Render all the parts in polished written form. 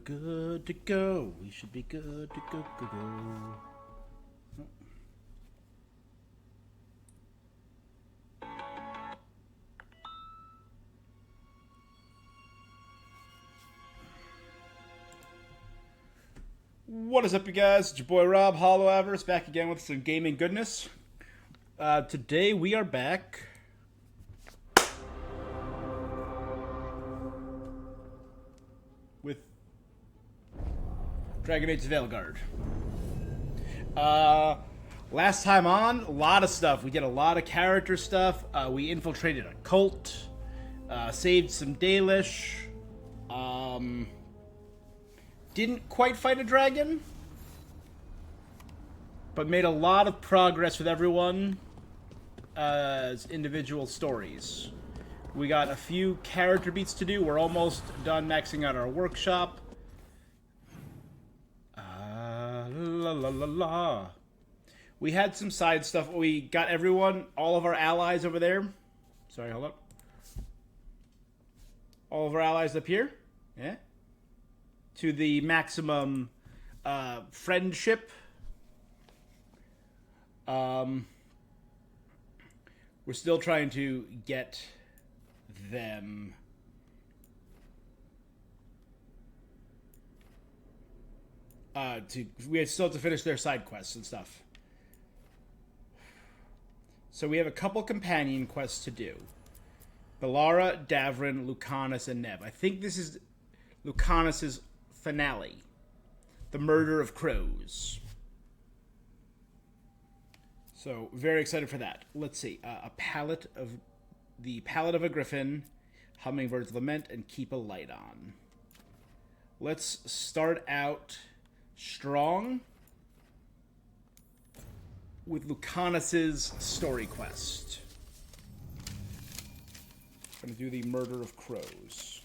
good to go. We should be good to go, go, go. What is up, you guys? It's your boy Rob, Hollow Avarice, back again with some gaming goodness. Today we are back with Dragon Age Veilguard. Last time on, a lot of stuff. We did a lot of character stuff. We infiltrated a cult, saved some Dalish, didn't quite fight a dragon, but made a lot of progress with everyone as individual stories. We got a few character beats to do. We're almost done maxing out our workshop. La la la la. We had some side stuff. We got everyone, all of our allies over there. Sorry, hold up. All of our allies up here. Yeah. To the maximum friendship. We're still trying to get them we still have to finish their side quests and stuff. So we have a couple companion quests to do. Bellara, Davrin, Lucanus, and Nev. I think this is Lucanus's finale. The Murder of Crows. So, very excited for that. Let's see. The Palette of a Griffin, Hummingbird's Lament, and Keep a Light On. Let's start out strong with Lucanus's story quest. I'm going to do the Murder of Crows.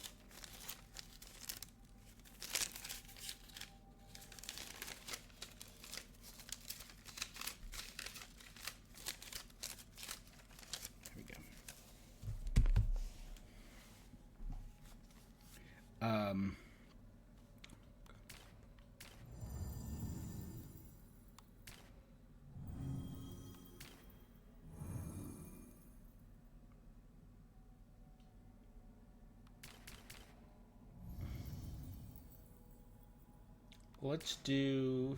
Let's do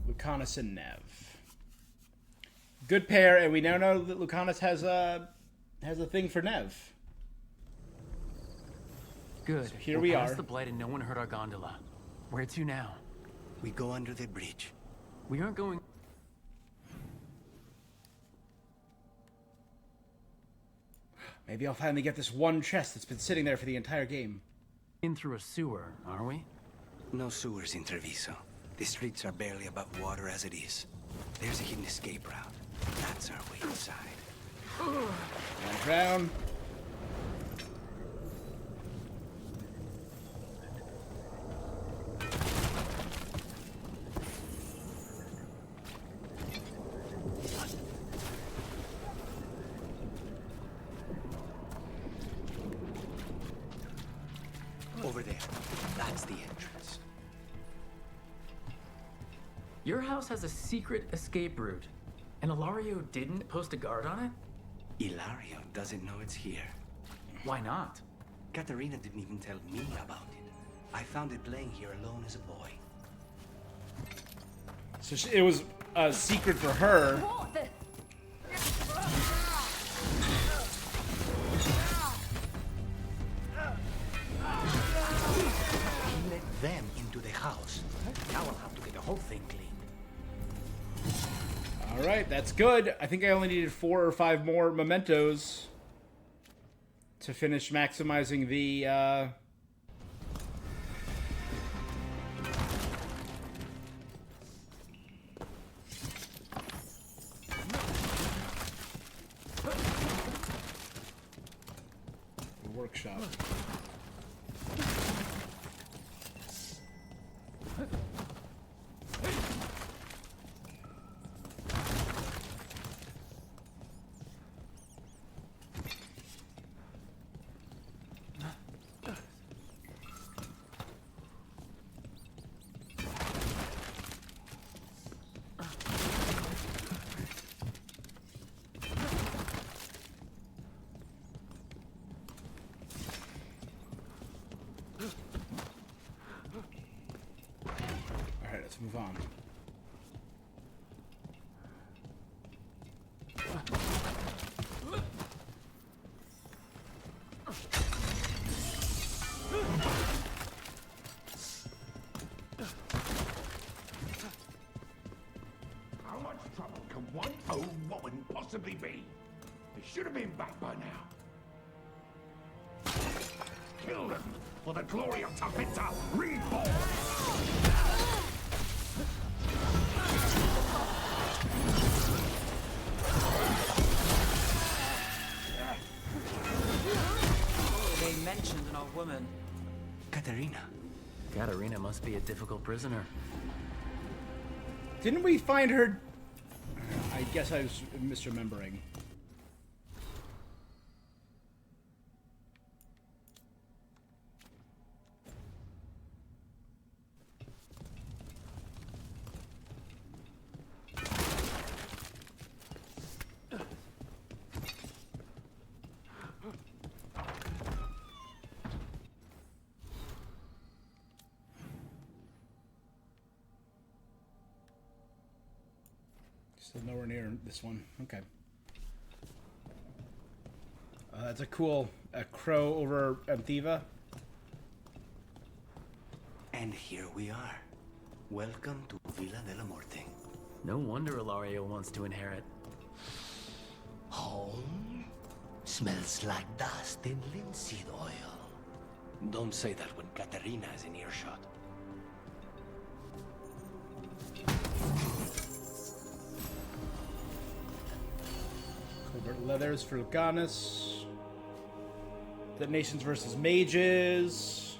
Lucanus and Nev. Good pair, and we now know that Lucanus has a thing for Nev. Good. So here we are. The blight and no one heard our gondola. Where to now? We go under the bridge. We aren't going. Maybe I'll finally get this one chest that's been sitting there for the entire game. In through a sewer, are we? No sewers in Treviso. The streets are barely above water as it is. There's a hidden escape route. That's our way inside. One down. Over there. That's the entrance. Your house has a secret escape route, and Ilario didn't post a guard on it? Ilario doesn't know it's here. Why not? Katerina didn't even tell me about it. I found it playing here alone as a boy. So it was a secret for her. He let them into the house. Now I'll have to get the whole thing cleaned. Alright, that's good. I think I only needed 4 or 5 more mementos to finish maximizing the workshop. move on. How much trouble can one old woman possibly be? They should have been back by now. Kill them for the glory of Tapita reborn! They mentioned an old woman. Katerina. Katerina must be a difficult prisoner. Didn't we find her? I guess I was misremembering. Still nowhere near this one. Okay. That's a cool crow over Antiva. And here we are. Welcome to Villa de la Muerte. No wonder Ilario wants to inherit. Home? Smells like dust and linseed oil. Don't say that when Katerina is in earshot. Covert leathers for Lucanus. Detonations versus mages.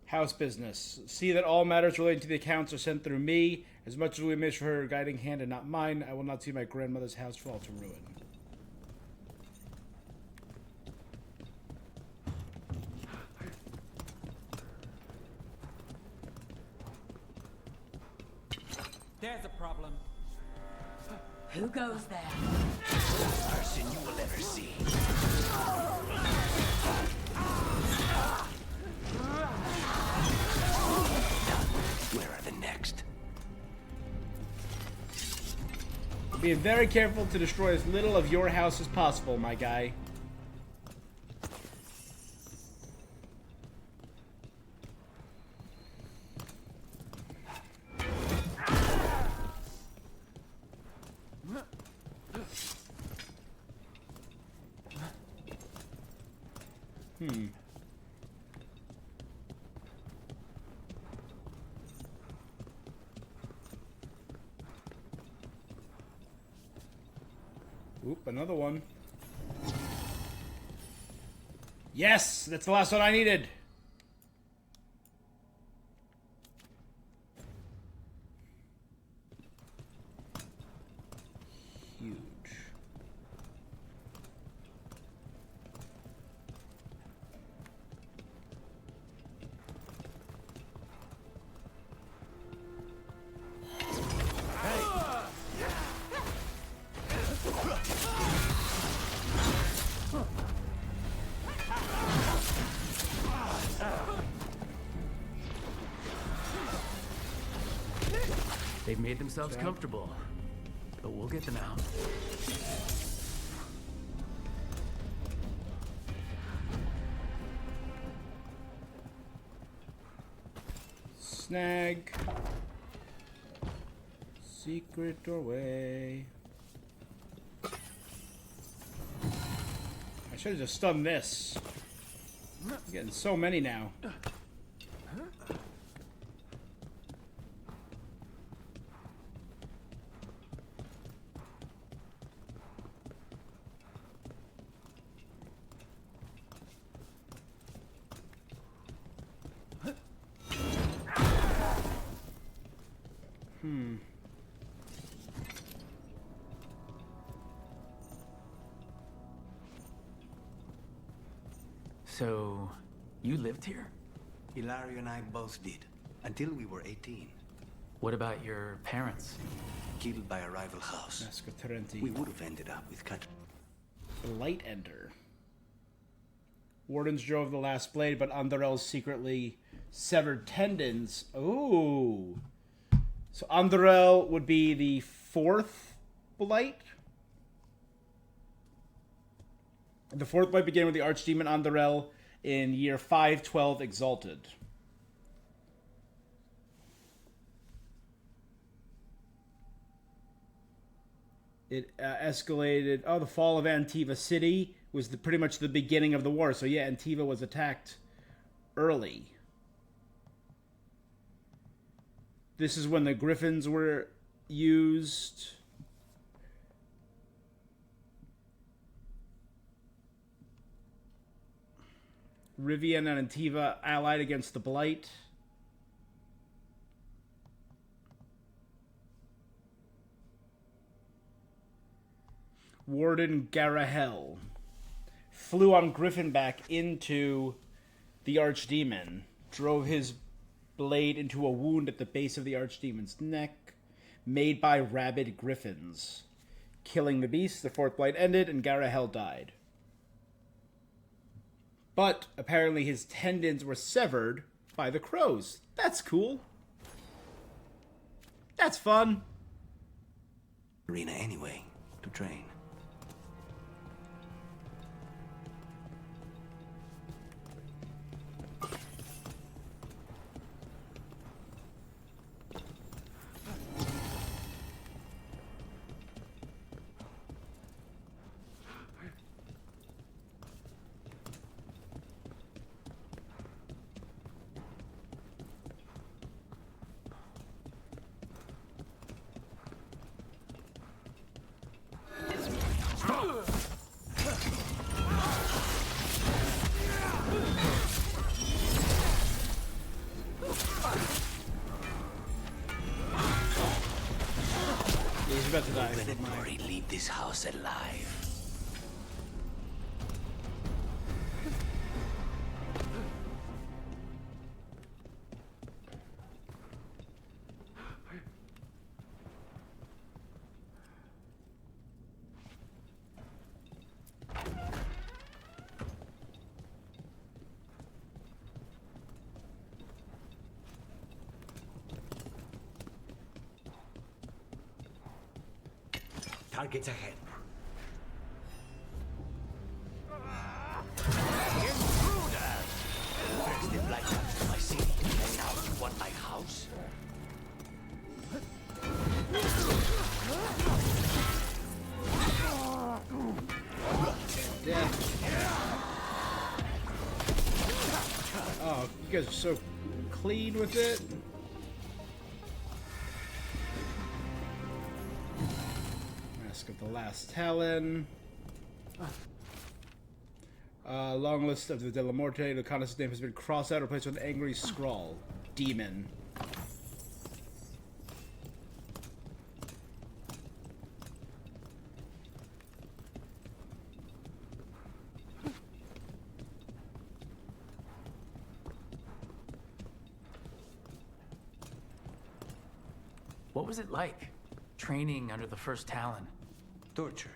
House business. See that all matters relating to the accounts are sent through me. As much as we wish for her guiding hand and not mine, I will not see my grandmother's house fall to ruin. There's a problem. Who goes there? Last person you will ever see. Where are the next? Be very careful to destroy as little of your house as possible, my guy. Oop, another one. Yes! That's the last one I needed! Huge. They've made themselves comfortable, but we'll get them out. Snag. Secret doorway. I should have just stunned this. I'm getting so many now. So, you lived here? Hilario and I both did, until we were 18. What about your parents? Killed by a rival house. Mask of Terenti. We would have ended up with cut. Light Ender. Wardens drove the last blade, but Andorel's secretly severed tendons. Ooh. So Andorel would be the 4th blight? The 4th blight began with the Archdemon Andorel in year 512 Exalted. It escalated. Oh, the fall of Antiva City was pretty much the beginning of the war. So yeah, Antiva was attacked early. This is when the Griffins were used. Rivian and Antiva allied against the Blight. Warden Garahel flew on Griffin back into the Archdemon, drove his blade into a wound at the base of the Archdemon's neck, made by rabid griffins. Killing the beast, the 4th blight ended, and Garahel died. But apparently his tendons were severed by the crows. That's cool. That's fun. Arena anyway, to train. He's about to die. Let Mori leave this house alive. Targets ahead. Intruder! First the blight comes to my city, and now you want my house? Yeah. Oh, you guys are so clean with it. Mask of the Last Talon. Long list of the De La Morte. Lucanus' name has been crossed out, replaced with an angry scrawl. Demon. What was it like, training under the first Talon? Torture.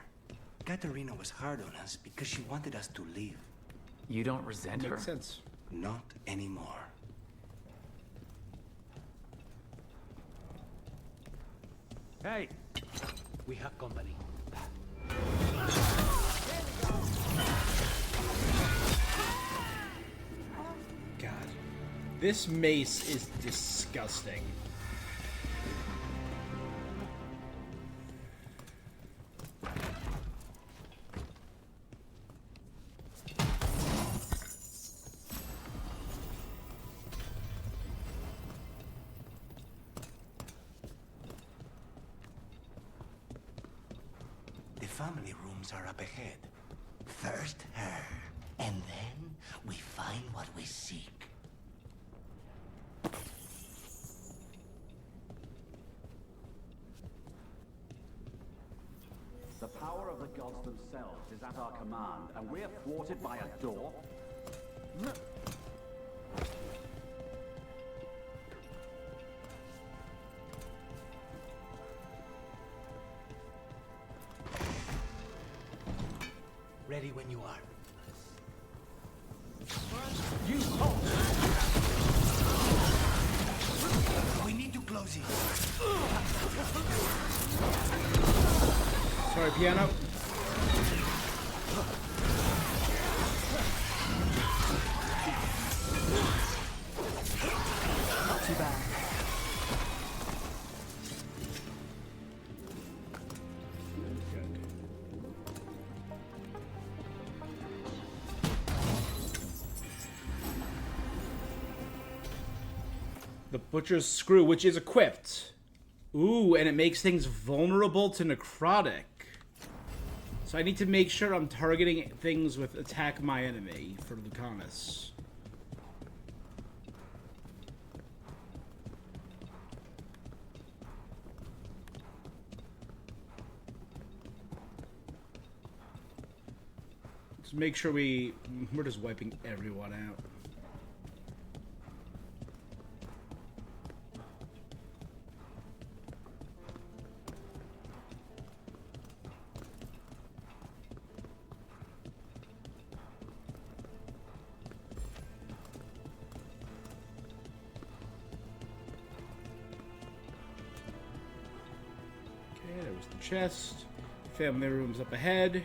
Katarina was hard on us because she wanted us to leave. You don't resent her? Makes sense. Not anymore. Hey, we have company. God. This mace is disgusting. The family rooms are up ahead. First her, and then we find what we seek. The power of the gods themselves is at our command, and we're thwarted by a door? Ready when you are. You halt! We need to close it. Sorry, piano. Not too bad. The Butcher's Screw, which is equipped. Ooh, and it makes things vulnerable to necrotic. So I need to make sure I'm targeting things with attack my enemy for Lucanus. Just make sure we're just wiping everyone out. There was the chest. Family room's up ahead.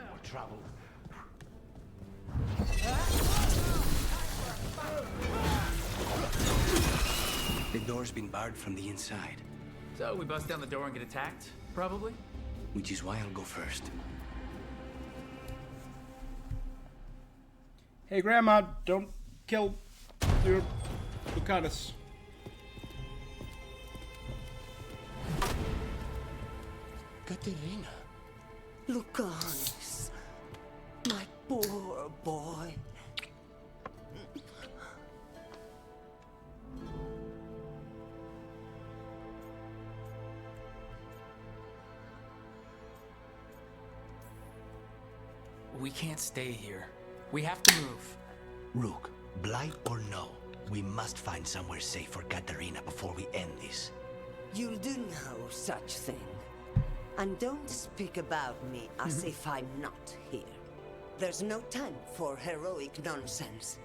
More trouble. The door's been barred from the inside, So we bust down the door and get attacked? Probably? which is why I'll go first. Hey, Grandma, don't kill your Lucanus. Katerina. Lucanus, my poor boy. We can't stay here. We have to move. Rook, blight or no, we must find somewhere safe for Katerina before we end this. You'll do no such thing. And don't speak about me as if I'm not here. There's no time for heroic nonsense.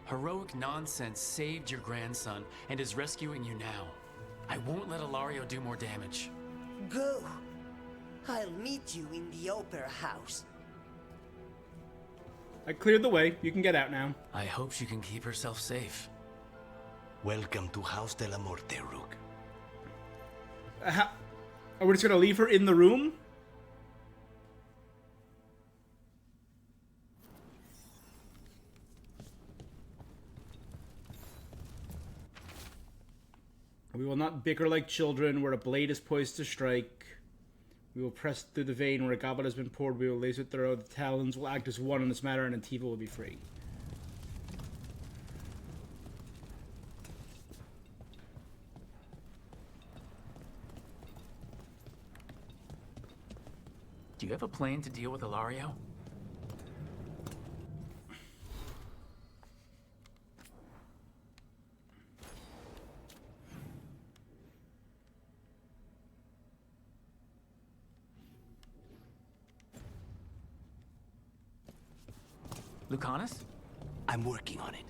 Heroic nonsense saved your grandson and is rescuing you now. I won't let Ilario do more damage. Go. I'll meet you in the opera house. I cleared the way. You can get out now. I hope she can keep herself safe. Welcome to House de la Morte, Rook. Are we just gonna leave her in the room? We will not bicker like children where a blade is poised to strike. We will press through the vein where a goblet has been poured. We will laser through. The talons will act as one in this matter, and Antiva will be free. Do you have a plan to deal with Ilario? Lucanus? I'm working on it.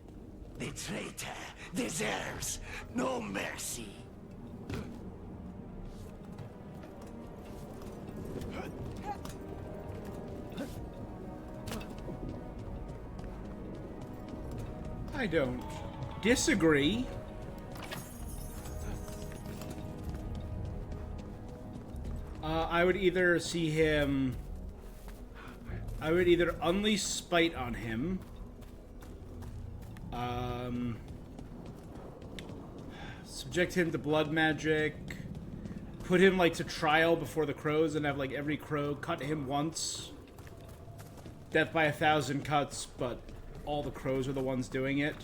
The traitor deserves no mercy. I don't disagree. I would either see him... I would either unleash spite on him. Subject him to blood magic. Put him, like, to trial before the crows and have, like, every crow cut him once. Death by 1,000 cuts, but all the crows are the ones doing it.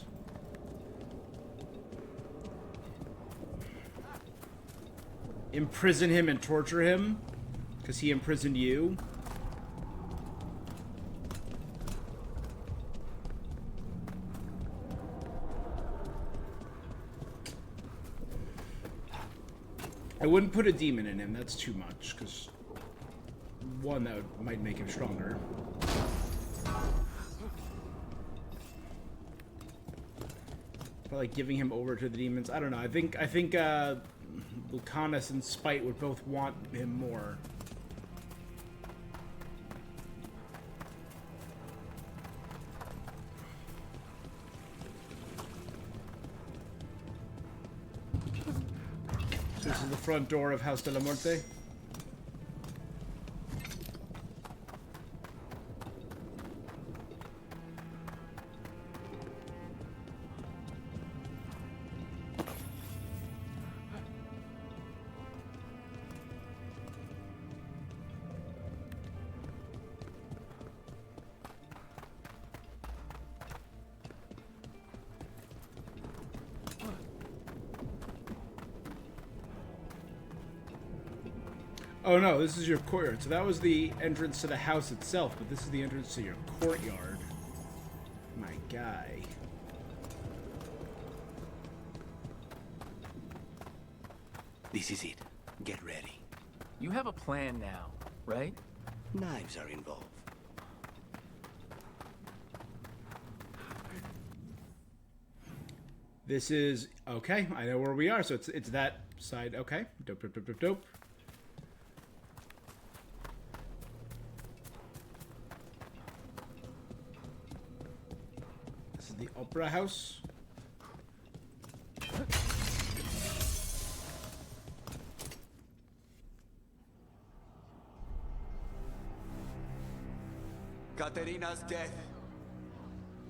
Imprison him and torture him, because he imprisoned you. I wouldn't put a demon in him. That's too much, because one, that might make him stronger. But like giving him over to the demons, I don't know. I think Lucanus and Spite would both want him more. This is the front door of House de la Muerte. Oh no, this is your courtyard. So that was the entrance to the house itself, but this is the entrance to your courtyard. My guy. This is it. Get ready. You have a plan now, right? Knives are involved. This is okay. I know where we are, so it's that side. Okay, dope, dope, dope, dope, dope. This is the opera house. Caterina's death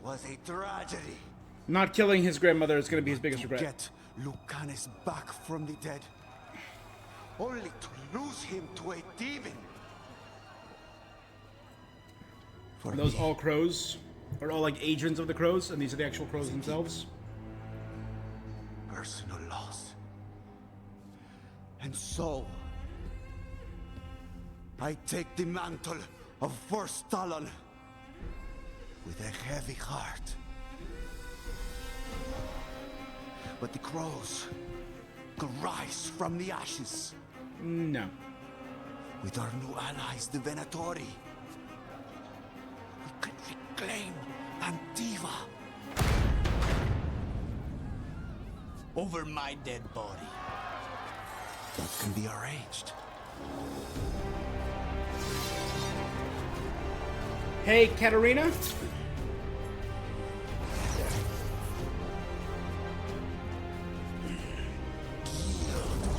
was a tragedy. Not killing his grandmother is going to be his biggest regret. Get Lucanus back from the dead, only to lose him to a demon. For And those me, all crows are all like agents of the crows, and these are the actual crows themselves. personal loss. And so, I take the mantle of First Talon with a heavy heart. But the crows could rise from the ashes. No. With our new allies, the Venatori, we can reclaim Antiva. Over my dead body. That can be arranged. Hey, Katerina.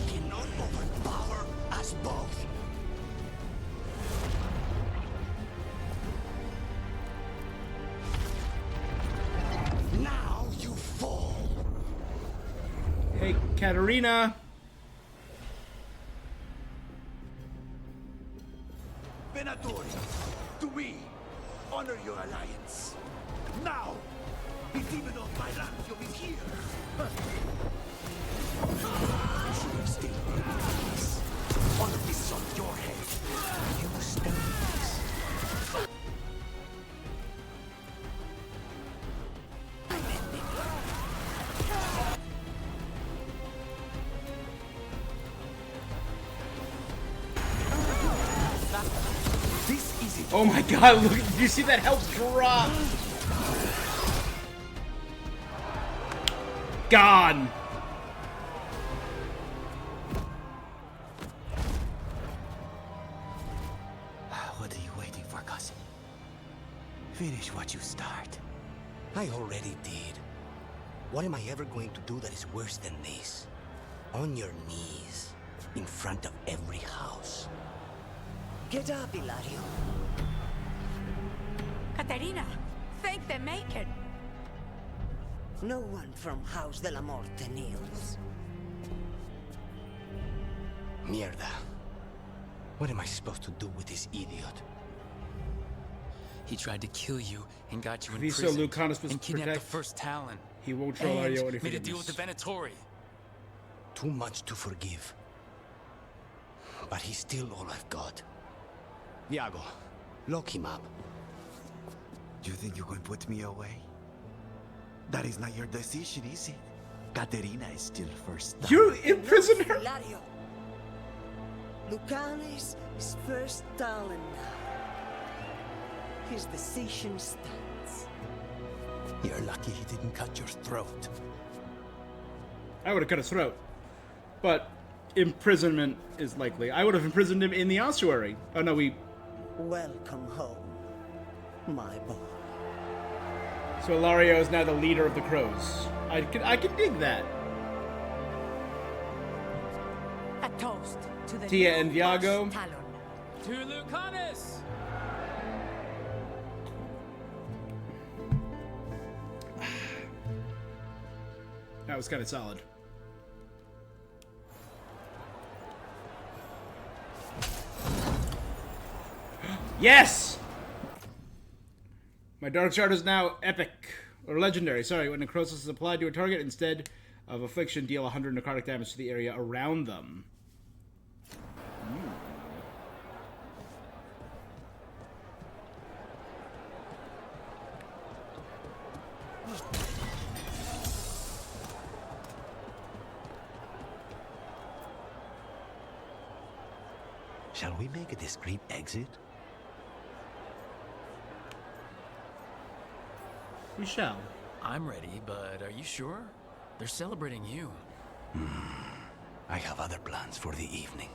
Cannot overpower us both. Now you fall. Hey, Katerina. Venatori, to we honor your alliance. Now, the demon of my Lazio is here. You should have stayed in peace. All of this is on your head. You stand peace. This is it. Oh my god, look, did you see that health drop? Gone. What are you waiting for, cousin? Finish what you start. I already did. What am I ever going to do that is worse than this? On your knees, in front of every house. Get up, Ilario. Caterina, thank the Maker. No one from House de la Muerte kneels. Mierda. What am I supposed to do with this idiot? He tried to kill you and got you in Viso prison Lucanus was and kidnapped the protect- First Talon. He won't show Ilario any And made a deal with forgiveness. the Venatori. Too much to forgive. But he's still all I've got. Iago, lock him up. You think you can put me away? That is not your decision, is it? Caterina is still first. You imprisoned her? Ilario, Lucanes is first Talon now. His decision stands. You're lucky he didn't cut your throat. I would have cut his throat. But imprisonment is likely. I would have imprisoned him in the ossuary. Oh no, we... Welcome home, my boy. So Ilario is now the leader of the crows. I can dig that. A toast to the Tia new and Viago. first Talon. To Lucanus! That was kind of solid. Yes! My Dark Shard is now epic. Or legendary, sorry. When necrosis is applied to a target, instead of affliction, deal 100 necrotic damage to the area around them. Shall we make a discreet exit? We shall. I'm ready, but are you sure? They're celebrating you. I have other plans for the evening.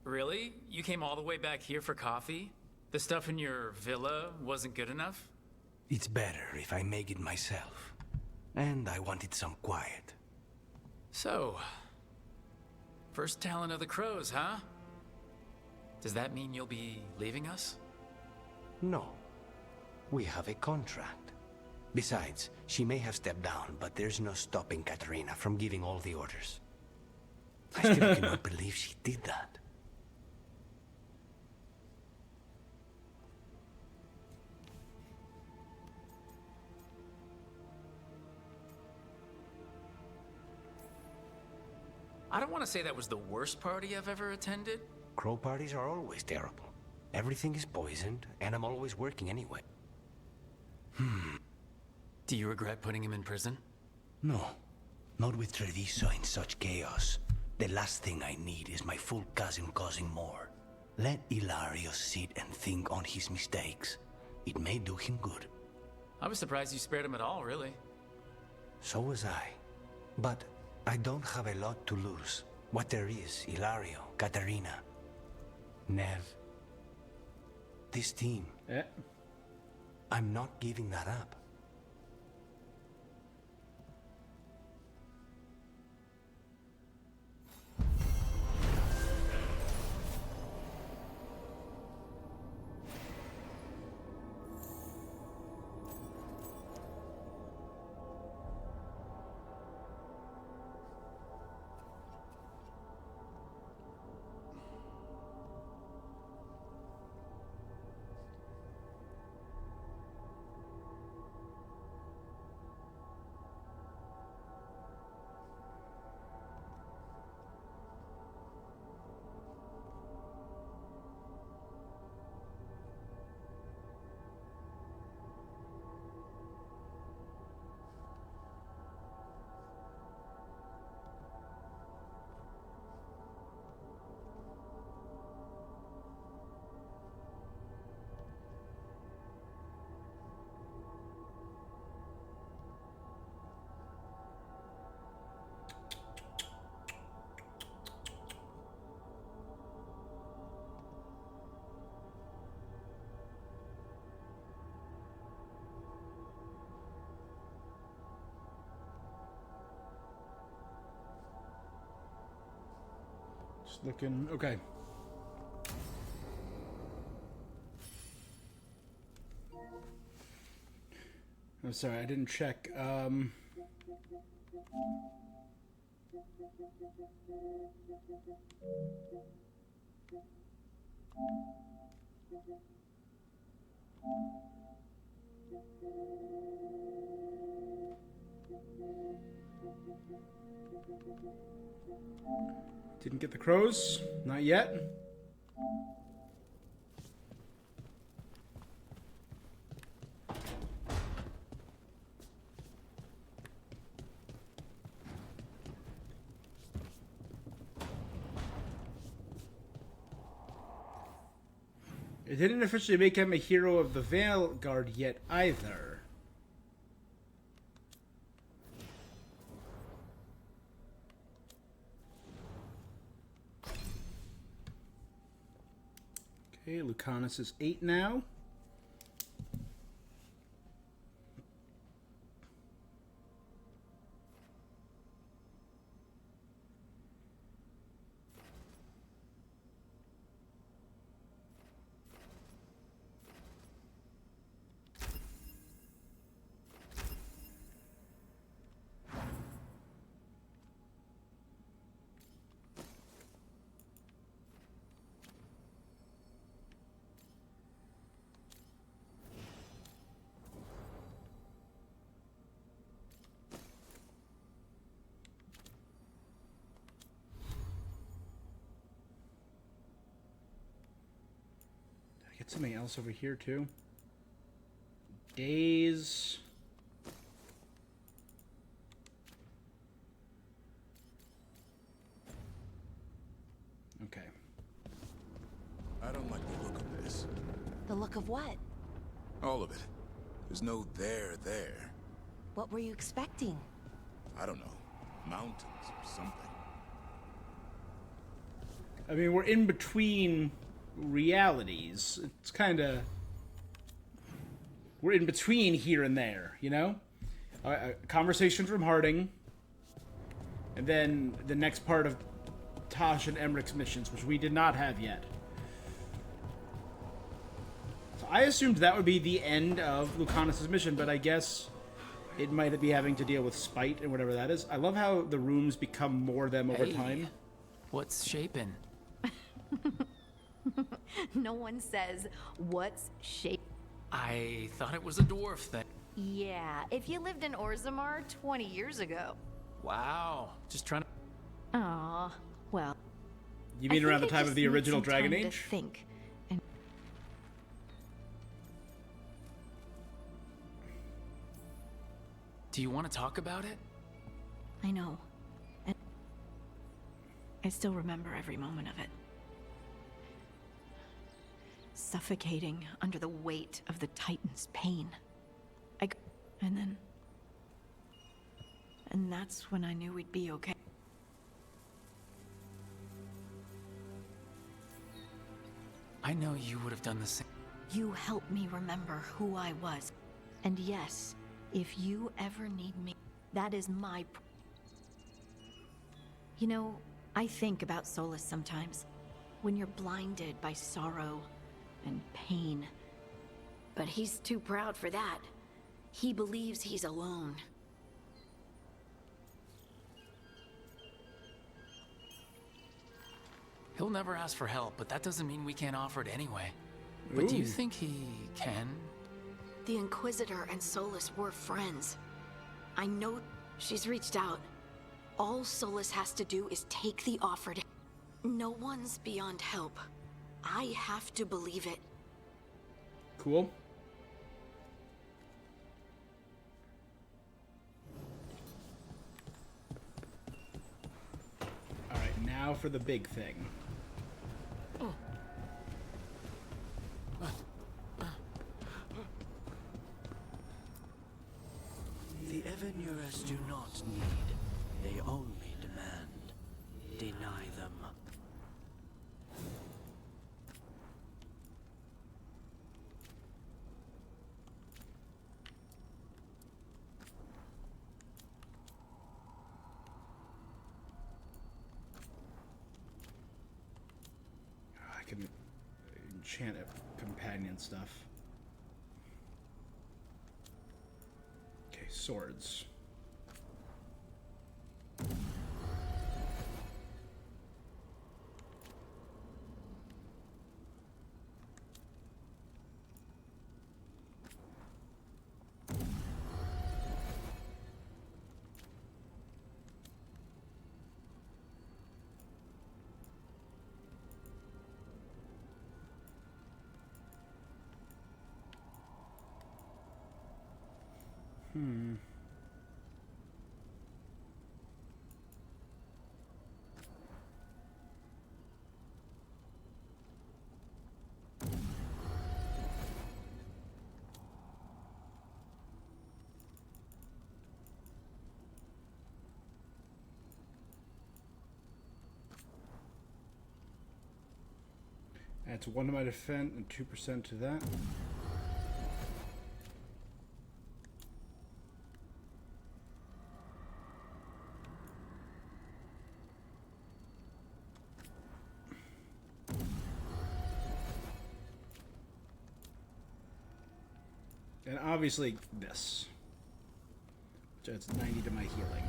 Really? You came all the way back here for coffee? The stuff in your villa wasn't good enough? It's better if I make it myself. And I wanted some quiet. So, first Talon of the Crows, huh? Does that mean you'll be leaving us? No. We have a contract. Besides, she may have stepped down, but there's no stopping Katarina from giving all the orders. I still cannot believe she did that. I don't want to say that was the worst party I've ever attended. Crow parties are always terrible. Everything is poisoned, and I'm always working anyway. Do you regret putting him in prison? No. Not with Treviso in such chaos. The last thing I need is my full cousin causing more. Let Ilario sit and think on his mistakes. It may do him good. I was surprised you spared him at all, really. So was I. But I don't have a lot to lose. What there is, Ilario, Katarina, Nev. This team. Eh? I'm not giving that up. Just looking... Okay. I'm sorry, I didn't check. Didn't get the crows. Not yet. It didn't officially make him a hero of the Veilguard yet either. Okay, Lucanus is 8 now. Get something else over here too. Days. Okay. I don't like the look of this. The look of what? All of it. There's no there there. What were you expecting? I don't know. Mountains or something. I mean, we're in between realities. It's kind of... We're in between here and there, you know? A conversation from Harding. And then the next part of Tosh and Emmerich's missions, which we did not have yet. So I assumed that would be the end of Lucanus' mission, but I guess it might be having to deal with spite and whatever that is. I love how the rooms become more them over time. What's shaping? No one says, what's shape? I thought it was a dwarf thing. Yeah, if you lived in Orzammar 20 years ago. Wow. Just trying to... Aw, well. You mean around the time of the original Dragon Age? To think. And Do you want to talk about it? I know. And I still remember every moment of it. Suffocating under the weight of the Titan's pain. And that's when I knew we'd be okay. I know you would have done the same. You helped me remember who I was. And yes, if you ever need me, that is my... You know, I think about Solus sometimes. When you're blinded by sorrow and pain. But he's too proud for that. He believes he's alone. He'll never ask for help, but that doesn't mean we can't offer it anyway. But do you think he can? The Inquisitor and Solus were friends. I know she's reached out. All Solus has to do is take the offer to... No one's beyond help. I have to believe it. Cool. Alright, now for the big thing. The Evanurers do not need. They only demand. Deny them. I can enchant companion stuff. Okay, swords. Adds 1 to my defense and 2% to that. And obviously this, which adds 90 to my healing.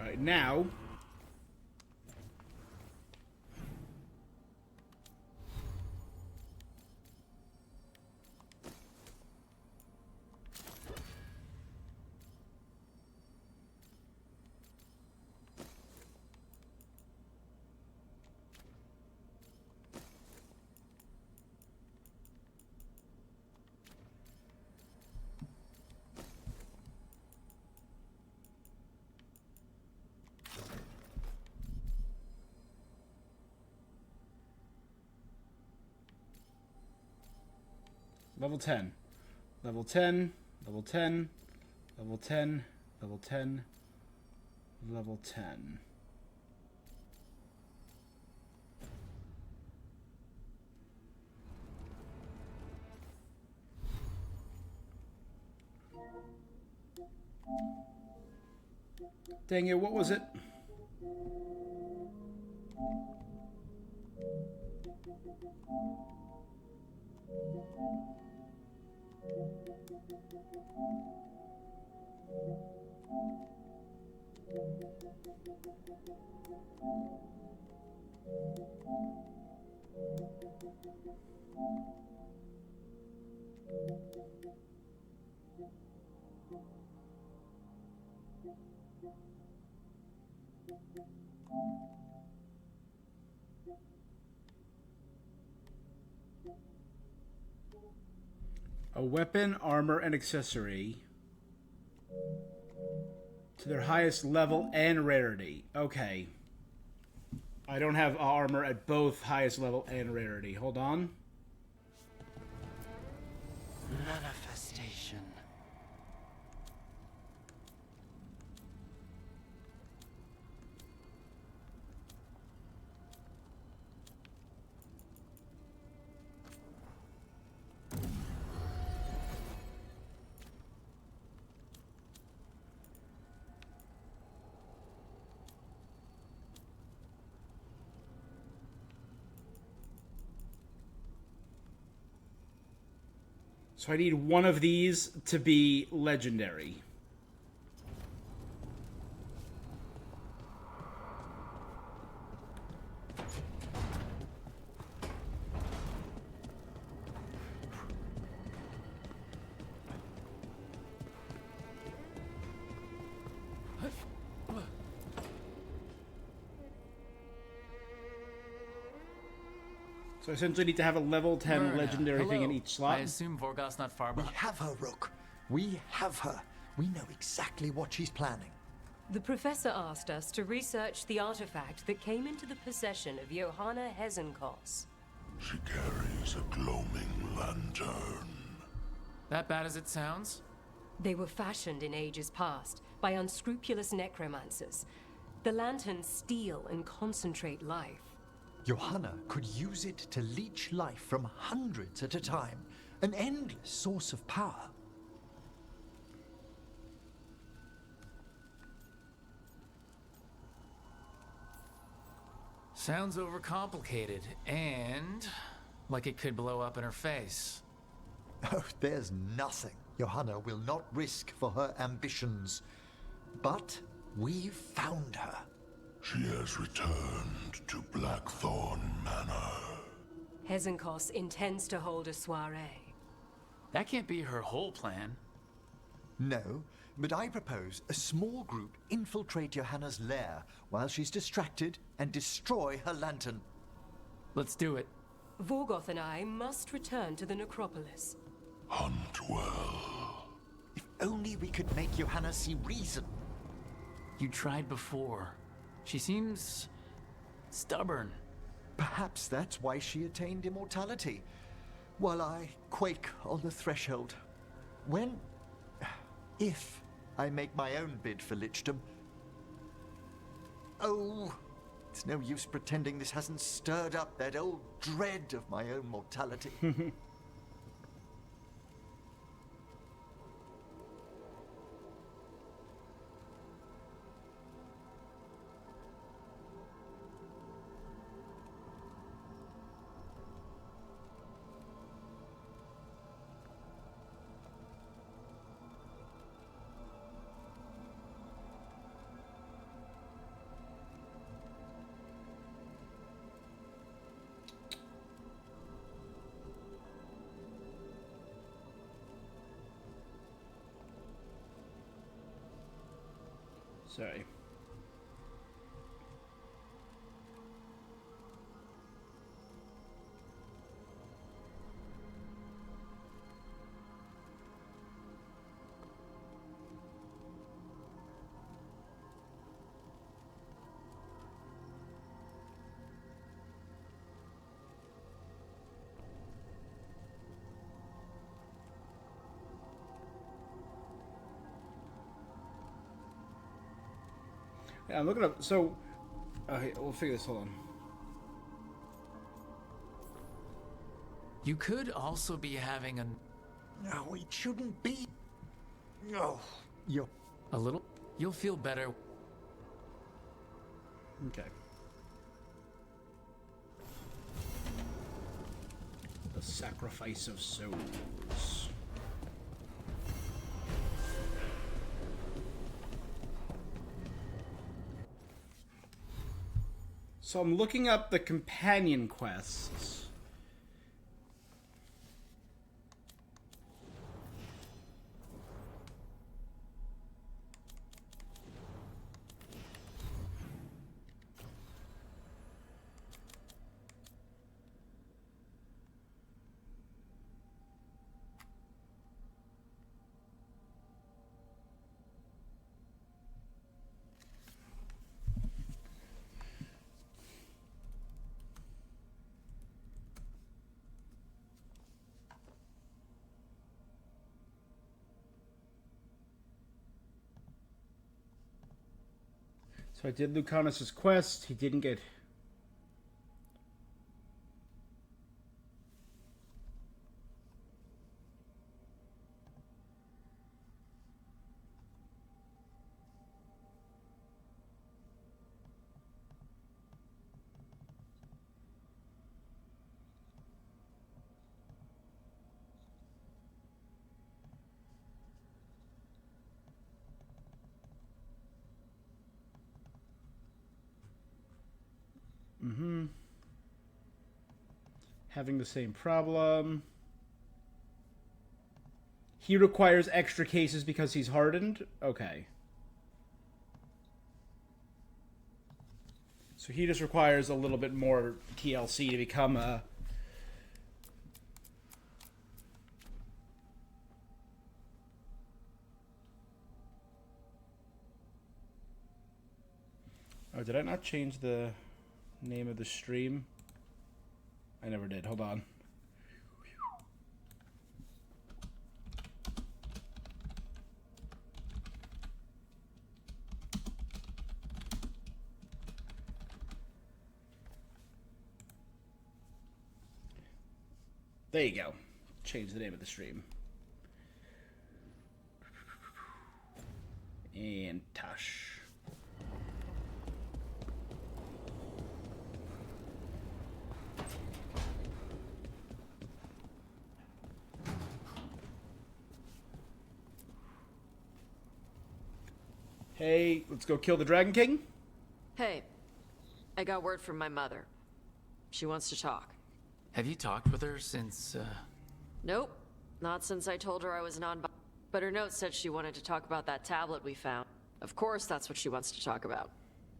Alright, now level 10, level 10, level 10, level 10, level 10, level 10. Dang it, what was it? A weapon, armor, and accessory to their highest level and rarity. Okay. I don't have armor at both highest level and rarity. Hold on. Manifestation. So I need one of these to be legendary. So I essentially need to have a level 10 Myrna, legendary thing in hello. each slot. I assume Vorgoth's not far We behind. have her, Rook. We have her. We know exactly what she's planning. The professor asked us to research the artifact that came into the possession of Johanna Hezenkos. She carries a gloaming lantern. That bad as it sounds? They were fashioned in ages past by unscrupulous necromancers. The lanterns steal and concentrate life. Johanna could use it to leech life from hundreds at a time. An endless source of power. Sounds overcomplicated, and like it could blow up in her face. Oh, there's nothing Johanna will not risk for her ambitions. But we've found her. She has returned to Blackthorn Manor. Hezenkos intends to hold a soiree. That can't be her whole plan. No, but I propose a small group infiltrate Johanna's lair while she's distracted and destroy her lantern. Let's do it. Vorgoth and I must return to the necropolis. Hunt well. If only we could make Johanna see reason. You tried before. She seems stubborn. Perhaps that's why she attained immortality, while I quake on the threshold. If I make my own bid for lichdom, Oh, it's no use pretending this hasn't stirred up that old dread of my own mortality. Sorry. Yeah, I'm looking up. So, we'll figure this. Hold on. You could also be having No, it shouldn't be. No. You're... a little. You'll feel better. Okay. The sacrifice of souls. So I'm looking up the companion quests. So I did Lucanus's quest. He didn't get... Having the same problem. He requires extra cases because he's hardened? Okay. So he just requires a little bit more TLC to become a... Oh, did I not change the name of the stream? I never did. Hold on. There you go. Change the name of the stream. And Tush. Hey, let's go kill the Dragon King? Hey, I got word from my mother. She wants to talk. Have you talked with her since, Nope, not since I told her I was non-bi. But her note said she wanted to talk about that tablet we found. Of course that's what she wants to talk about.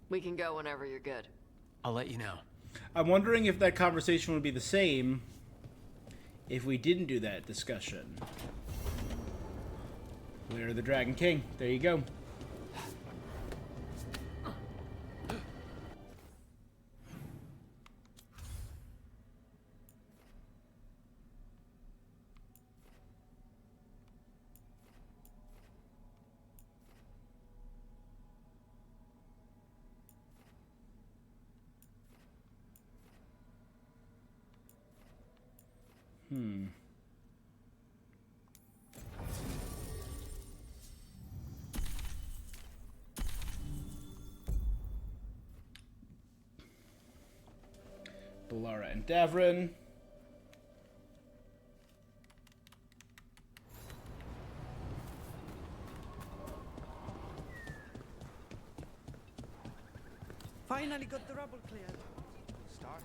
We can go whenever you're good. I'll let you know. I'm wondering if that conversation would be the same if we didn't do that discussion. Where the Dragon King? There you go. Balara and Davrin. Finally got the rubble cleared. Start.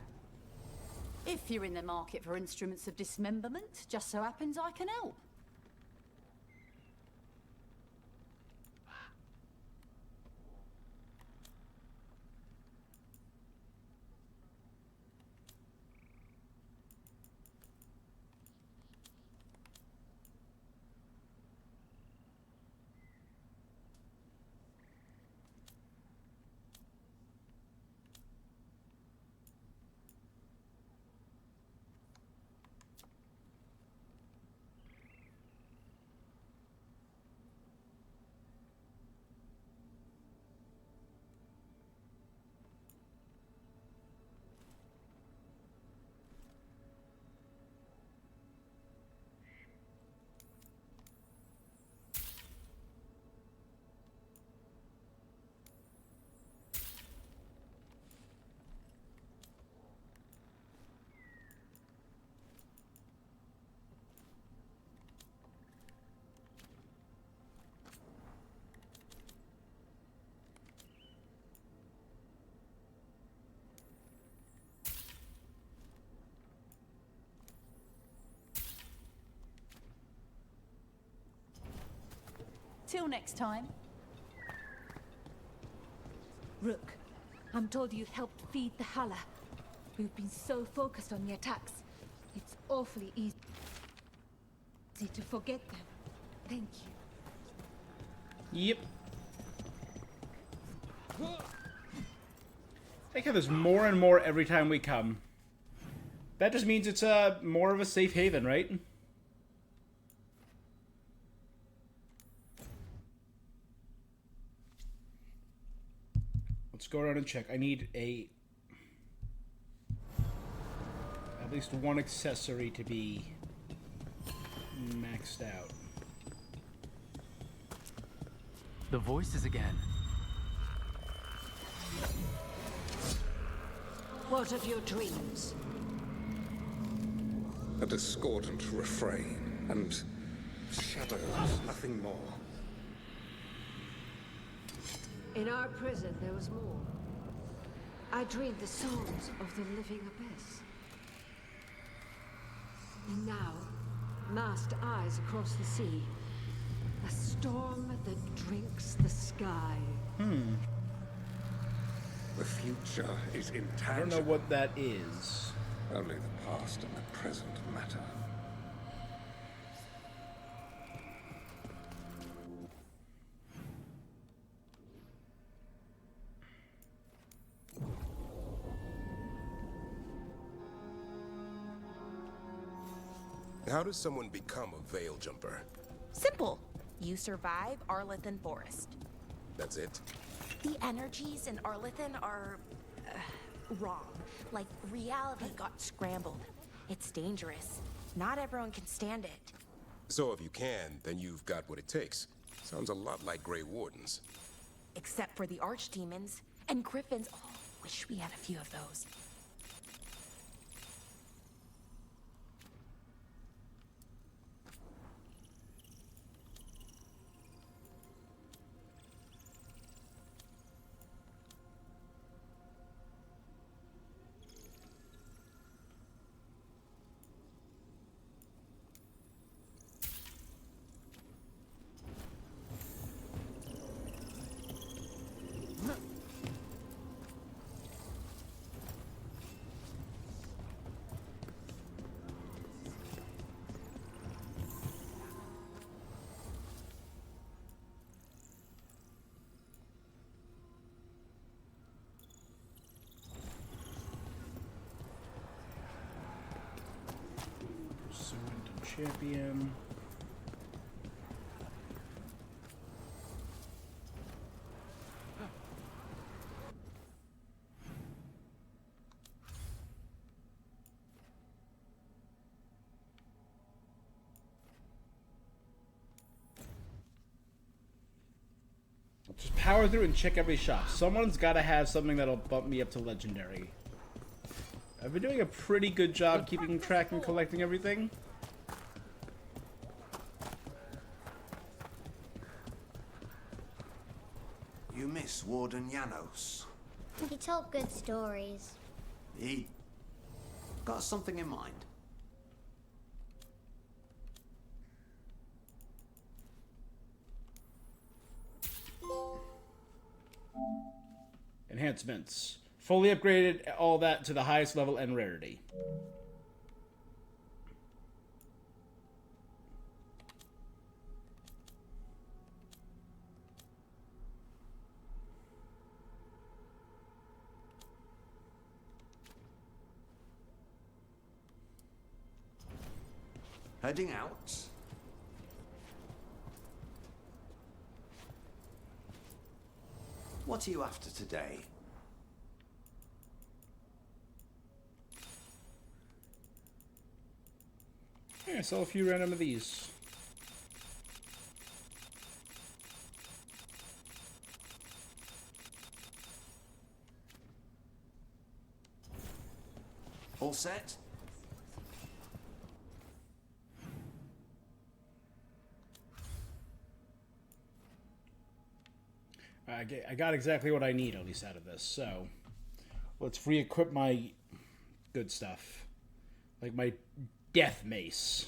If you're in the market for instruments of dismemberment, just so happens I can help. Till next time. Rook, I'm told you helped feed the Hala. We've been so focused on the attacks. It's awfully easy to forget them. Thank you. Yep. I like how there's more and more every time we come. That just means it's more of a safe haven, right? Let's go around and check. I need at least one accessory to be maxed out. The voices again. What of your dreams? A discordant refrain and shadows, nothing more. In our prison, there was more. I dreamed the songs of the living abyss. And now, masked eyes across the sea. A storm that drinks the sky. The future is intangible. I don't know what that is. Only the past and the present matter. How does someone become a Veil Jumper? Simple. You survive Arlethan Forest. That's it? The energies in Arlethan are... wrong. Like, reality got scrambled. It's dangerous. Not everyone can stand it. So if you can, then you've got what it takes. Sounds a lot like Grey Wardens. Except for the Archdemons. And Griffins. Oh, wish we had a few of those. Champion. Just power through and check every shop. Someone's got to have something that'll bump me up to legendary. I've been doing a pretty good job keeping track and collecting everything. You miss Warden Janos. He told good stories. He got something in mind. Enhancements. Fully upgraded all that to the highest level and rarity. Heading out. What are you after today? Yeah, sell a few random of these. All set? I got exactly what I need, at least, out of this, so let's re-equip my good stuff. Like my death mace.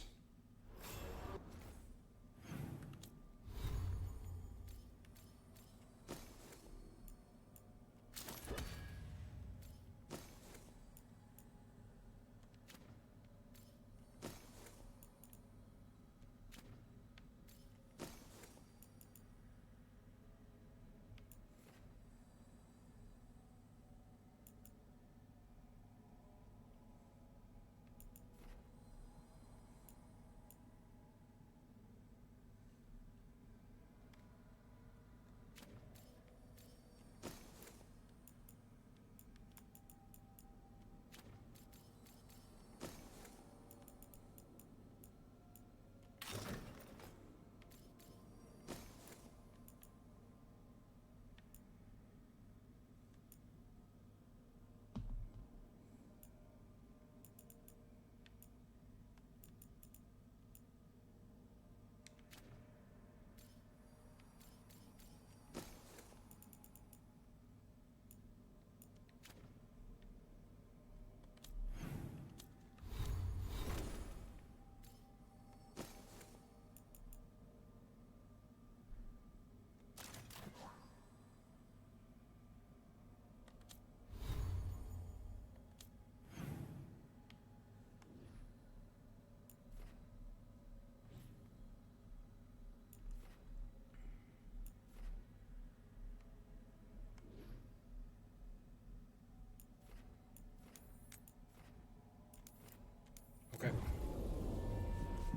Okay.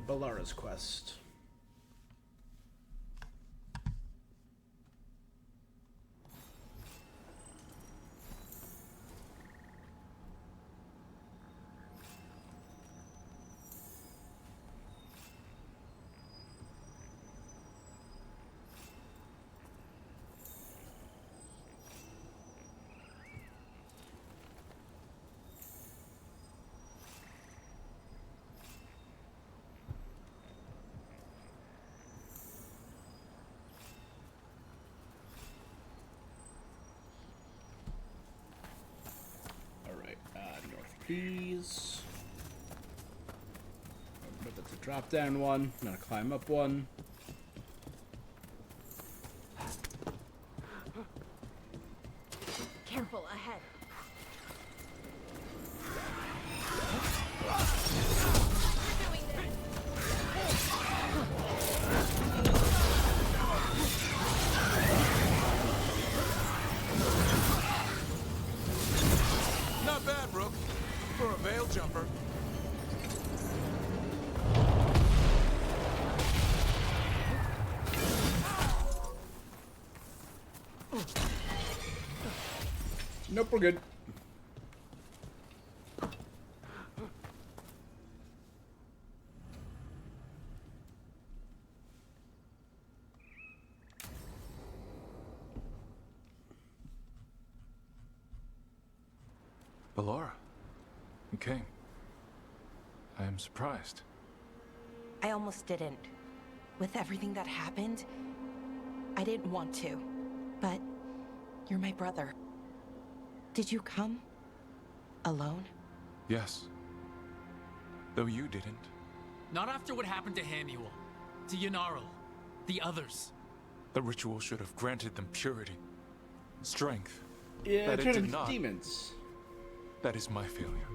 Balara's quest. These. But that's a drop down one, not a climb up one. Careful ahead. Not bad, Brooke. For a veil jumper. Nope, we're good. Bellara, you came. I am surprised. I almost didn't. With everything that happened, I didn't want to. But you're my brother. Did you come? Alone? Yes. Though you didn't. Not after what happened to Hamuel, to Yanarl, the others. The ritual should have granted them purity, strength. Yeah, that turn it them did not. demons. That is my failure.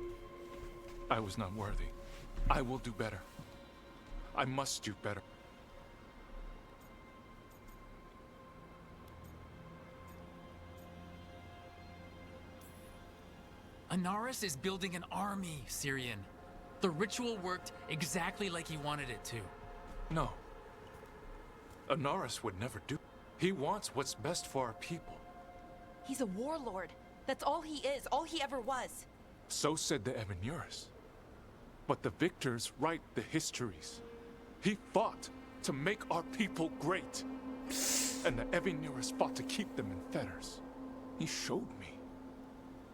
I was not worthy. I will do better. I must do better. Anaris is building an army, Syrian. The ritual worked exactly like he wanted it to. No. Anaris would never do. He wants what's best for our people. He's a warlord. That's all he is, all he ever was. So said the Evanuris. But the victors write the histories. He fought to make our people great. And the Evanuris fought to keep them in fetters. He showed me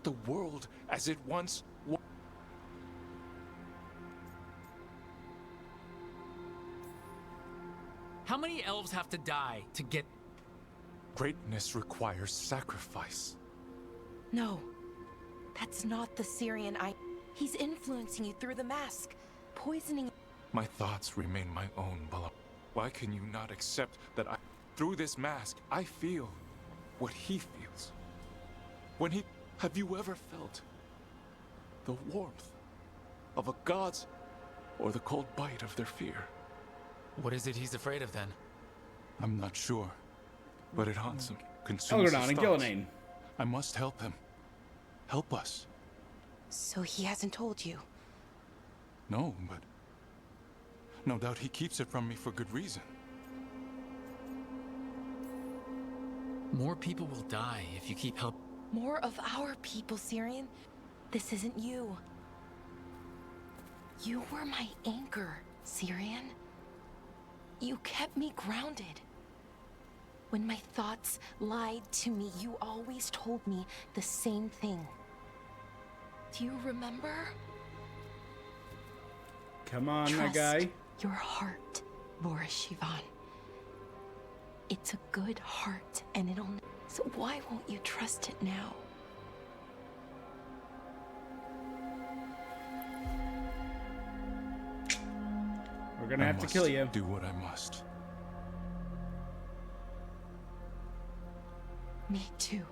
the world as it once was. How many elves have to die to get... Greatness requires sacrifice. No, that's not the Syrian He's influencing you through the mask, poisoning. My thoughts remain my own, Bala. Why can you not accept that through this mask, I feel what he feels? When he... Have you ever felt the warmth of a god's or the cold bite of their fear? What is it he's afraid of then? I'm not sure, but it haunts him, consumes Elgardon his and thoughts. Gillenane. I must help him. Help us. So he hasn't told you? No, but no doubt he keeps it from me for good reason. More people will die if you keep help. More of our people, Syrian. This isn't you. You were my anchor, Syrian. You kept me grounded. When my thoughts lied to me, you always told me the same thing. Do you remember? Come on, my Trust guy. your heart, Boris Shivan. It's a good heart, and it'll... So why won't you trust it now? We're gonna have to kill you. Do what I must. Me too.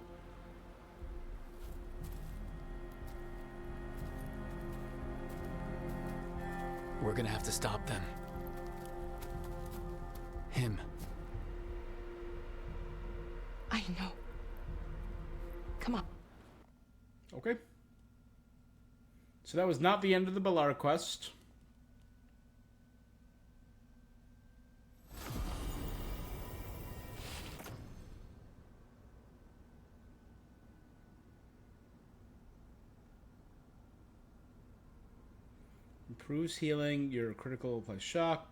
We're gonna have to stop them. Him. I know. Come on. Okay. So that was not the end of the Bellara quest. Improves healing, your critical plus shock.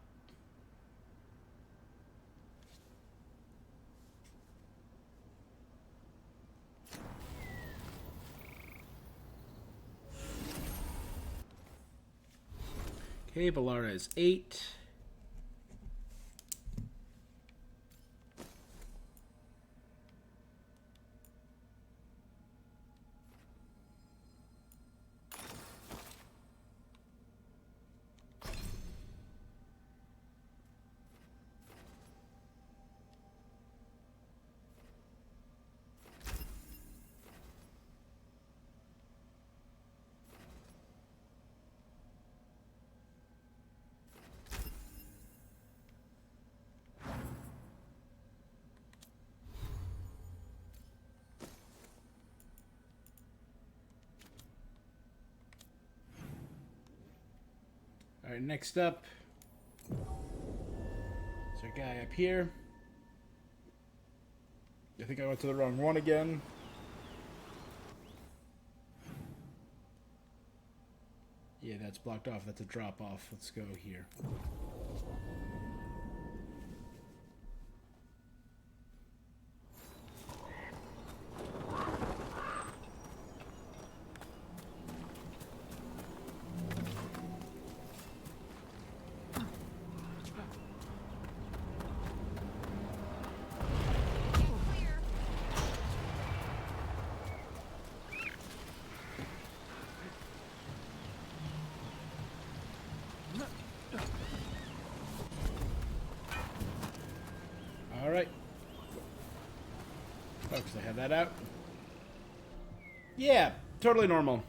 Okay, Bellara is 8. Alright, next up is our guy up here. I think I went to the wrong one again. Yeah, that's blocked off. That's a drop off. Let's go here. Oh, because I have that out? Yeah, totally normal.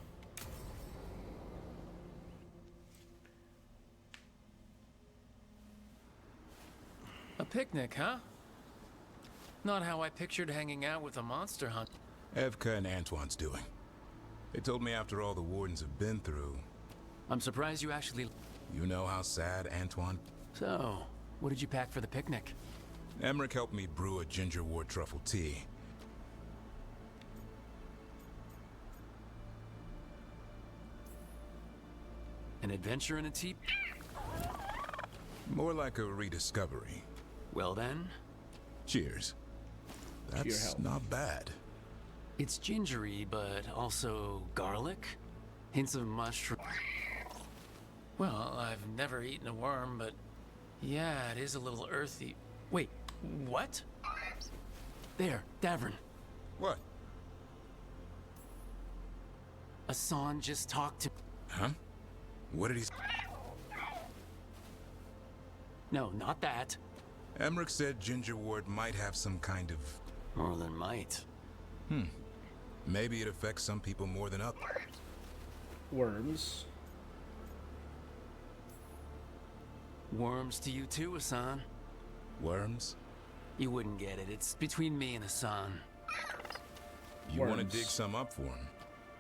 A picnic, huh? Not how I pictured hanging out with a monster hunt. Evka and Antoine's doing. They told me after all the wardens have been through. I'm surprised you actually... You know how sad Antoine... So, what did you pack for the picnic? Emmerich helped me brew a ginger wort truffle tea. An adventure in a tea? More like a rediscovery. Well then. Cheers. That's not bad. It's gingery, but also garlic. Hints of mushroom. Well, I've never eaten a worm, but yeah, it is a little earthy. Wait, what? There, Davern. What? Hassan just talked to... Huh? What did he... No, not that. Emmerich said ginger wort might have some kind of... More than might. Maybe it affects some people more than others. Worms. Worms to you too, Hassan. Worms? You wouldn't get it. It's between me and Hassan. You want to dig some up for him?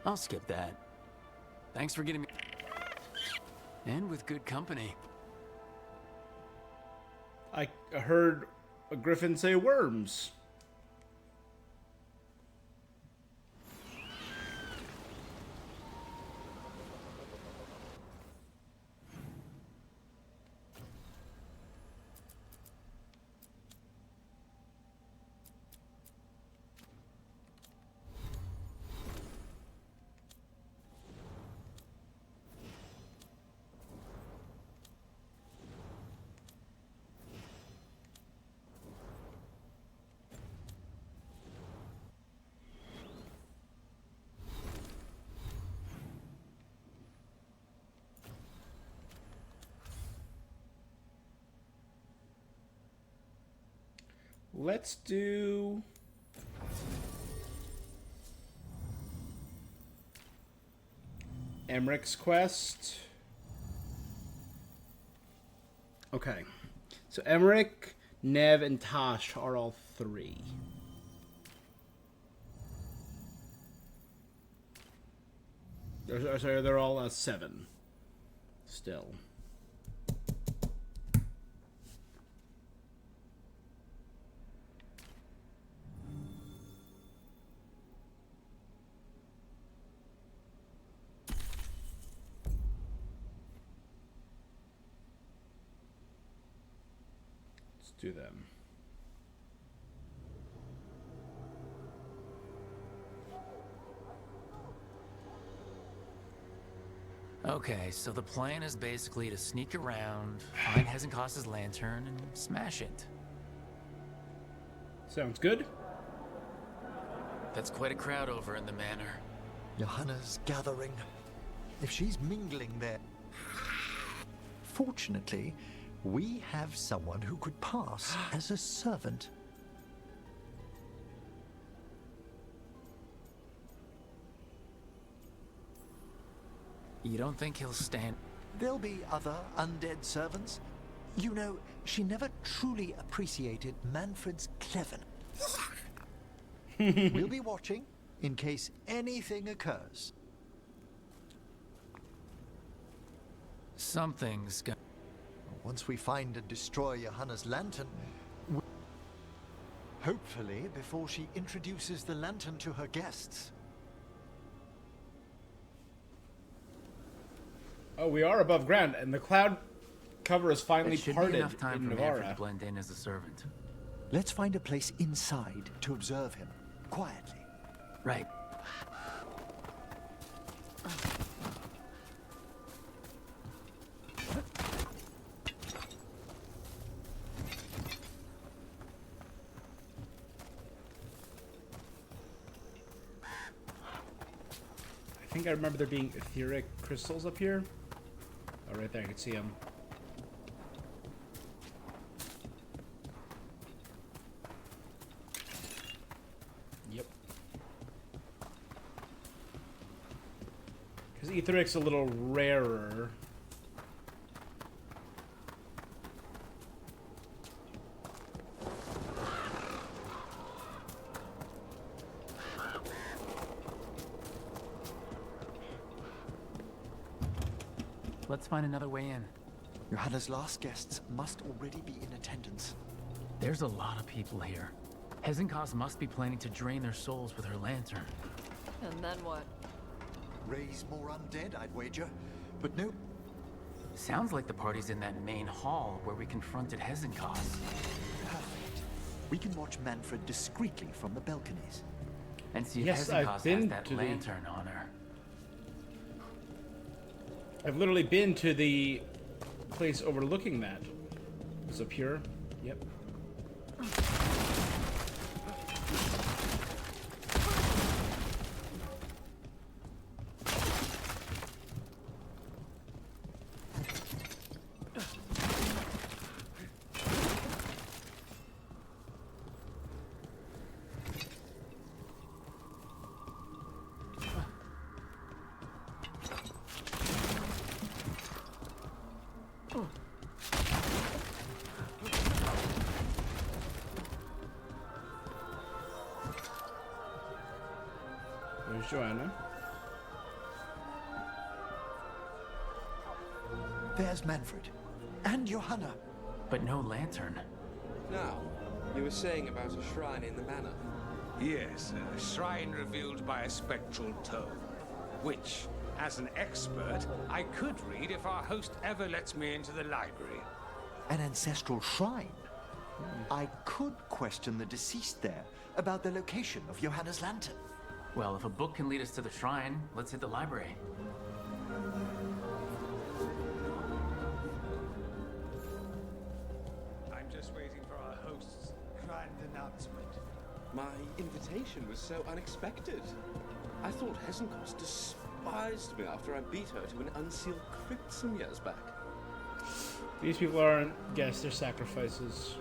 I'll skip that. Thanks for getting me... And with good company. I heard a griffin say worms. Let's do... Emmerich's quest. Okay. So Emmerich, Nev, and Tosh are all 3. Sorry, they're all 7. Still. Do them. Okay, so the plan is basically to sneak around, find Hezenkos's lantern, and smash it. Sounds good. That's quite a crowd over in the manor. Johanna's gathering. If she's mingling there... Fortunately, we have someone who could pass as a servant. You don't think he'll stand... There'll be other undead servants. You know, she never truly appreciated Manfred's cleverness. We'll be watching in case anything occurs. Something's got... Once we find and destroy Johanna's lantern, hopefully before she introduces the lantern to her guests. Oh, we are above ground, and the cloud cover is finally It should parted be enough time in for Manfred Navarra. to blend in as a servant. Let's find a place inside to observe him, quietly. Right. I think I remember there being etheric crystals up here. Oh, right there, I can see them. Because Etheric's a little rarer. Let's find another way in. Johanna's last guests must already be in attendance. There's a lot of people here. Hezenkos must be planning to drain their souls with her lantern. And then what? Raise more undead, I'd wager. But no. Sounds like the party's in that main hall where we confronted Hezenkos. Perfect. We can watch Manfred discreetly from the balconies. And see if Yes, Hezenkos I've been has that to lantern on her. I've literally been to the place overlooking that. Is it pure? Yep. There's Joanna. There's Manfred. And Johanna. But no lantern. Now, you were saying about a shrine in the manor. Yes, a shrine revealed by a spectral tome, which, as an expert, I could read if our host ever lets me into the library. An ancestral shrine? I could question the deceased there about the location of Johanna's lantern. Well, if a book can lead us to the shrine, let's hit the library. I'm just waiting for our host's grand announcement. My invitation was so unexpected. I thought Hezenkos despised me after I beat her to an unsealed crypt some years back. These people aren't guests, they're sacrifices.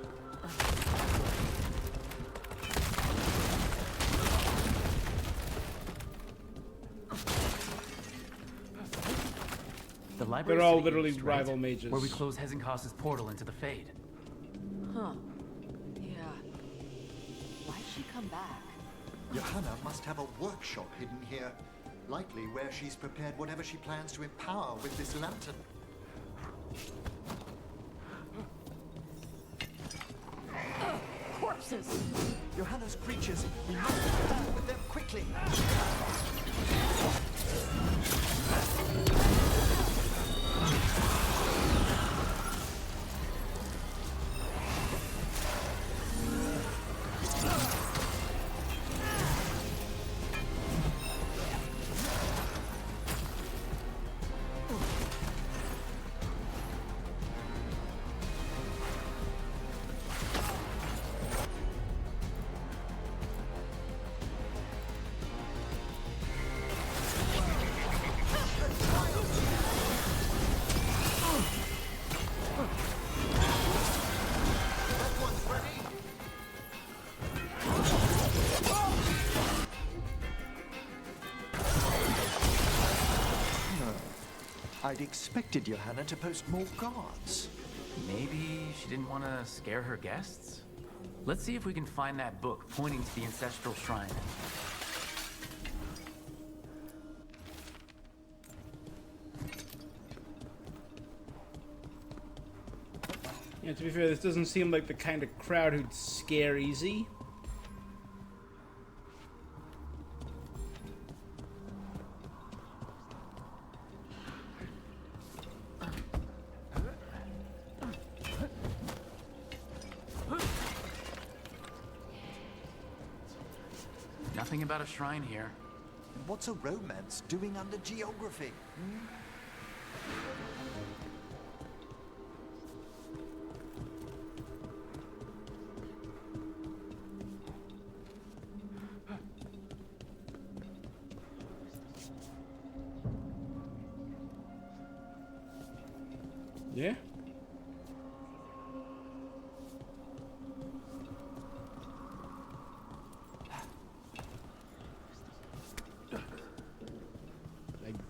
The library. They're all literally rival mages. Where we close Hezenkos' portal into the Fade. Huh. Yeah. Why'd she come back? Johanna must have a workshop hidden here. Likely where she's prepared whatever she plans to empower with this lantern. Corpses! Johanna's creatures. We must attack with them quickly. I'd expected Johanna to post more guards. Maybe she didn't want to scare her guests? Let's see if we can find that book pointing to the ancestral shrine. Yeah, to be fair, this doesn't seem like the kind of crowd who'd scare easy. Nothing about a shrine here. What's a romance doing under geography? Yeah?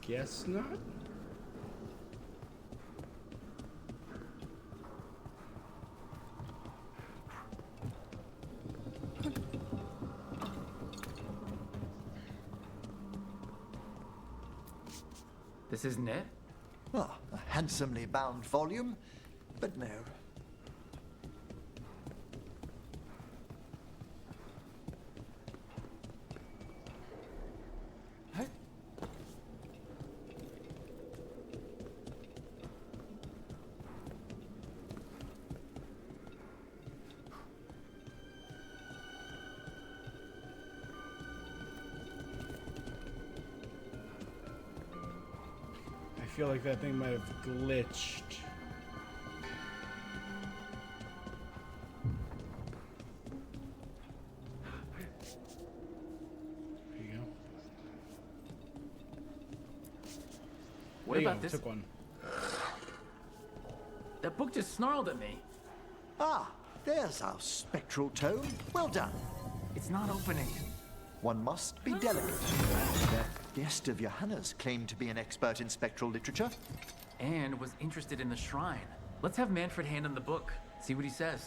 Guess not. This isn't it? Well, a handsomely bound volume, but no. I feel like that thing might have glitched. There you go. What There you about go, this? Took one. That book just snarled at me. Ah, there's our spectral tome. Well done. It's not opening. One must be delicate. The guest of Johanna's claimed to be an expert in spectral literature. And was interested in the shrine. Let's have Manfred hand him the book. See what he says.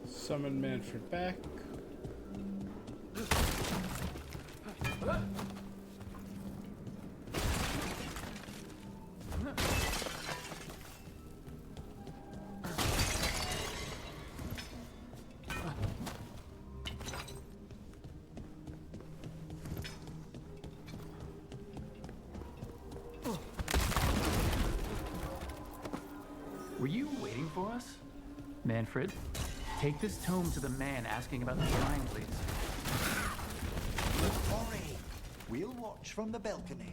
Summon Manfred back. Were you waiting for us? Manfred, take this tome to the man asking about the shrine, please. Hurry. We'll watch from the balcony.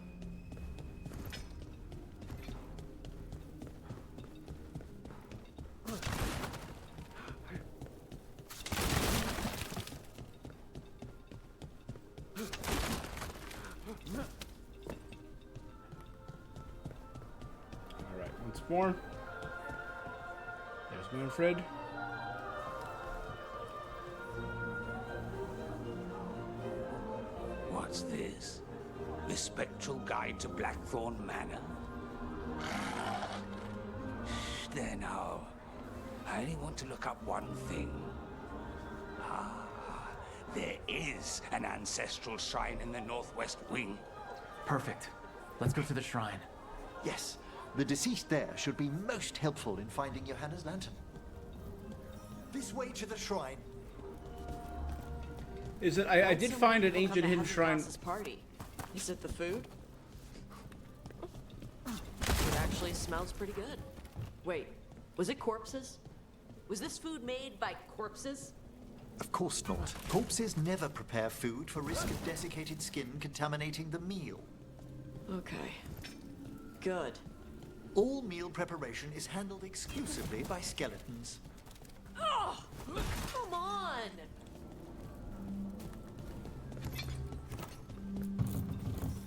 All right, once more. There's Manfred. What's this? The Spectral Guide to Blackthorn Manor? There now. I only want to look up one thing. There is an ancestral shrine in the northwest wing. Perfect. Let's go to the shrine. Yes, the deceased there should be most helpful in finding Johanna's lantern. This way to the shrine. Is it? I did find an ancient hidden shrine. Party. Is it the food? It actually smells pretty good. Wait, was it corpses? Was this food made by corpses? Of course not. Corpses never prepare food for risk of desiccated skin contaminating the meal. Okay. Good. All meal preparation is handled exclusively by skeletons. Oh, come on!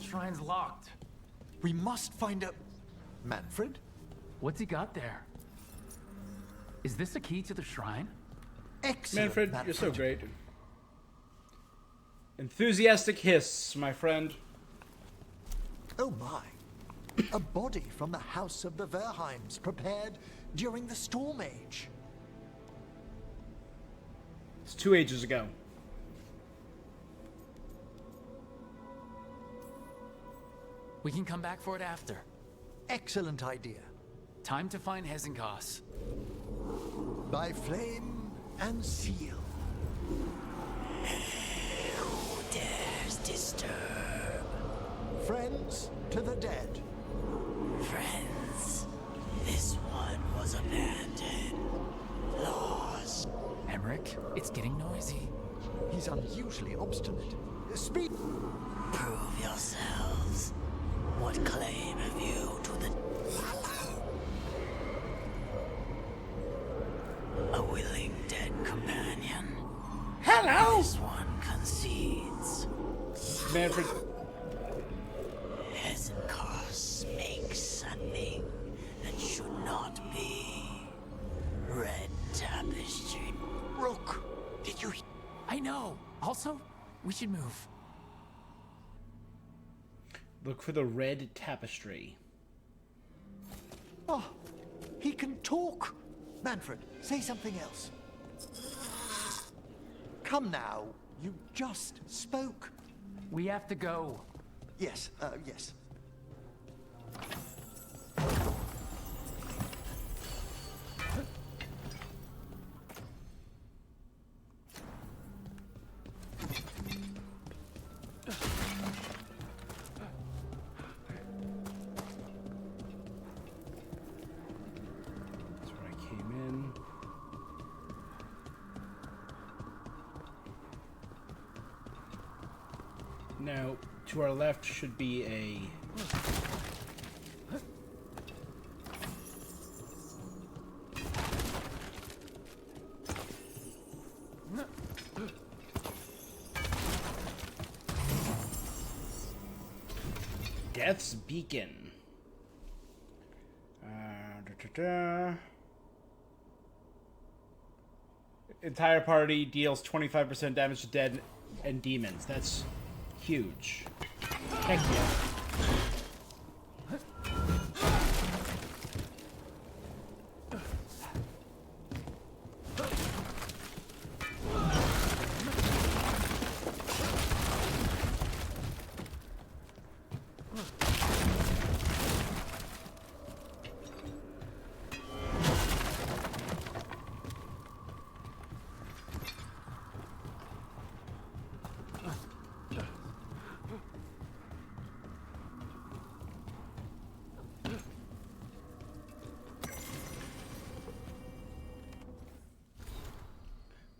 Shrine's locked. We must find a... Manfred? What's he got there? Is this a key to the shrine? Excellent, Manfred, you're so great. Enthusiastic hiss, my friend. Oh my. A body from the house of the Verheims, prepared during the Storm Age. It's 2 ages ago. We can come back for it after. Excellent idea. Time to find Hezenkos. By flame and seal. Who dares disturb? Friends to the dead. Friends, this one was abandoned. Lost. Emmerich, it's getting noisy. He's unusually obstinate. Speak. Prove yourselves. What claim have you to the... A willing dead companion. Hello! This one concedes. Manfred. Hezenkos makes something that should not be. Red tapestry. Rook, did you... I know. Also, we should move. Look for the red tapestry. Oh, he can talk. Manfred, say something else. Come now. You just spoke. We have to go. Yes, yes. That's where I came in. Now, to our left should be a... Death's Beacon. Entire party deals 25% damage to dead and demons. That's huge. Heck yeah.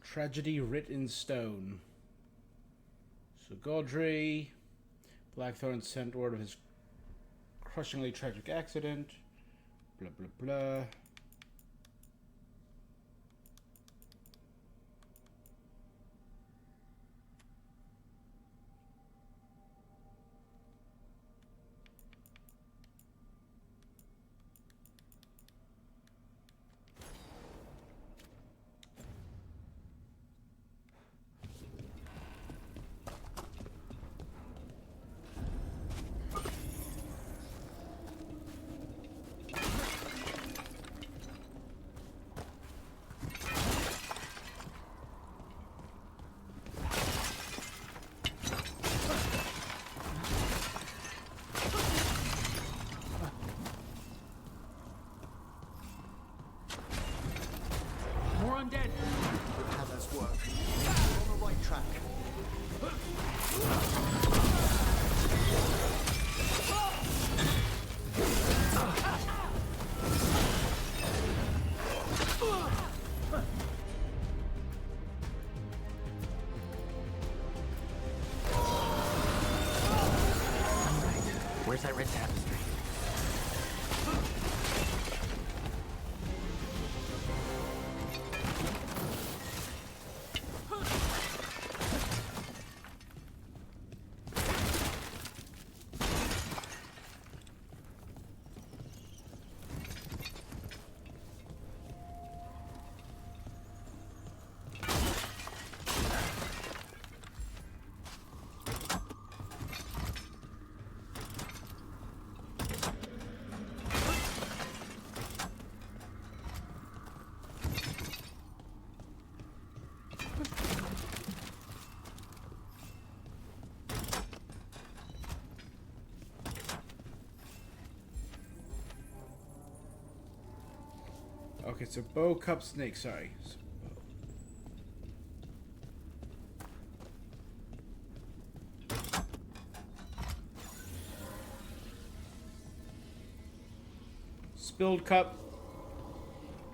Tragedy writ in stone. So Gaudry, Blackthorn sent word of his crushingly tragic accident. Blah blah blah. More undead. Good Hannah's work. You're on the right track. Where's that red tapestry? Okay, so bow, cup, snake, sorry. Spilled cup,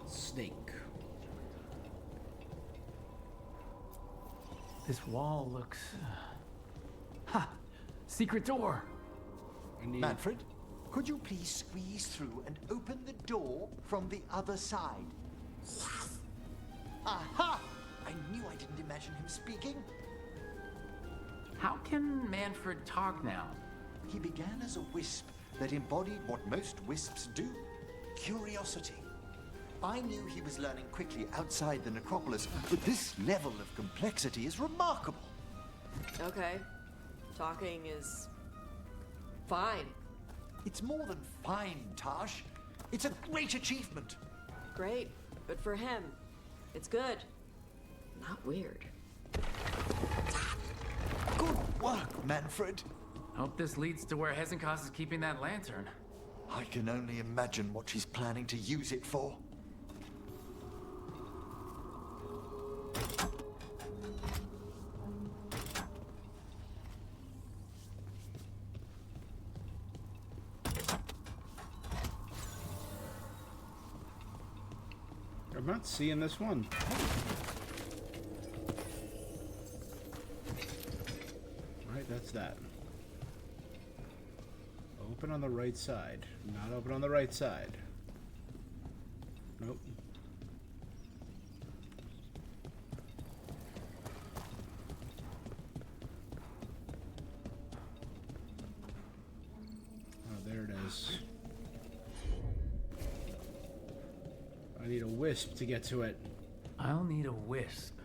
snake. This wall looks... Ha! Secret door! Manfred, could you please squeeze through and open the door from the other side? Aha! I knew I didn't imagine him speaking. How can Manfred talk now? He began as a wisp that embodied what most wisps do, curiosity. I knew he was learning quickly outside the necropolis, but this level of complexity is remarkable. Okay. Talking is fine. It's more than fine, Tash. It's a great achievement. Great. Good for him. It's good. Not weird. Good work, Manfred. Hope this leads to where Hezenkos is keeping that lantern. I can only imagine what she's planning to use it for. I'm not seeing this one. Alright, that's that. Open on the right side. Not open on the right side. Nope. Oh, there it is. I need a wisp to get to it. I'll need a wisp.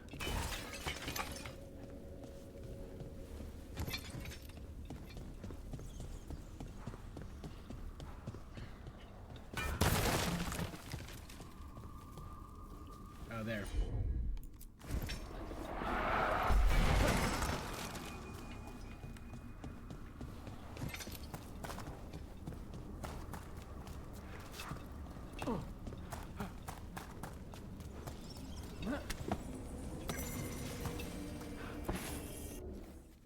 Oh, there.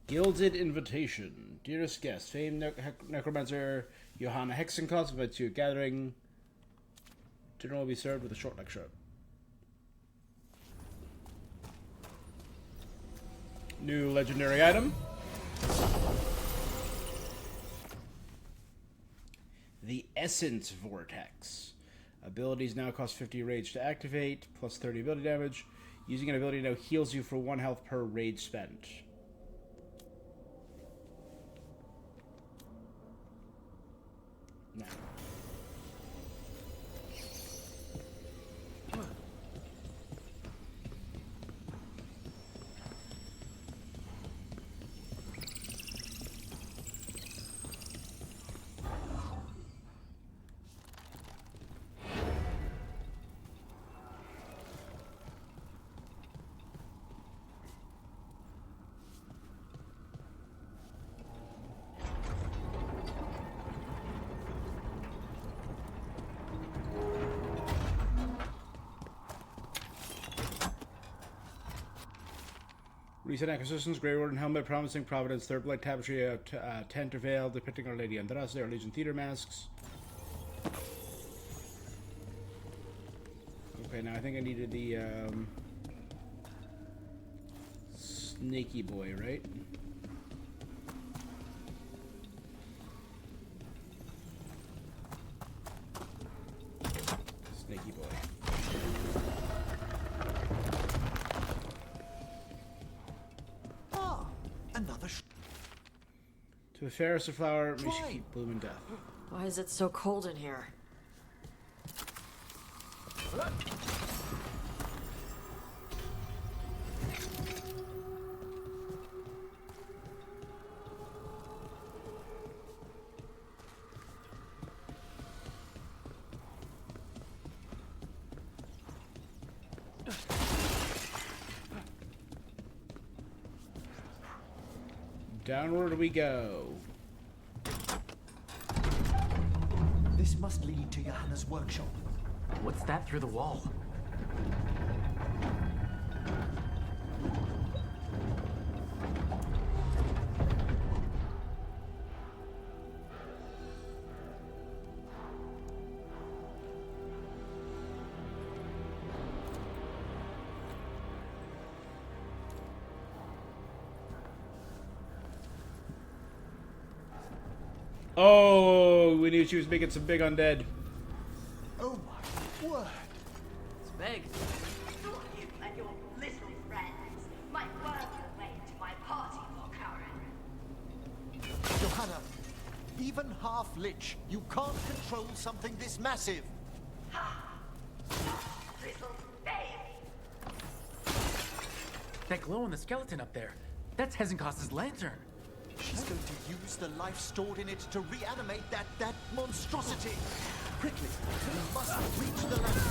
Gilded Invitation. Dearest guest, famed necromancer Johanna Hexenkos invites you to a gathering. Dinner will be served with a short lecture. New legendary item. The Essence Vortex. Abilities now cost 50 rage to activate, plus 30 ability damage. Using an ability now heals you for 1 health per rage spent. No. Recent acquisitions: Grey Warden helmet, Promising Providence, Third Blight Tapestry, Tent or Veil depicting Our Lady Andraste, Our Legion Theater masks. Okay, now I think I needed the Snaky Boy, right? Snaky Boy. Another To the fairest of flower, may she keep bloom in death. Why is it so cold in here? Downward we go. This must lead to Johanna's workshop. What's that through the wall? Oh, we knew she was making some big undead. Oh my word! It's big. You and your little friends might work your way into my party for Karen. even half lich, you can't control something this massive. That glow on the skeleton up there, that's Hezenkost's lantern. She's going to use the life stored in it to reanimate that monstrosity. Quickly, we must reach the lantern.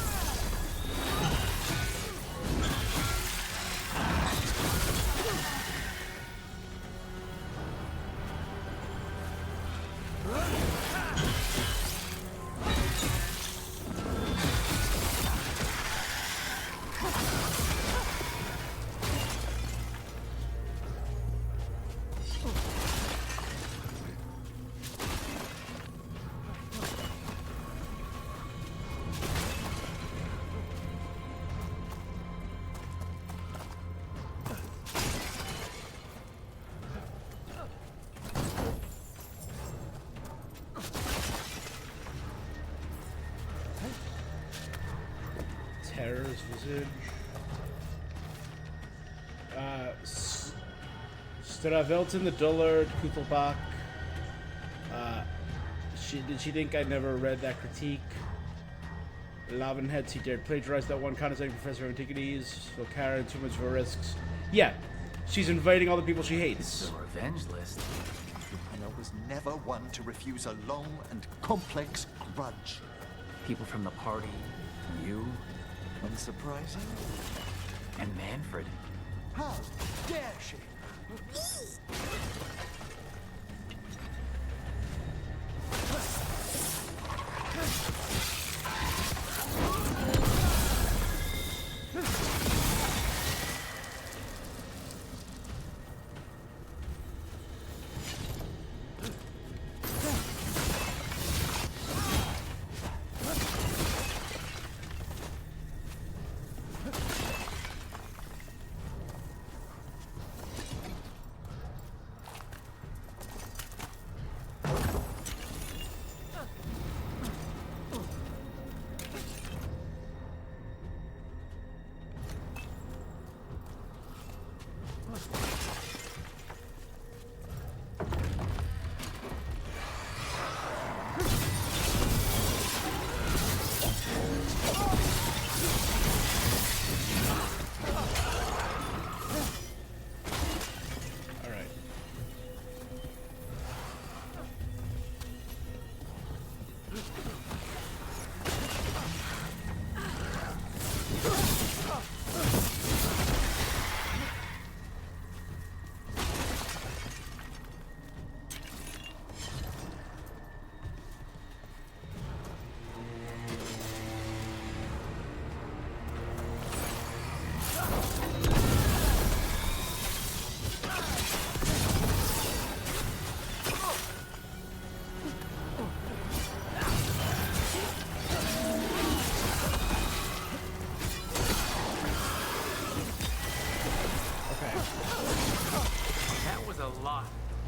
Terror's visage. Stravelton the Dullard, Kutelbach. Did she think I never read that critique? Lavenhead, he dared plagiarize that one condescending professor of antiquities. So Karen, too much for risks. Yeah, she's inviting all the people she hates. This is a revenge list. And I was never one to refuse a long and complex grudge. People from the party, you, unsurprising. And Manfred. How dare she?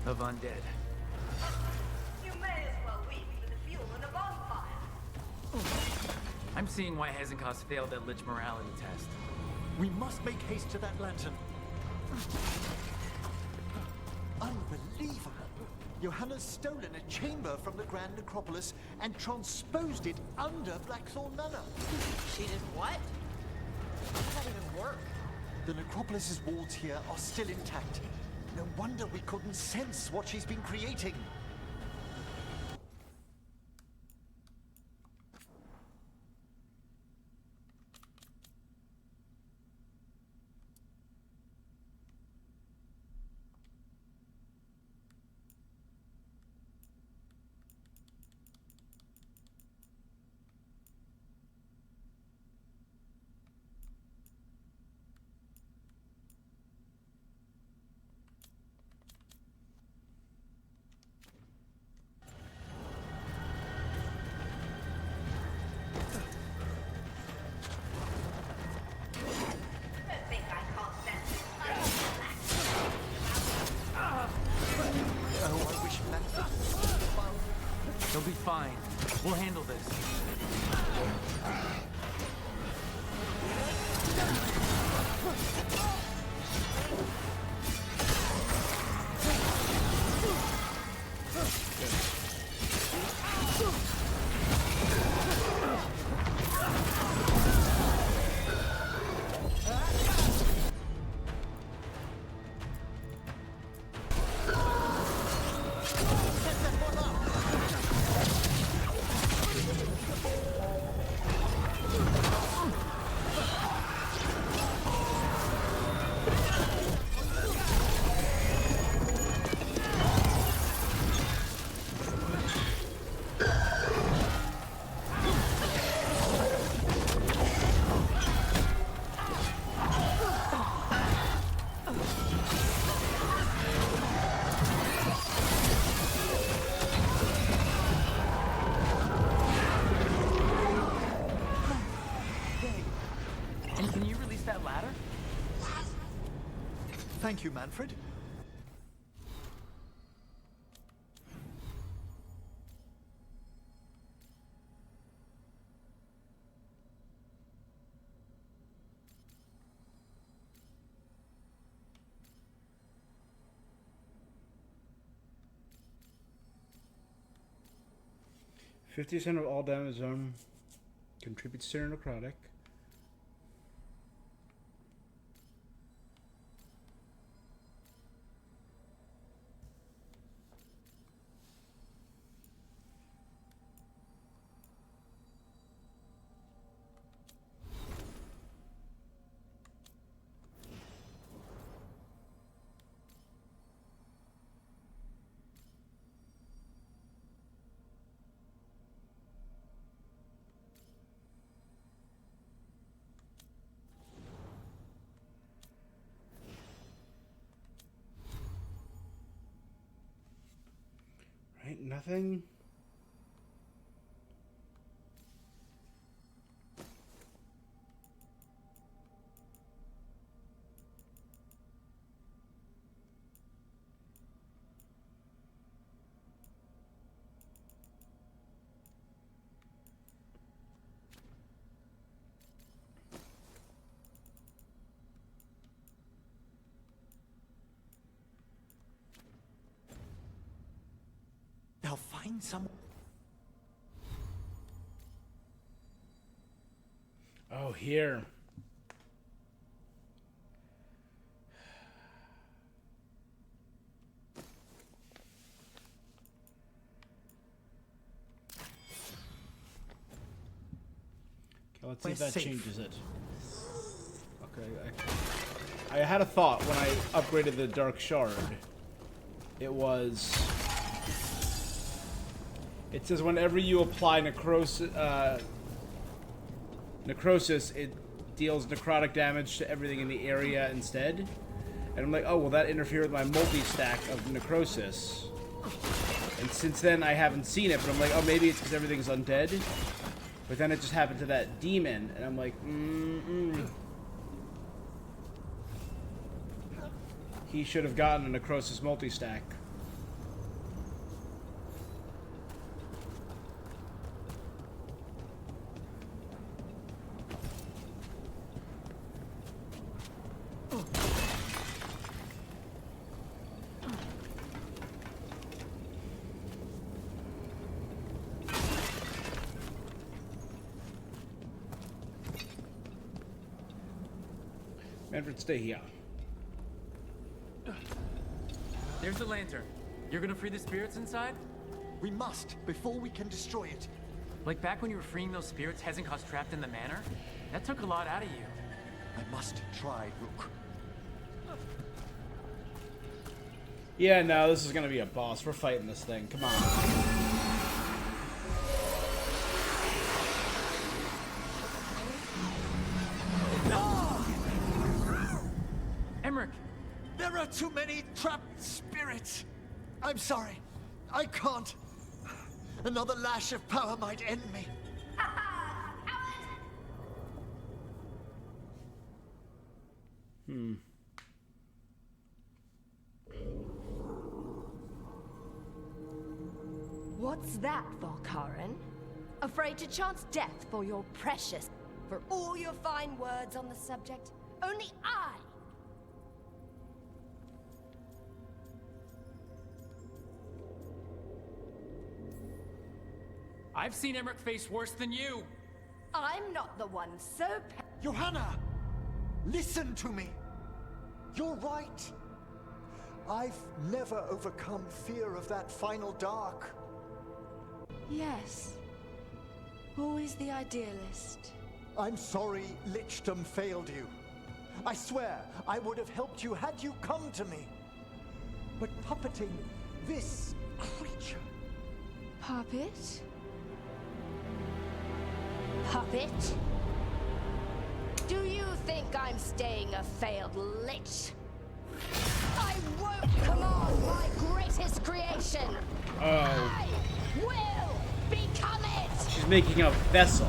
Of undead. You may as well weep for the fuel in a bonfire. I'm seeing why Hezenkost failed that Lich morality test. We must make haste to that lantern. Unbelievable. Johanna's stolen a chamber from the Grand Necropolis and transposed it under Blackthorn Manor. She did what? How does that even work? The Necropolis's walls here are still intact. No wonder we couldn't sense what she's been creating. They'll be fine. We'll handle this. Thank you, Manfred. %50 of all damage contributes to necrotic. Right, nothing. Now find some. Oh, here. Okay, let's see if that changes it. Okay, I had a thought when I upgraded the Dark Shard. It was... It says whenever you apply necrosis, it deals necrotic damage to everything in the area instead. And I'm like, oh, will that interfere with my multi-stack of necrosis? And since then, I haven't seen it, but I'm like, oh, maybe it's because everything's undead. But then it just happened to that demon, and I'm like, He should have gotten a necrosis multi-stack. Manfred, stay here. There's the lantern. You're gonna free the spirits inside? We must, before we can destroy it. Like back when you were freeing those spirits Hezenkost trapped in the manor? That took a lot out of you. I must try, Rook. Yeah, no, this is gonna be a boss. We're fighting this thing. Come on. There are too many trapped spirits. I'm sorry. I can't. Another lash of power might end me. What's that, Volkaren? Afraid to chance death for your precious... For all your fine words on the subject, only I... I've seen Emmerich face worse than you. I'm not the one so... Johanna! Listen to me. You're right. I've never overcome fear of that final dark. Yes. Always the idealist. I'm sorry Lichdom failed you. I swear I would have helped you had you come to me. But puppeting this creature... Puppet? Puppet? Do you think I'm staying a failed lich? I won't command my greatest creation! I will become it! She's making a vessel.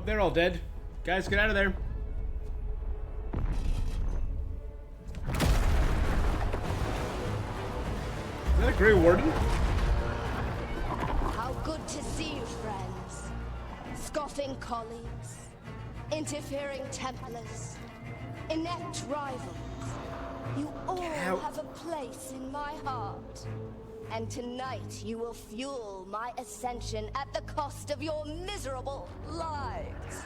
Nope, they're all dead. Guys, get out of there. Is that a Grey Warden? How good to see you, friends. Scoffing colleagues, interfering Templars, inept rivals. You all have a place in my heart. And tonight you will fuel my ascension at the cost of your miserable lives.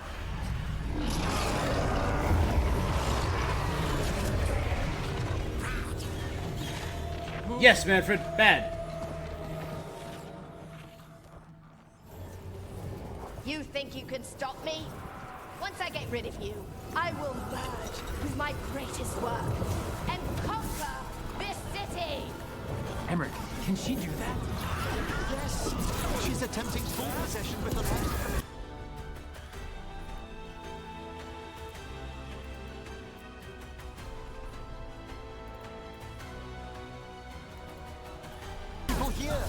Yes, Manfred, bad. You think you can stop me? Once I get rid of you, I will merge with my greatest work and conquer this city! Emmerich, can she do that? Yes, she's attempting full possession with the left. People here.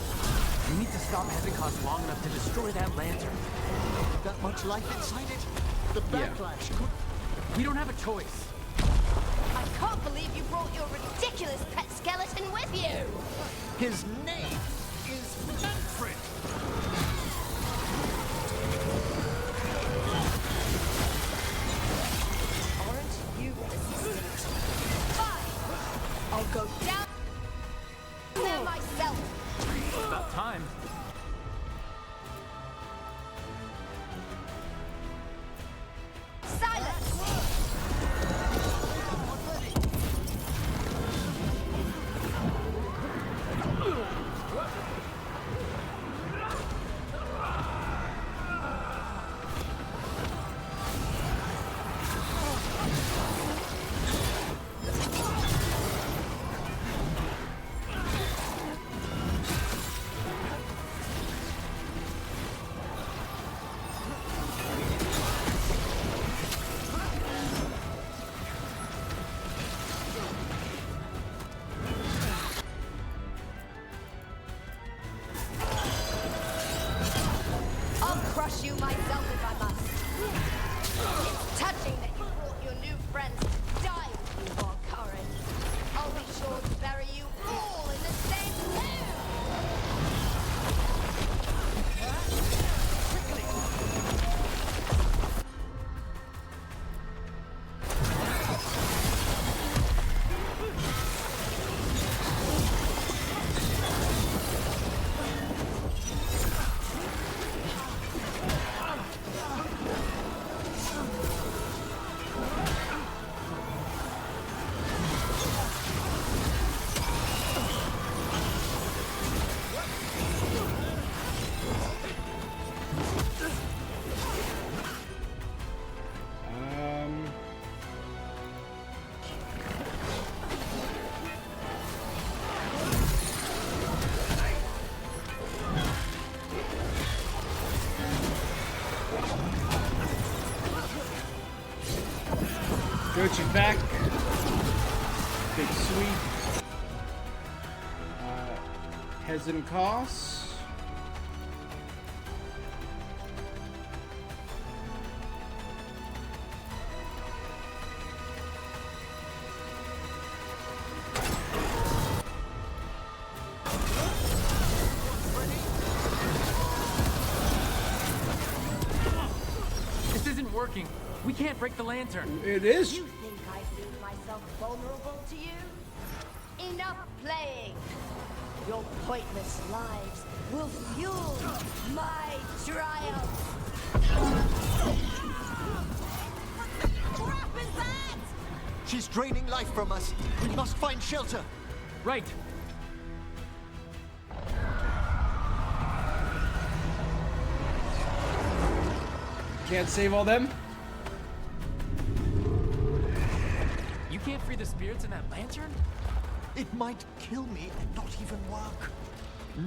We need to stop Hezekiah long enough to destroy that lantern. That much life inside it. The backlash could... We don't have a choice. I can't believe you brought your ridiculous pet skeleton with you! His name is Manfred! Aren't you resistant? Fine! I'll go down there myself! About time. You myself if I must. It's touching that you brought your new friends to die with you, Veilguard. I'll be sure to bury you all in the same tomb! Gochi's back. Big sweep. Hesitant costs. This isn't working. We can't break the lantern. It is. You think I leave myself vulnerable to you? Enough playing! Your pointless lives will fuel my triumph! What the crap is that? She's draining life from us. We must find shelter. Right. Can't save all them. You can't free the spirits in that lantern? It might kill me and not even work.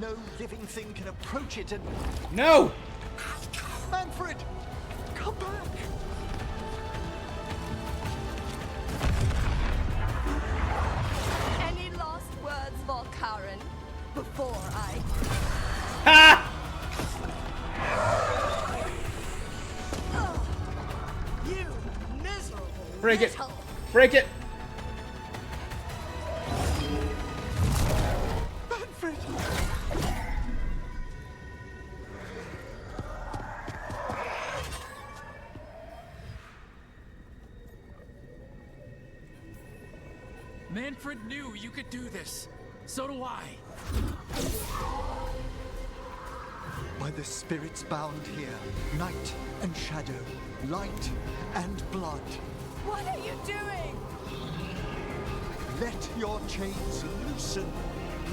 No living thing can approach it and... No! Manfred! Come back! Any last words, Veilguard, before I... Ha! Break it! Break it! Manfred! Manfred knew you could do this. So do I. By the spirits bound here, night and shadow, light and blood. What are you doing? Let your chains loosen.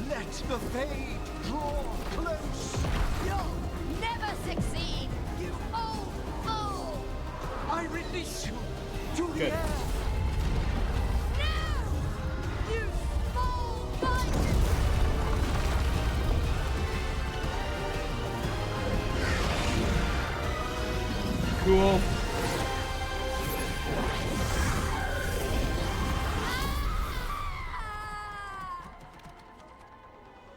Let the fade draw close. You'll never succeed, you old fool! I release you to the Good. air. No! You small bite! Cool.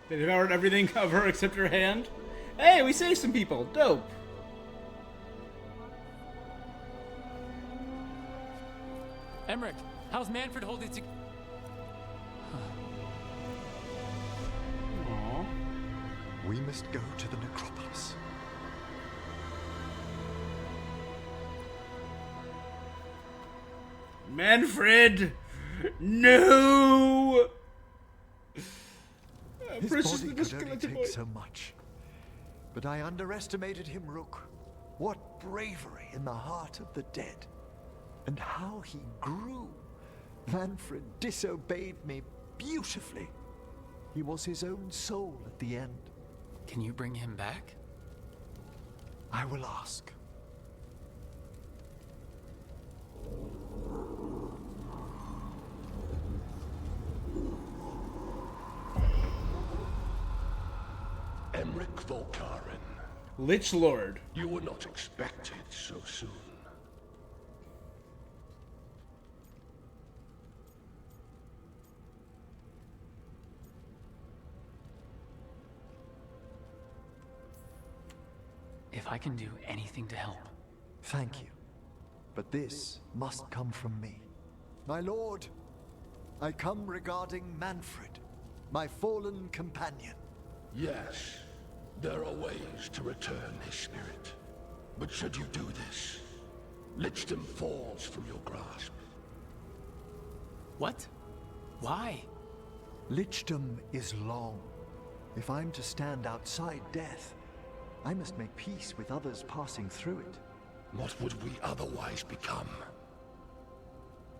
They devoured everything of her except her hand. Hey, we saved some people. Dope. Emmerich, how's Manfred holding to... Aww. We must go to the necropolis. Manfred! No! His Precious body little could only skeleton take boy. so much. But I underestimated him, Rook. What bravery in the heart of the dead. And how he grew. Manfred disobeyed me beautifully. He was his own soul at the end. Can you bring him back? I will ask. Emmerich Volkaren. Lich Lord. You were not expected so soon. If I can do anything to help. Thank you. But this must come from me. My lord, I come regarding Manfred, my fallen companion. Yes, there are ways to return his spirit. But should you do this, Lichdom falls from your grasp. What? Why? Lichdom is long. If I'm to stand outside death, I must make peace with others passing through it. What would we otherwise become?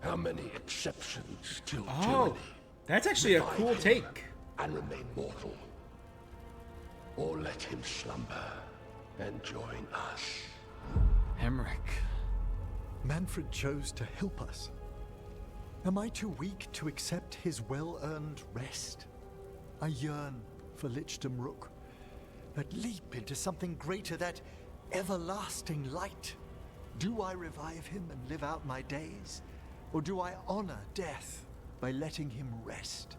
How many exceptions to tyranny? That's actually a Revive cool him take. And remain mortal. Or let him slumber and join us. Emmerich. Manfred chose to help us. Am I too weak to accept his well-earned rest? I yearn for Lichdom Rook. That leap into something greater, that everlasting light. Do I revive him and live out my days? Or do I honor death by letting him rest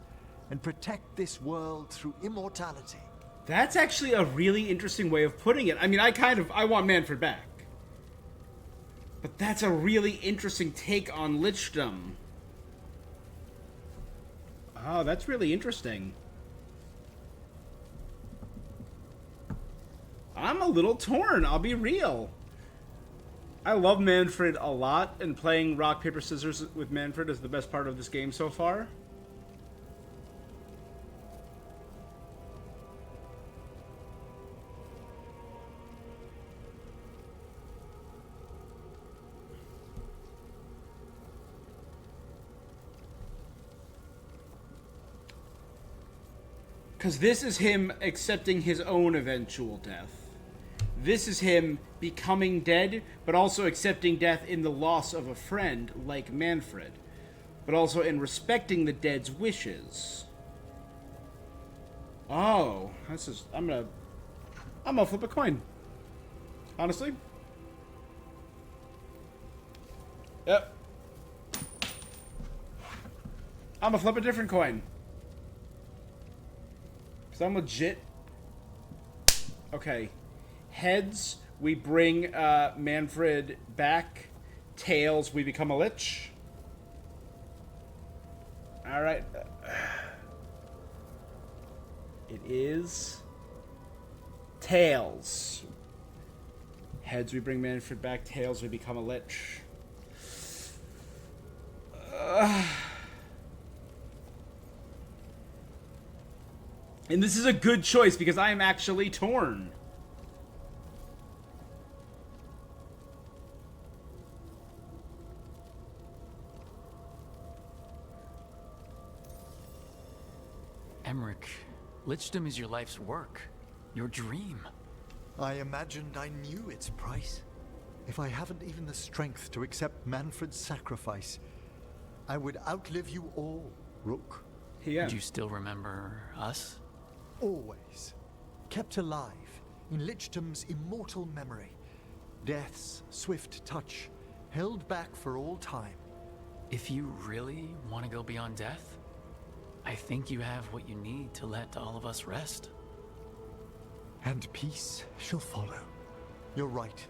and protect this world through immortality? That's actually a really interesting way of putting it. I mean, I want Manfred back. But that's a really interesting take on Lichdom. Oh, that's really interesting. I'm a little torn, I'll be real. I love Manfred a lot, and playing rock, paper, scissors with Manfred is the best part of this game so far. Because this is him accepting his own eventual death. This is him becoming dead, but also accepting death in the loss of a friend, like Manfred. But also in respecting the dead's wishes. Oh, this is... I'm gonna flip a coin. Honestly. Yep. I'm gonna flip a different coin. So I'm legit. Okay. Heads, we bring Manfred back. Tails, we become a lich. All right. It is tails. Heads, we bring Manfred back. Tails, we become a lich. And this is a good choice because I am actually torn. Emmerich, lichdom is your life's work. Your dream. I imagined I knew its price. If I haven't even the strength to accept Manfred's sacrifice, I would outlive you all, Rook. Yeah. Do you still remember us? Always. Kept alive in Lichdom's immortal memory. Death's swift touch, held back for all time. If you really want to go beyond death, I think you have what you need to let all of us rest. And peace shall follow. You're right.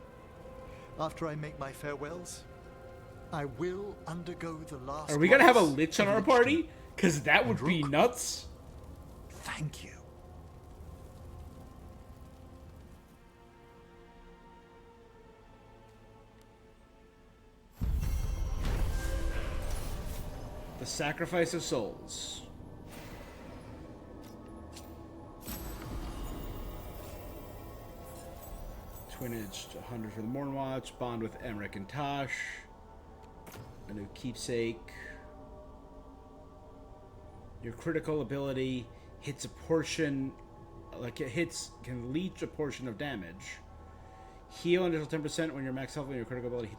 After I make my farewells, I will undergo the last. Are we gonna have a lich on our party? Because that would be nuts. Thank you. The sacrifice of souls. Twin-edged 100 for the Mornwatch. Bond with Emmerich and Tosh. A new keepsake. Your critical ability hits a portion, like it hits, can leech a portion of damage. Heal an additional 10% when your max health and your critical ability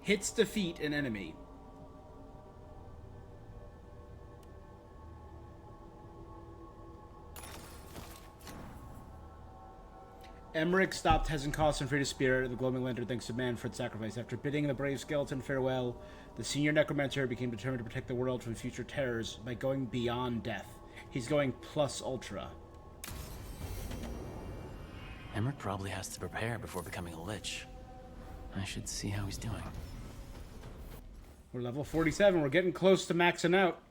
hits defeat an enemy. Emmerich stopped Hezenkost and freed his spirit, the glowing lantern, thanks to Manfred's sacrifice. After bidding the brave skeleton farewell, the senior necromancer became determined to protect the world from future terrors by going beyond death. He's going plus ultra. Emmerich probably has to prepare before becoming a lich. I should see how he's doing. We're level 47. We're getting close to maxing out.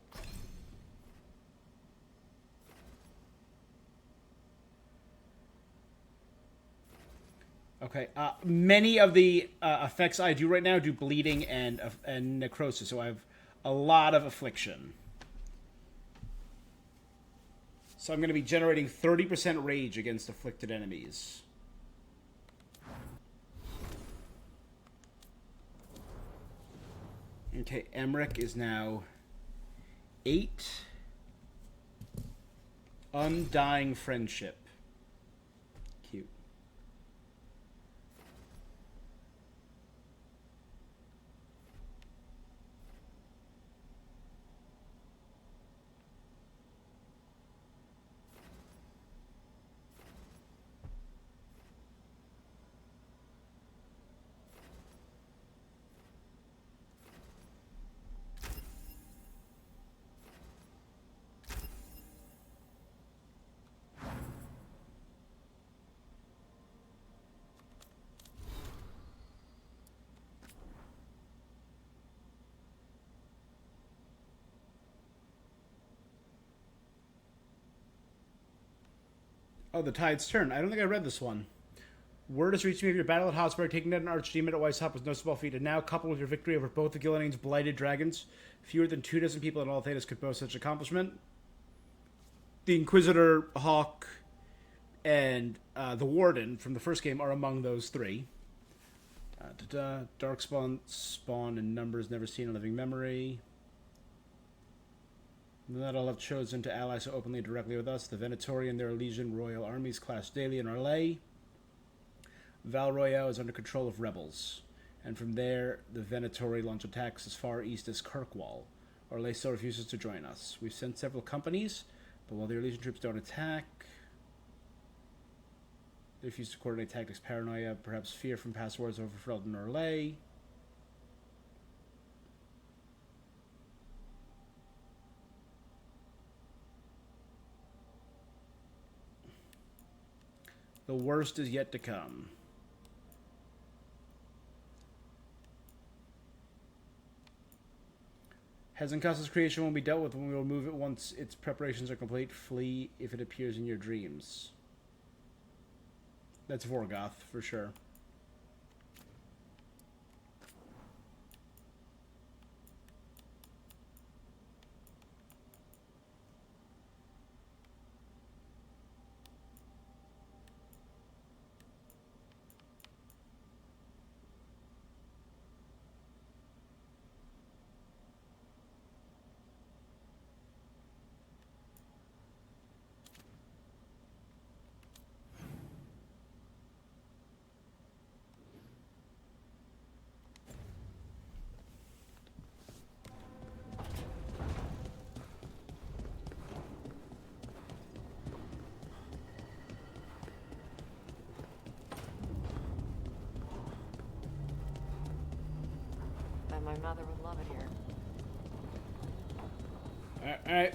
Okay, many of the effects I do right now do bleeding and necrosis, so I have a lot of affliction. So I'm going to be generating 30% rage against afflicted enemies. Okay, Emmerich is now 8. Undying friendship. Cute. Oh, the tide's turn. I don't think I read this one. Word has reached me of your battle at Hosberg, taking down an archdemon at Weishaupt was no small feat, and now, coupled with your victory over both the Gilnean's blighted dragons, fewer than 24 people in all Thedas could boast such accomplishment. The Inquisitor, Hawk, and the Warden from the first game are among those 3. Darkspawn spawn in numbers never seen in living memory. Not all have chosen to ally so openly and directly with us. The Venatori and their legion royal armies clash daily in Arlay. Val Royale is under control of rebels, and from there, the Venatori launch attacks as far east as Kirkwall. Arlay still refuses to join us. We've sent several companies, but while their legion troops don't attack, they refuse to coordinate tactics. Paranoia, perhaps fear from past wars over Felden or Arlay. The worst is yet to come. Hezenkas's creation will be dealt with when we remove it once its preparations are complete. Flee if it appears in your dreams. That's Vorgoth, for sure. My mother would love it here. Alright.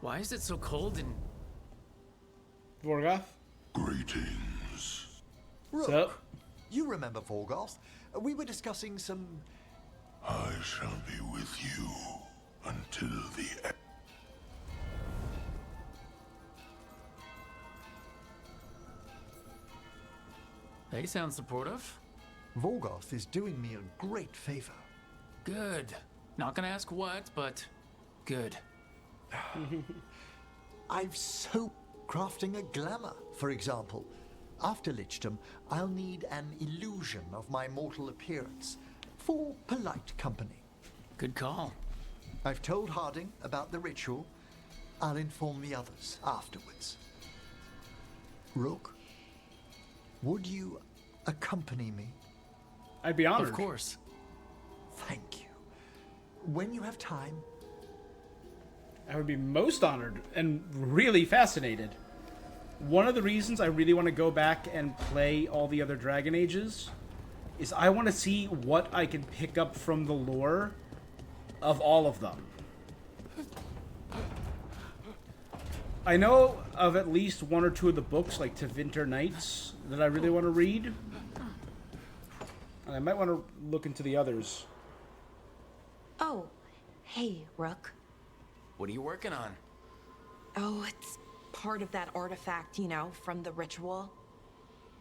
Why is it so cold in... Vorgoth? Greetings. Rook, Sup? you remember Vorgoth? We were discussing some... I shall be with you until the end. They sound supportive. Vorgoth is doing me a great favor. Good. Not gonna ask what, but good. I've so crafting a glamour, for example. After Lichdom, I'll need an illusion of my mortal appearance for polite company. Good call. I've told Harding about the ritual. I'll inform the others afterwards. Rook, would you accompany me? I'd be honored. Of course. Thank you. When you have time. I would be most honored and really fascinated. One of the reasons I really want to go back and play all the other Dragon Ages is I want to see what I can pick up from the lore of all of them. I know of at least one or two of the books, like Tevinter Nights, that I really want to read. And I might want to look into the others. Oh, hey, Rook. What are you working on? Oh, it's part of that artifact, you know, from the ritual.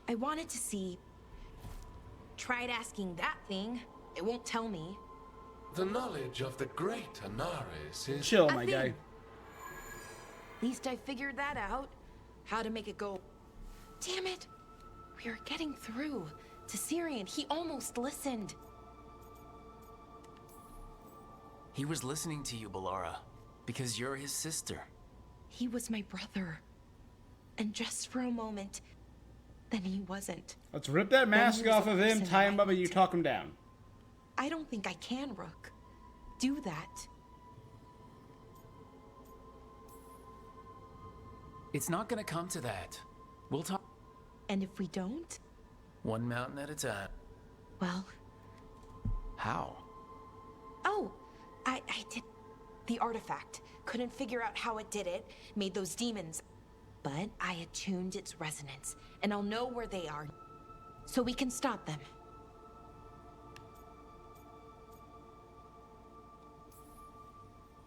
I wanted to see... Tried asking that thing. It won't tell me. The knowledge of the great Anaris is... Chill, my guy. At least I figured that out. How to make it go... Damn it! We are getting through. To Syrian, he almost listened. He was listening to you, Balara, because you're his sister. He was my brother. And just for a moment, then he wasn't. Let's rip that mask off of him, tie him up, and you talk him down. I don't think I can, Rook. Do that. It's not gonna come to that. We'll talk. And if we don't? One mountain at a time. Well... How? Oh! I did... The artifact. Couldn't figure out how it did it. Made those demons. But I attuned its resonance. And I'll know where they are. So we can stop them.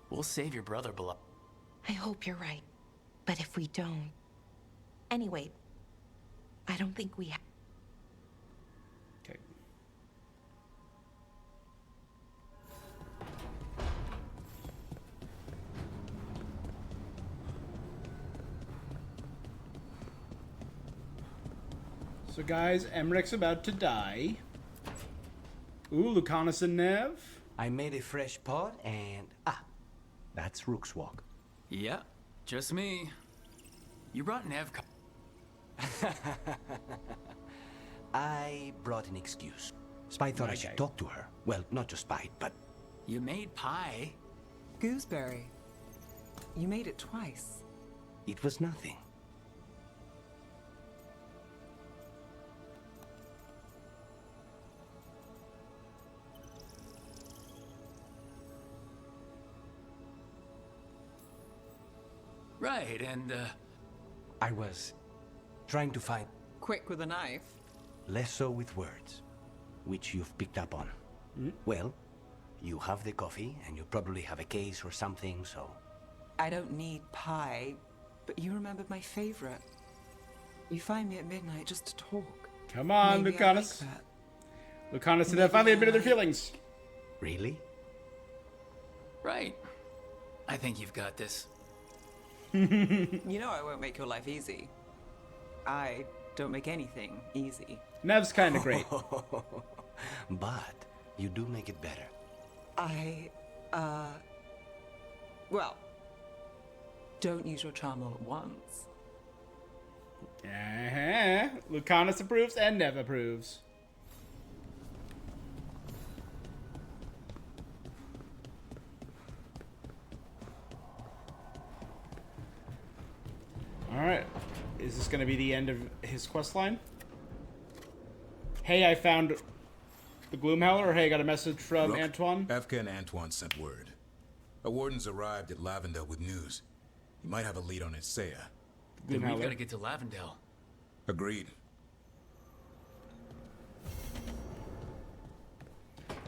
We'll save your brother, Balara. I hope you're right. But if we don't... Anyway, I don't think we have... Okay. So guys, Emmeric's about to die. Ooh, Lucanus and Nev. I made a fresh pot and... that's Rook's walk. Yeah, just me. You brought Nev... I brought an excuse. Spite thought I should talk to her. Well, not just Spite, but... You made pie. Gooseberry. You made it twice. It was nothing. Right, and, I was trying to find... Quick with a knife. Less so with words, which you've picked up on. Well, you have the coffee, and you probably have a case or something, so... I don't need pie, but you remembered my favorite. You find me at midnight just to talk. Come on, Maybe Lucanus. I like that. Lucanus and I finally admitted their feelings. Really? Right. I think you've got this. You know I won't make your life easy. I don't make anything easy. Nev's kind of great. But you do make it better. Well, don't use your charm all at once. Lucanus approves and Nev approves. Alright. Is this going to be the end of his quest line? Hey, I found the Gloomhowler, or hey, I got a message from Rook, Antoine. Evka and Antoine sent word. A warden's arrived at Lavendel with news. He might have a lead on Isaiah. Then we've got to get to Lavendel. Agreed.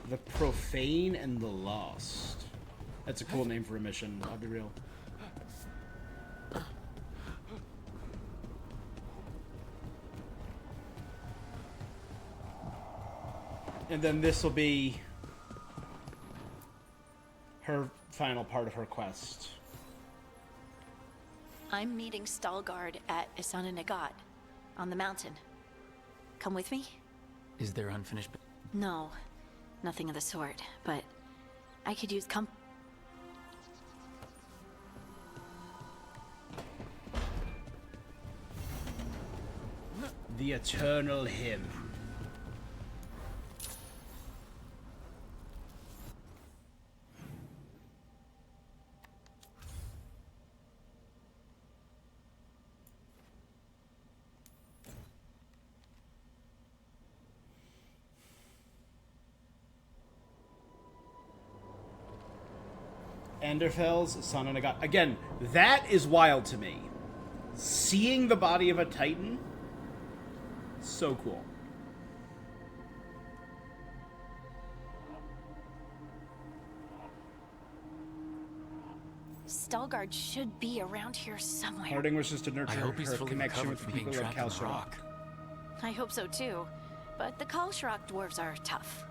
The Profane and the Lost. That's a cool name for a mission, I'll be real. And then this will be her final part of her quest. I'm meeting Stalgard at Isana Nagat on the mountain. Come with me? Is there unfinished? No, nothing of the sort, but I could use The Eternal Hymn. Enderfell's Son and a God. Again, that is wild to me. Seeing the body of a Titan, so cool. Stalgard should be around here somewhere. Harding wishes to nurture hope he's her fully connection with recovered the from being people of trapped in the Kalsharok. rock. I hope so too, but the Kalsharok dwarves are tough.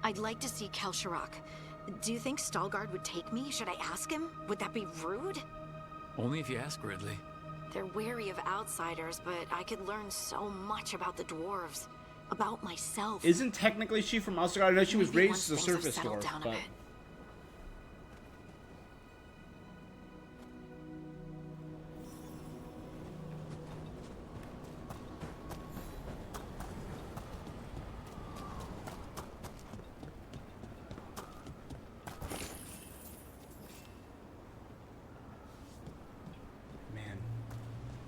I'd like to see Kalsharok. Do you think Stalgard would take me? Should I ask him? Would that be rude? Only if you ask, Ridley. They're wary of outsiders, but I could learn so much about the dwarves. About myself. Isn't technically she from Ostergard? I know she was Maybe raised once as a things have surface settled dwarf, down a but... bit.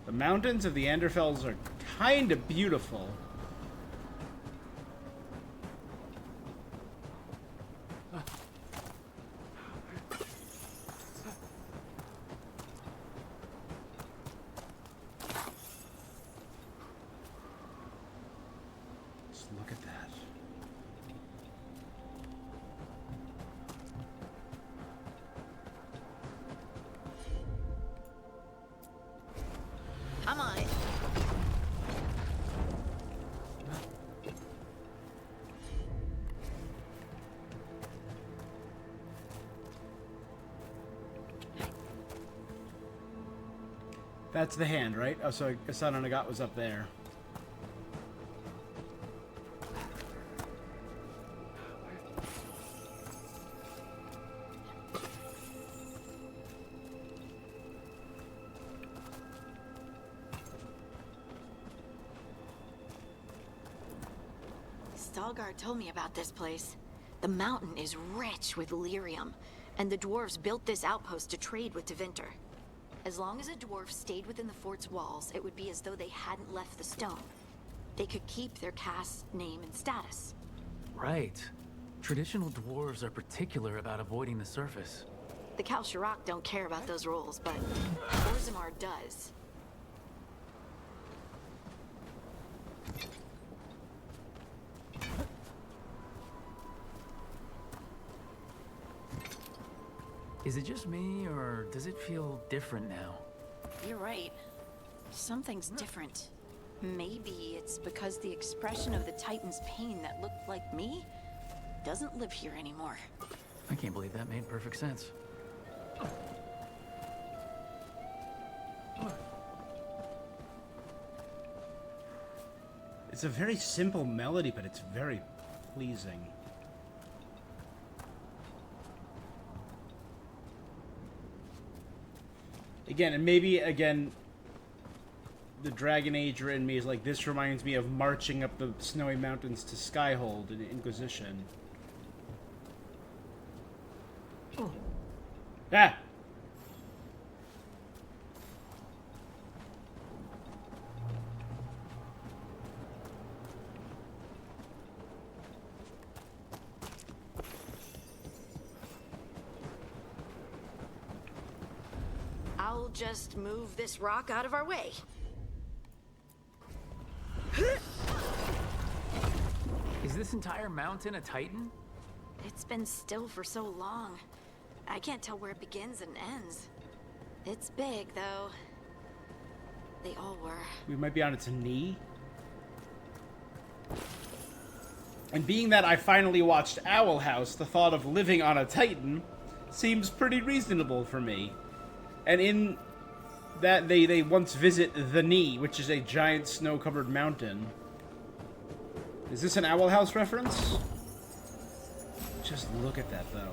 The mountains of the Anderfells are kind of beautiful. Just look at that. Come on. That's the hand, right? Oh, so Asana Nagat was up there. Stalgard told me about this place. The mountain is rich with lyrium, and the dwarves built this outpost to trade with Tevinter. As long as a dwarf stayed within the fort's walls, it would be as though they hadn't left the stone. They could keep their caste, name, and status. Right. Traditional dwarves are particular about avoiding the surface. The Kalsharok don't care about those rules, but Orzammar does. Is it just me, or does it feel different now? You're right. Something's different. Maybe it's because the expression of the Titan's pain that looked like me doesn't live here anymore. I can't believe that made perfect sense. It's a very simple melody, but it's very pleasing. Again, and maybe, again, the Dragon Ager in me is like, this reminds me of marching up the snowy mountains to Skyhold in Inquisition. Oh. Ah! I'll just move this rock out of our way. Is this entire mountain a Titan? It's been still for so long. I can't tell where it begins and ends. It's big, though. They all were. We might be on its knee. And being that I finally watched Owl House, the thought of living on a Titan seems pretty reasonable for me. And in that they once visit the Knee, which is a giant snow-covered mountain. Is this an Owl House reference? Just look at that, though.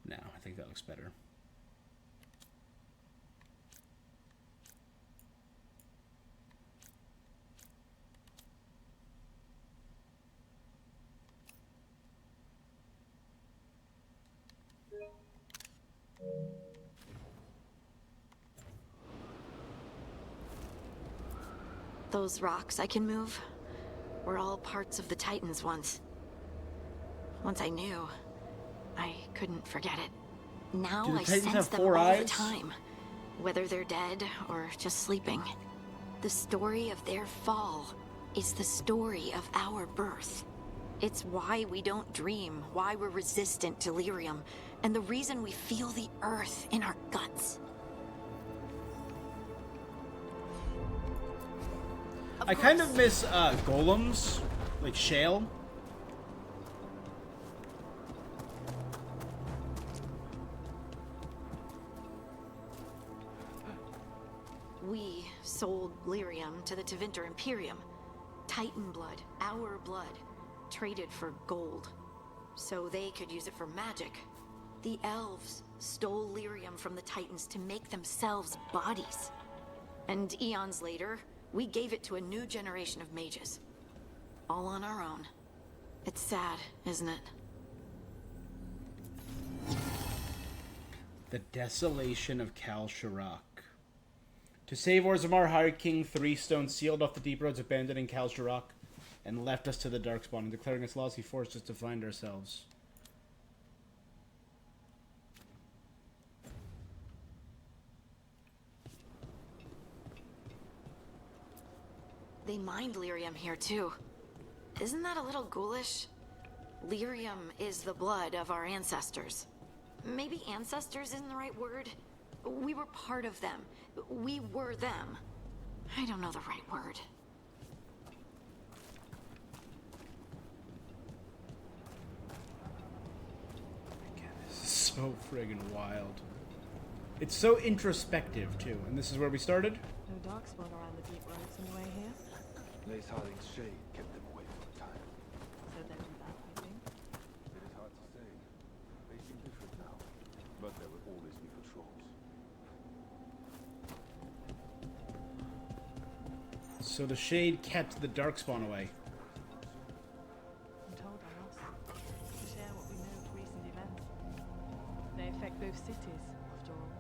Now, I think that looks better. Those rocks I can move were all parts of the Titans once. Once I knew, I couldn't forget it. Now I sense them all the time, whether they're dead or just sleeping. The story of their fall is the story of our birth. It's why we don't dream, why we're resistant to lyrium, and the reason we feel the earth in our guts. I kind of miss golems, like shale. We sold lyrium to the Tevinter Imperium. Titan blood, our blood, traded for gold. So they could use it for magic. The elves stole lyrium from the Titans to make themselves bodies. And eons later, we gave it to a new generation of mages. All on our own. It's sad, isn't it? The Desolation of Kal Shirak. To save Orzammar, High King Threestone sealed off the deep roads, abandoning Kal Shirak, and left us to the Darkspawn. And declaring its laws, he forced us to find ourselves. They mined lyrium here, too. Isn't that a little ghoulish? Lyrium is the blood of our ancestors. Maybe ancestors isn't the right word. We were part of them. We were them. I don't know the right word. This is so friggin' wild. It's so introspective, too. And this is where we started? No darkspawn around the deep roads on the way here. Lace Harding's shade kept them away for a time. So they'll do that, you think? It is hard to say. They seem different now, but there will always be patrols. So the shade kept the darkspawn away. I'm told I must. To share what we know of recent events. They affect both cities, after all.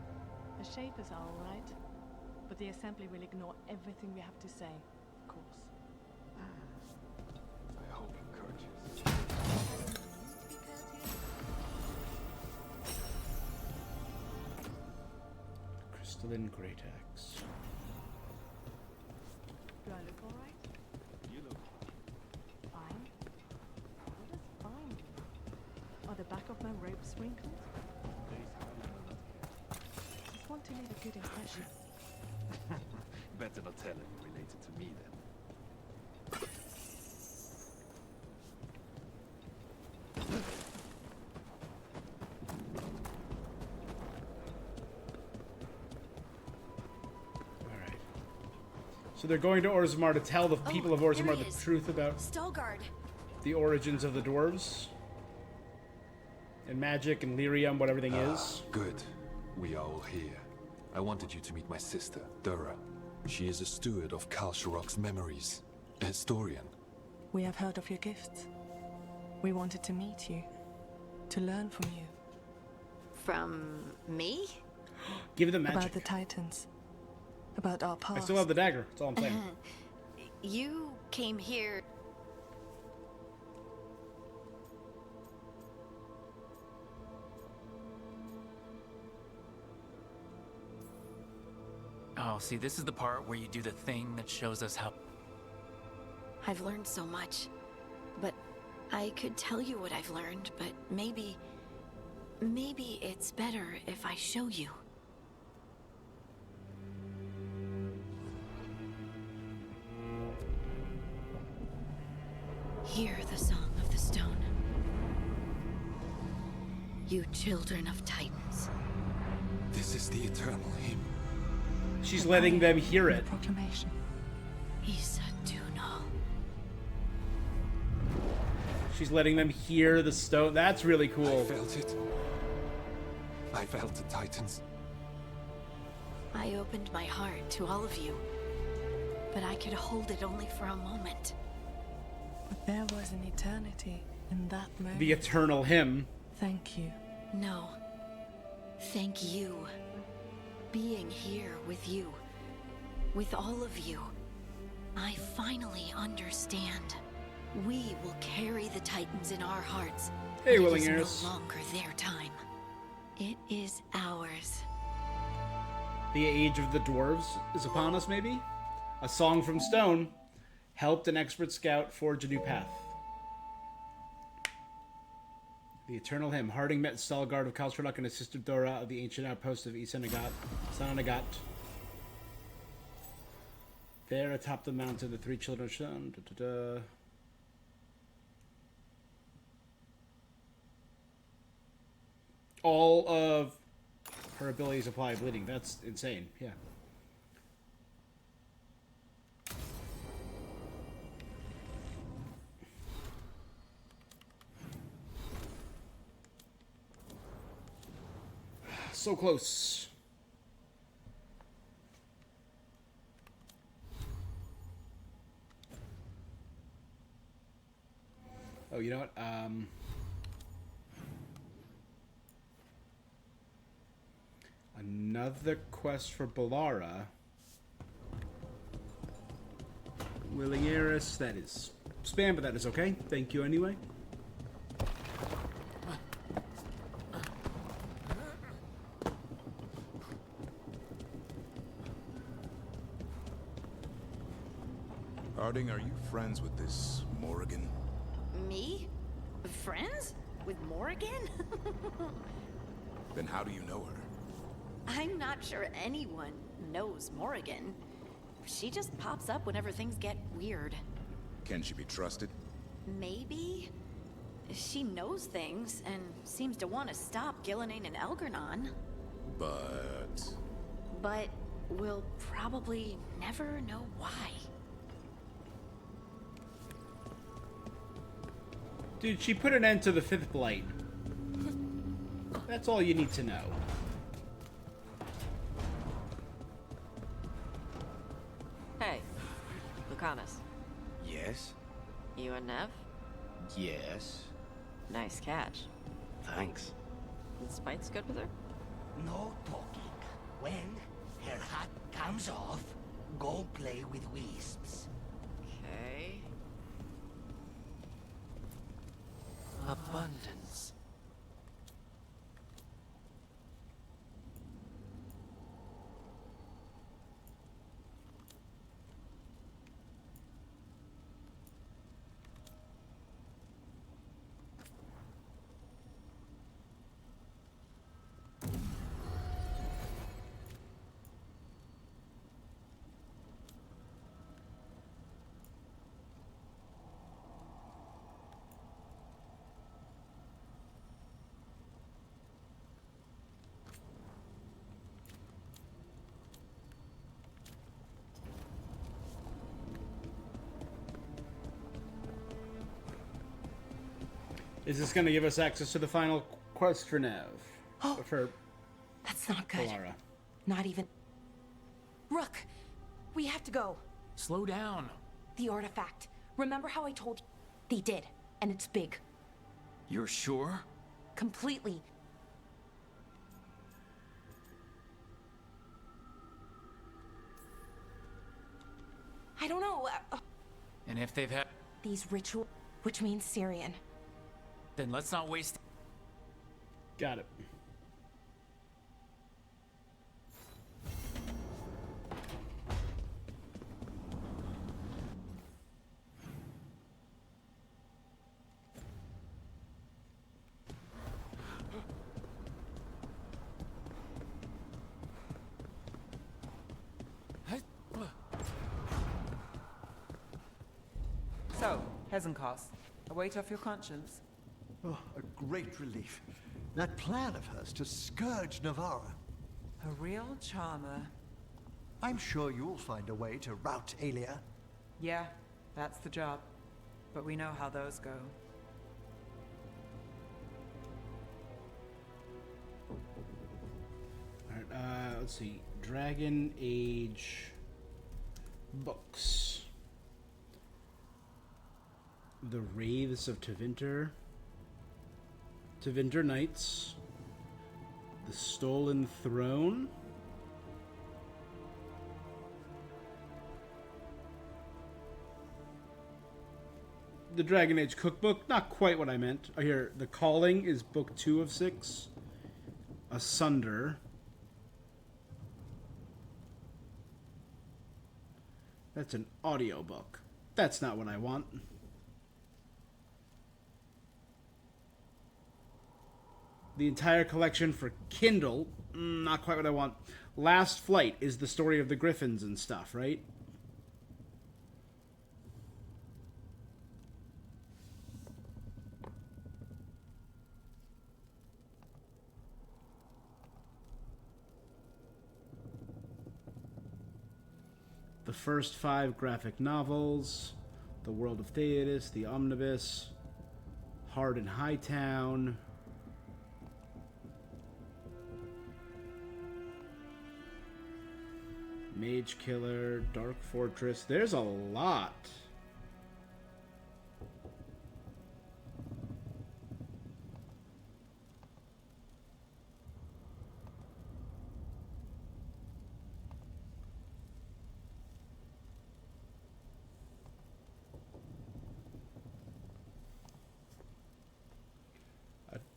The Shapers are all right, but the Assembly will ignore everything we have to say, of course. I hope you're courteous. Crystalline great axe. Do I look all right? You look Fine. What does fine mean? Are the back of my robes wrinkled? Just want to leave a good impression. better not tell him you're related to me then. Alright. So they're going to Orzammar to tell the people of Orzammar the truth about Veilguard. the origins of the dwarves. And magic and lyrium, what everything is. Good. We are all here. I wanted you to meet my sister, Dura. She is a steward of Kal Sharok's memories. A historian. We have heard of your gifts. We wanted to meet you. To learn from you. From me? Give them magic. About the Titans. About our past. I still have the dagger, that's all I'm saying. You came here... Oh, see, this is the part where you do the thing that shows us how... I've learned so much, but I could tell you what I've learned, but maybe it's better if I show you. Hear the song of the stone. You children of Titans. This is the eternal hymn. She's letting them hear it. Proclamation. She's letting them hear the stone. That's really cool. I felt it. I felt the Titans. I opened my heart to all of you, but I could hold it only for a moment. But there was an eternity in that moment. The eternal hymn. Thank you. No. Thank you. Being here with you. With all of you. I finally understand. We will carry the Titans in our hearts. Hey, It Willing is Ears. no longer their time. It is ours. The age of the dwarves is upon us, maybe? A song from stone helped an expert scout forge a new path. The eternal hymn. Harding met Stalgard of Kal Sharok and his sister Dora of the ancient outpost of Sananagat. There atop the mountain, the three children shone. All of her abilities apply bleeding. That's insane. Yeah. So close. Oh, you know what? Another quest for Balara. Willing Heiress, that is spam, but that is okay. Thank you anyway. Harding, are you friends with this Morrigan? Me? Friends? With Morrigan? Then how do you know her? I'm not sure anyone knows Morrigan. She just pops up whenever things get weird. Can she be trusted? Maybe? She knows things and seems to want to stop Gillenane and Elgernon. But we'll probably never know why. Dude, she put an end to the 5th Blight. That's all you need to know. Hey, Lucanus. Yes? You and Nev? Yes. Nice catch. Thanks. And Spite's good with her? No talking. When her hat comes off, go play with wisps. Okay. Abundance. Is this going to give us access to the final quest for Nev? Oh, for that's not good. Lara. Not even... Rook, we have to go. Slow down. The artifact. Remember how I told you? They did, and it's big. You're sure? Completely. I don't know. And if they've had... These ritual, which means Syrian. Then let's not waste... Got it. So, Hezenkos, a weight off your conscience? Oh, a great relief. That plan of hers to scourge Navarra. A real charmer. I'm sure you'll find a way to rout Aelia. Yeah, that's the job. But we know how those go. Alright, let's see. Dragon Age books. The Wraiths of Tevinter. Tevinter Knights. The Stolen Throne. The Dragon Age Cookbook, not quite what I meant. Oh, here, The Calling is book 2 of 6. Asunder. That's an audiobook. That's not what I want. The entire collection for Kindle, not quite what I want. Last Flight is the story of the Griffins and stuff, right? The first 5 graphic novels, The World of Theotis, The Omnibus, Hard in Hightown, Mage Killer, Dark Fortress. There's a lot.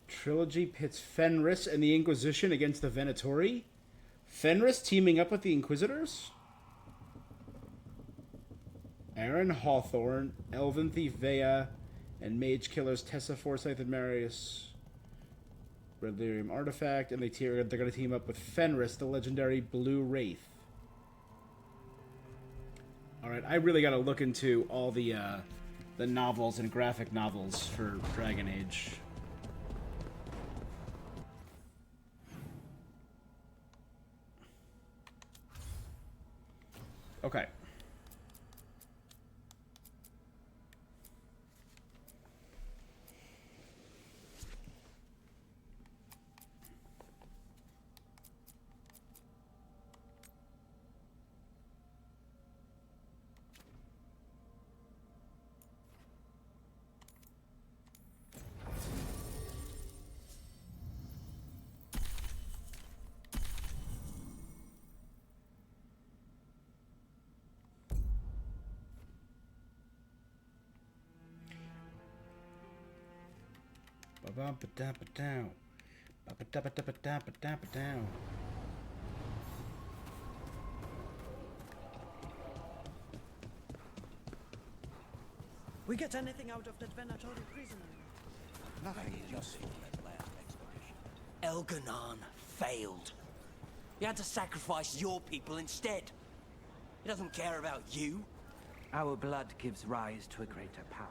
Trilogy pits Fenris and the Inquisition against the Venatori. Fenris teaming up with the Inquisitors? Aaron Hawthorne, Elven Thief Vea, and Mage Killers Tessa Forsyth and Marius Redlyrium Artifact, and they're going to team up with Fenris, the legendary Blue Wraith. Alright, I really got to look into all the novels and graphic novels for Dragon Age. Ba-ba-ba-da-ba-dow. Ba-ba-da-ba-da-ba-da-ba-da-ba-dow. We get anything out of that Venatori prisoner? Nothing, just that last expedition. Elganon failed. You had to sacrifice your people instead. He doesn't care about you. Our blood gives rise to a greater power.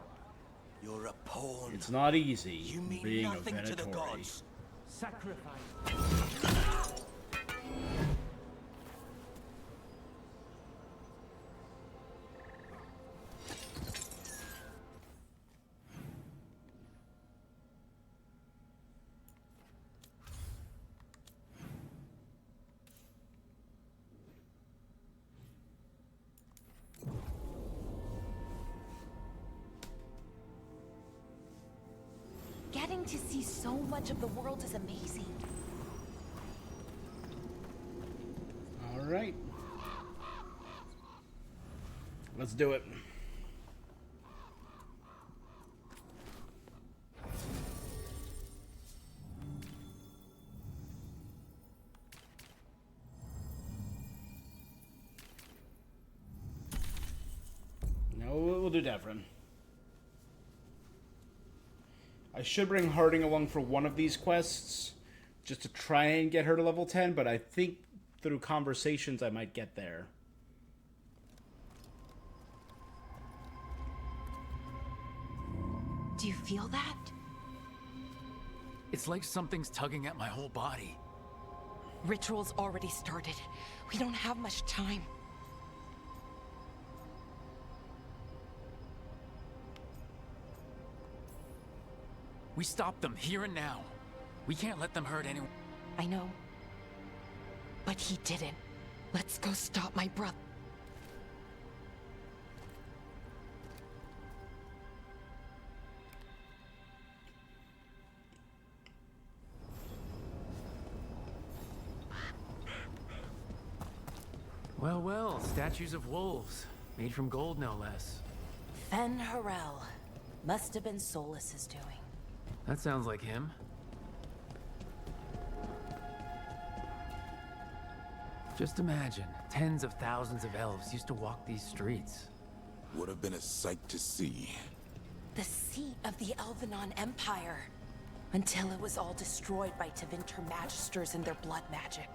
You're a pawn. It's not easy You mean being a nothing to the Venatori. gods. Sacrifice. Getting to see so much of the world is amazing. All right. Let's do it. No, we'll do Devrin. I should bring Harding along for one of these quests, just to try and get her to level 10, but I think through conversations I might get there. Do you feel that? It's like something's tugging at my whole body. Ritual's already started. We don't have much time. We stop them here and now. We can't let them hurt anyone. I know. But he didn't. Let's go stop my brother. Well, well, statues of wolves. Made from gold, no less. Fen Harel. Must have been Solus's doing. That sounds like him. Just imagine, tens of thousands of elves used to walk these streets. Would have been a sight to see. The seat of the Elvenon Empire. Until it was all destroyed by Tevinter Magisters and their blood magic.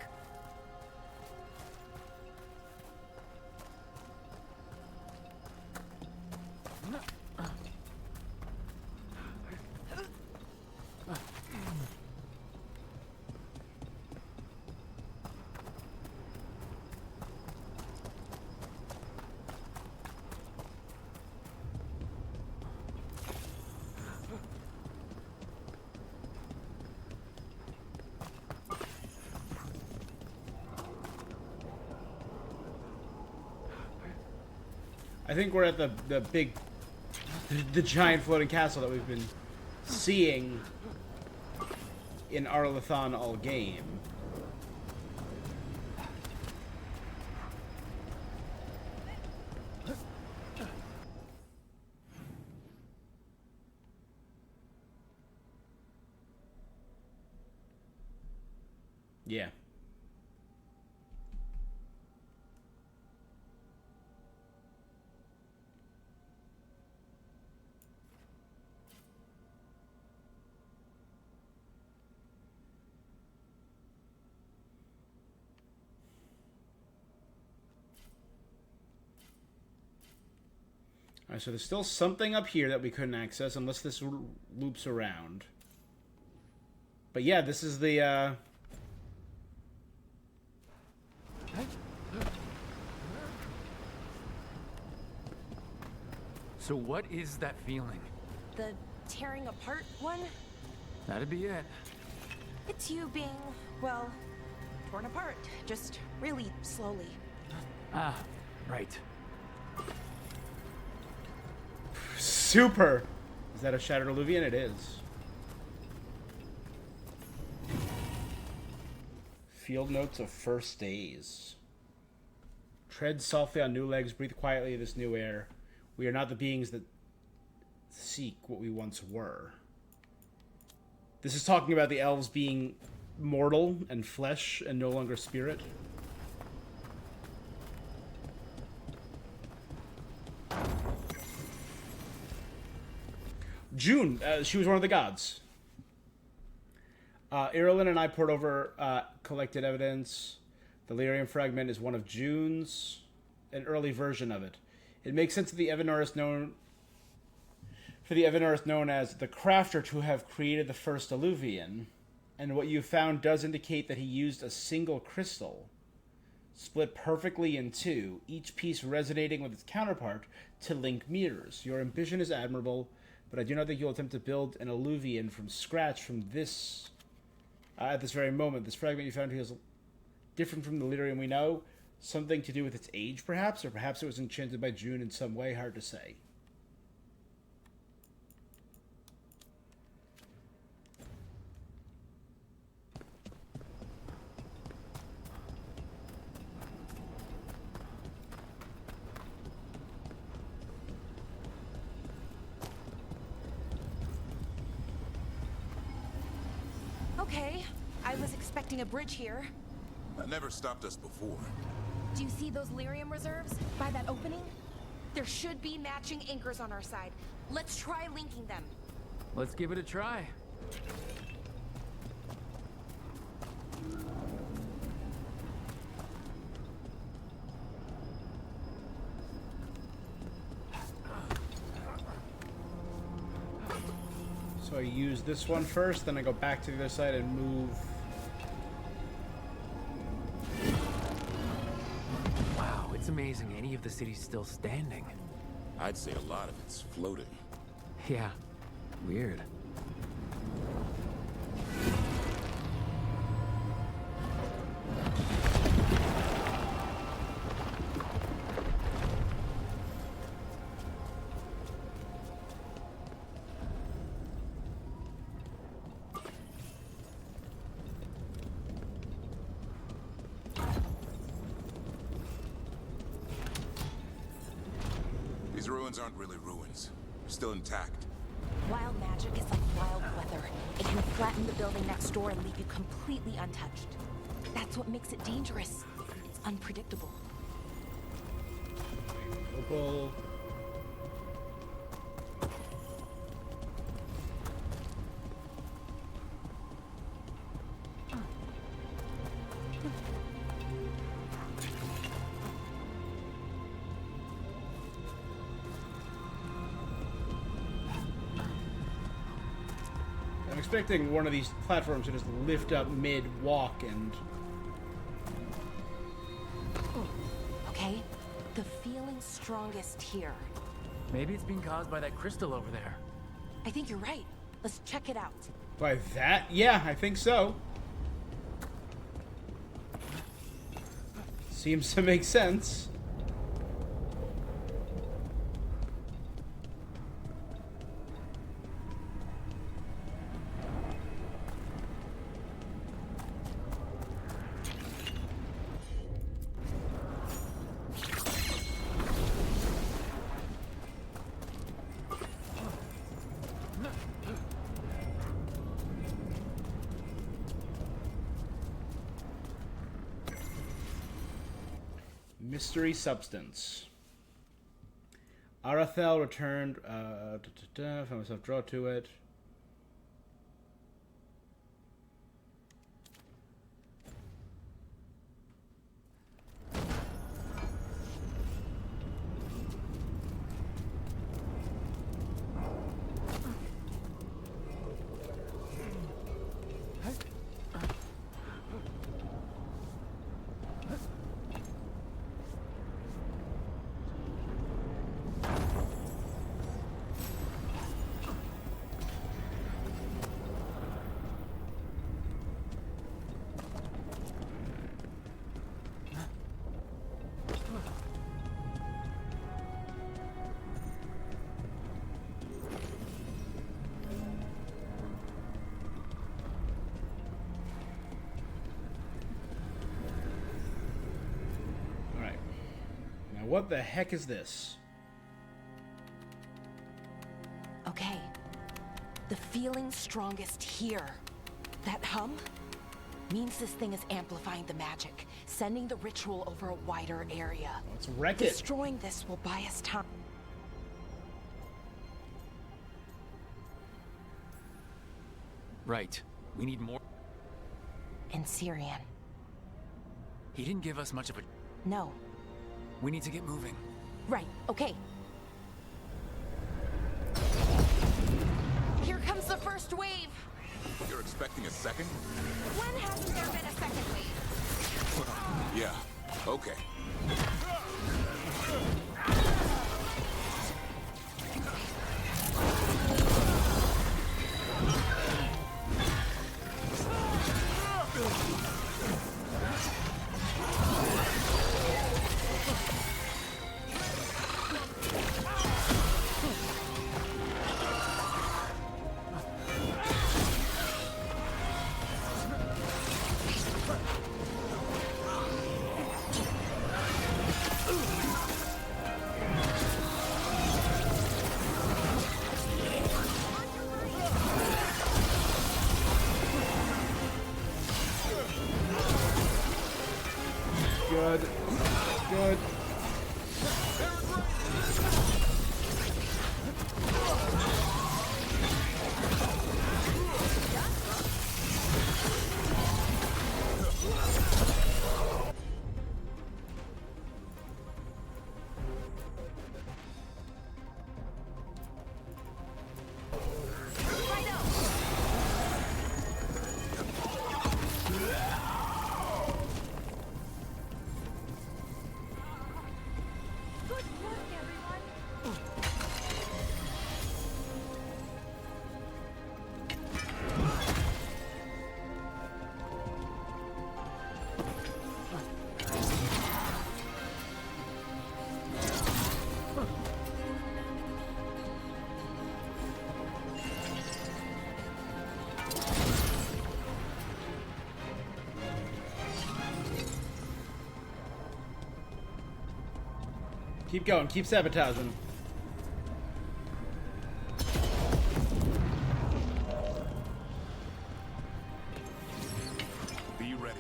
I think we're at the giant floating castle that we've been seeing in Arlathon all game. Yeah. Alright, so there's still something up here that we couldn't access unless this loops around. But yeah, this is the, So what is that feeling? The tearing apart one? That'd be it. It's you being, well, torn apart. Just really slowly. Ah, right. Super! Is that a Shattered Alluvian? It is. Field notes of first days. Tread softly on new legs, breathe quietly in this new air. We are not the beings that seek what we once were. This is talking about the elves being mortal and flesh and no longer spirit. June, she was one of the gods. Irulan and I poured over collected evidence. The lyrium fragment is one of June's, an early version of it. It makes sense that the Evanor known as the Crafter to have created the first Alluvian, and what you found does indicate that he used a single crystal, split perfectly in two, each piece resonating with its counterpart to link mirrors. Your ambition is admirable, but I do not think you'll attempt to build an Alluvian from scratch from this at this very moment. This fragment you found here is different from the lyrium we know. Something to do with its age, perhaps? Or perhaps it was enchanted by June in some way. Hard to say. Okay, I was expecting a bridge here. That never stopped us before. Do you see those lyrium reserves by that opening? There should be matching anchors on our side. Let's try linking them. Let's give it a try. So I use this one first, then I go back to the other side and move. Wow, it's amazing any of the city's still standing. I'd say a lot of it's floating. Yeah, weird. These ruins aren't really ruins. They're still intact. Wild magic is like wild weather. It can flatten the building next door and leave you completely untouched. That's what makes it dangerous. It's unpredictable. Opal. I'm expecting one of these platforms to just lift up mid-walk and... Okay, the feeling's strongest here. Maybe it's being caused by that crystal over there. I think you're right. Let's check it out. By that? Yeah, I think so. Seems to make sense. Mystery substance. Arathel returned. Found myself draw to it. What the heck is this? Okay. The feeling's strongest here. That hum means this thing is amplifying the magic, sending the ritual over a wider area. Let's wreck it. Destroying this will buy us time. Right. We need more. And Syrian. He didn't give us much of a... No. We need to get moving. Right, okay. Here comes the first wave! You're expecting a second? When hasn't there been a second wave? Yeah, okay. Good. Good. Keep going. Keep sabotaging. Be ready.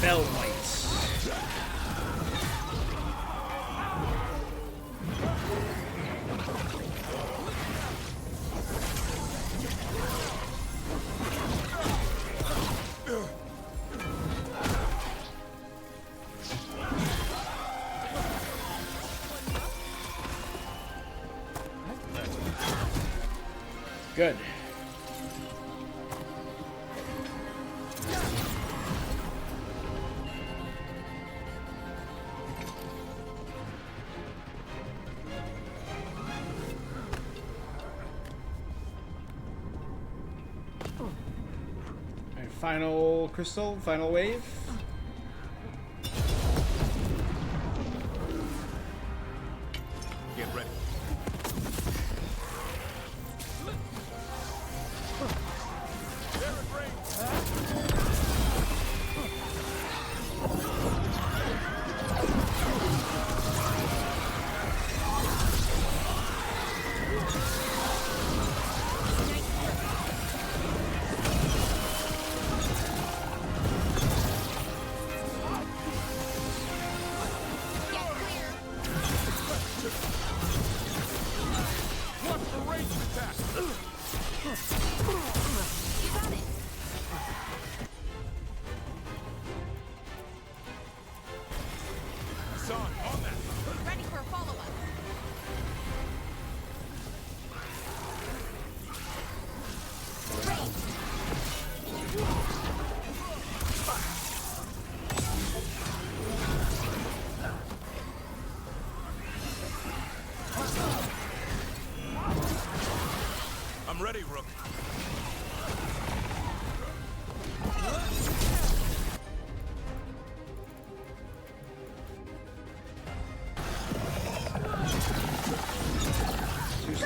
Spell Whites. Good. Alright, final crystal, final wave. Get ready.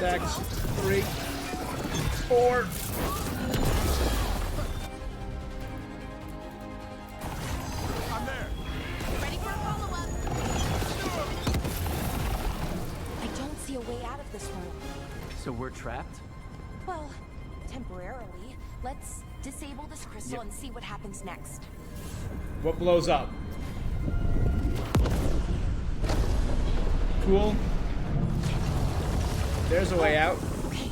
attacks. 3, 4. I'm there. Ready for a follow-up. I don't see a way out of this room. So we're trapped? Well, temporarily. Let's disable this crystal and see what happens next. What blows up? Cool. There's a way out. Okay,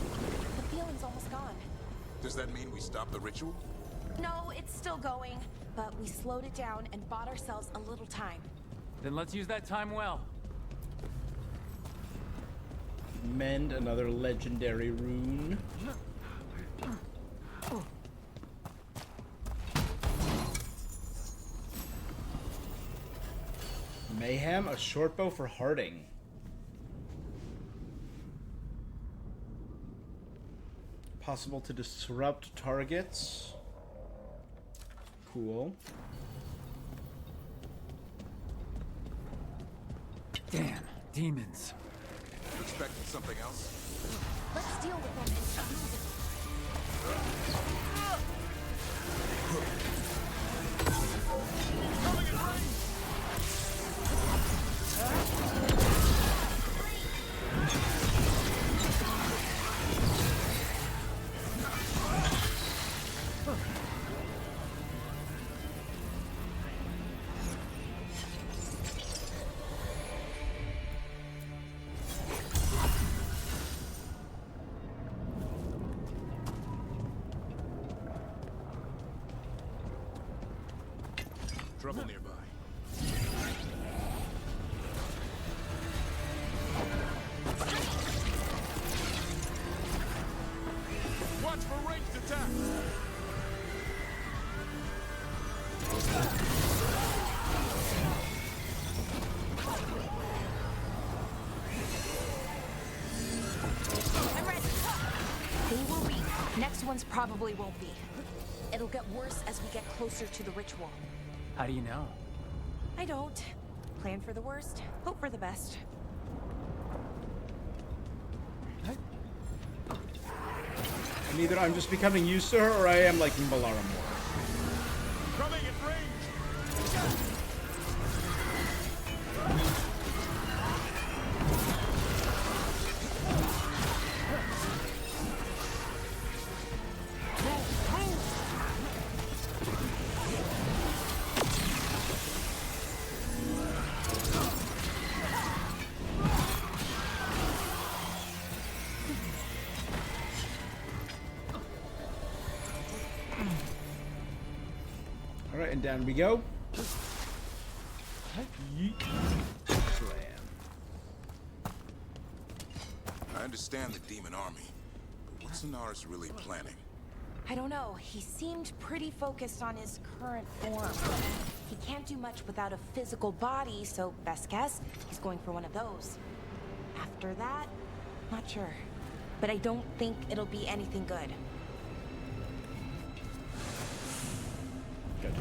the feeling's almost gone. Does that mean we stop the ritual? No, it's still going, but we slowed it down and bought ourselves a little time. Then let's use that time well. Mend another legendary rune. Mayhem, a short bow for Harding. Possible to disrupt targets. Cool. Damn, demons. You expecting something else? Let's deal with them and Trouble nearby. Watch for ranged attack! I'm ready. They were weak. Next ones probably won't be. It'll get worse as we get closer to the ritual. How do you know? I don't. Plan for the worst, hope for the best. And either I'm just becoming used to her or I am liking Balara more. Coming at range! Alright, and down we go. Yeet. Slam. I understand the demon army, but what's Sonaris really planning? I don't know. He seemed pretty focused on his current form. He can't do much without a physical body, so best guess, he's going for one of those. After that, not sure. But I don't think it'll be anything good. Good.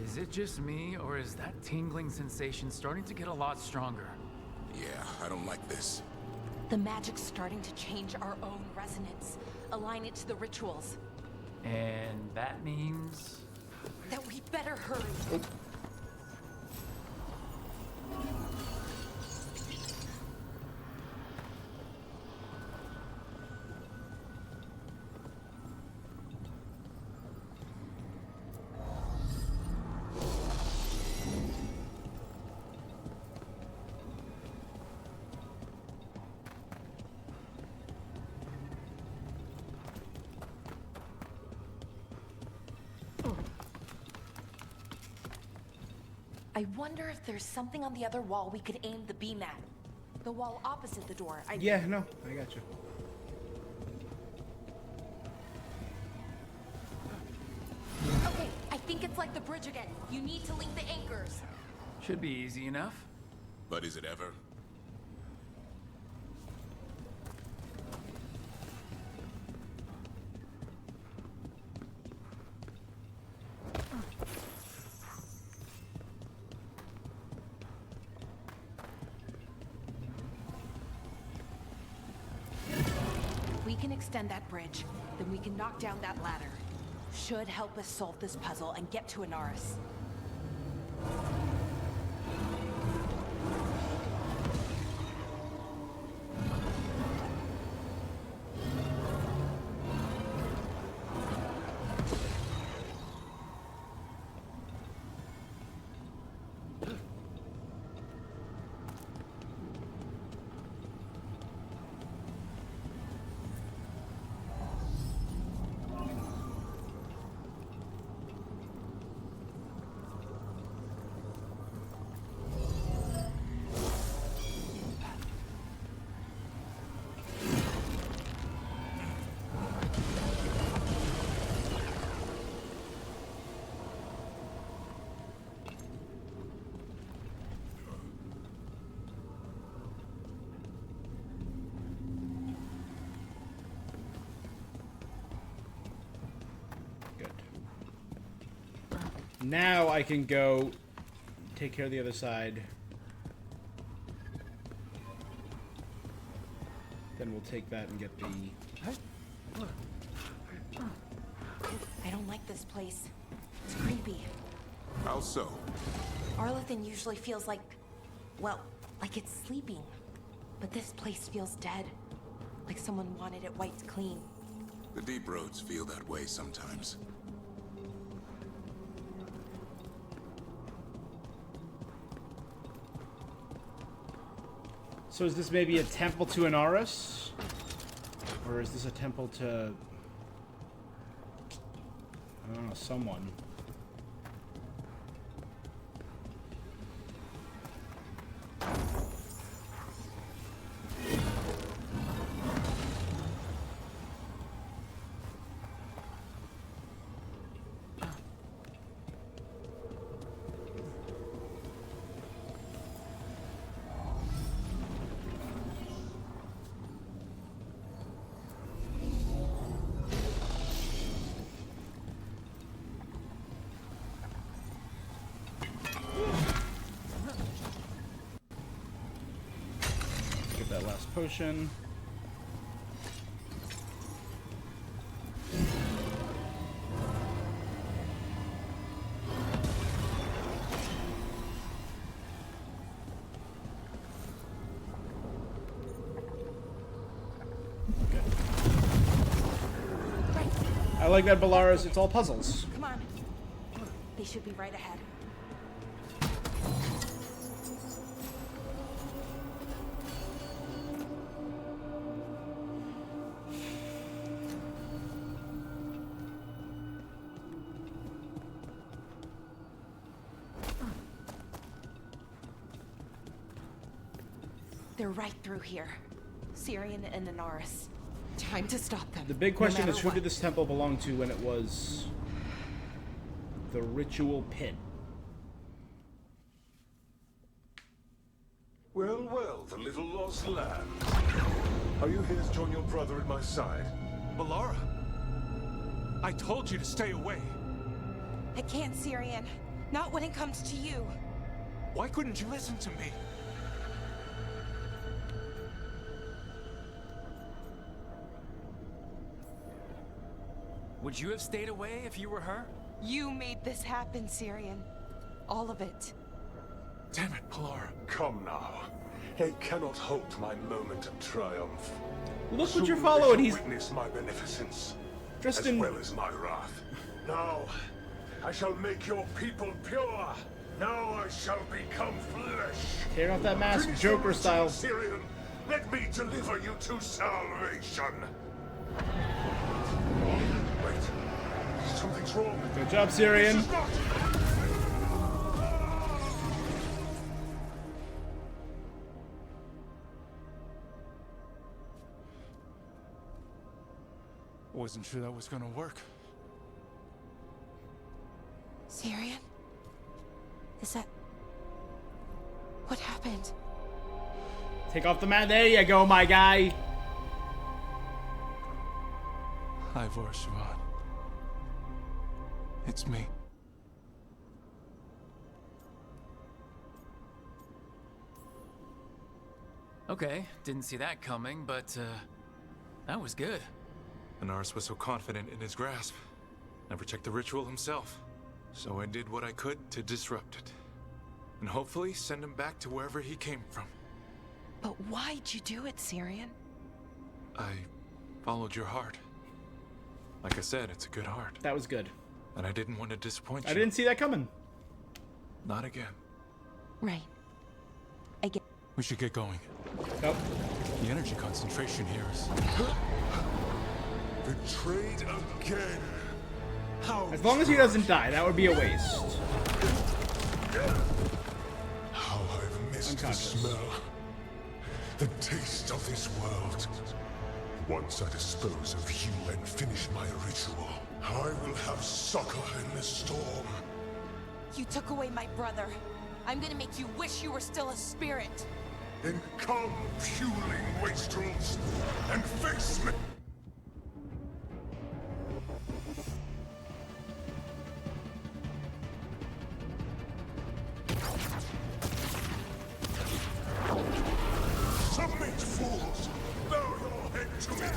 Is it just me, or is that tingling sensation starting to get a lot stronger? Yeah, I don't like this. The magic's starting to change our own resonance, align it to the rituals. And that means... That we better hurry. I wonder if there's something on the other wall we could aim the beam at. The wall opposite the door. Yeah, no, I got you. the bridge again. You need to link the anchors. Should be easy enough. But is it ever? If we can extend that bridge, then we can knock down that ladder. Should help us solve this puzzle and get to Anaris. Now I can go take care of the other side. Then we'll take that and get the... I don't like this place. It's creepy. How so? Arlathan usually feels like, well, like it's sleeping. But this place feels dead. Like someone wanted it wiped clean. The deep roads feel that way sometimes. So is this maybe a temple to Anaris? Or is this a temple to... I don't know, someone. That last potion. Okay. I like that Bellaris, it's all puzzles. Come on. They should be right ahead. They're right through here. Syrian and Anaris. Time to stop them. The big question no is, who what. did this temple belong to when it was the ritual pit? Well, well, the little lost lamb. Are you here to join your brother at my side? Bellara! I told you to stay away. I can't, Syrian. Not when it comes to you. Why couldn't you listen to me? Would you have stayed away if you were her? You made this happen, Syrian. All of it. Damn it, Bellara. Come now. I cannot halt my moment of triumph. Look what you're Soon following. they He's shall witness my beneficence, dressed as in... well as my wrath. Now, I shall make your people pure. Now I shall become flesh. Tear off that mask, Bring Joker style. Syrian, let me deliver you to salvation. Wait, something's wrong. Good job, Syrian. This is not... Wasn't sure that was gonna work. Syrian? Is that... What happened? Take off the mat. There you go, my guy. Hi, Siobhan. It's me. Okay, didn't see that coming, but, that was good. Anaris was so confident in his grasp. Never checked the ritual himself. So I did what I could to disrupt it. And hopefully send him back to wherever he came from. But why'd you do it, Syrian? I followed your heart. Like I said, it's a good heart. That was good. And I didn't want to disappoint you. I didn't see that coming. Not again. Right. Again. We should get going. Nope. The energy concentration here is... Betrayed again. How? As long as he doesn't die, that would be a waste. How I've missed the smell, the taste of this world. Once I dispose of you and finish my ritual, I will have succor in the storm. You took away my brother. I'm gonna make you wish you were still a spirit. Then come, puling wastrels, and face me. Submit, fools! Bow your head to me!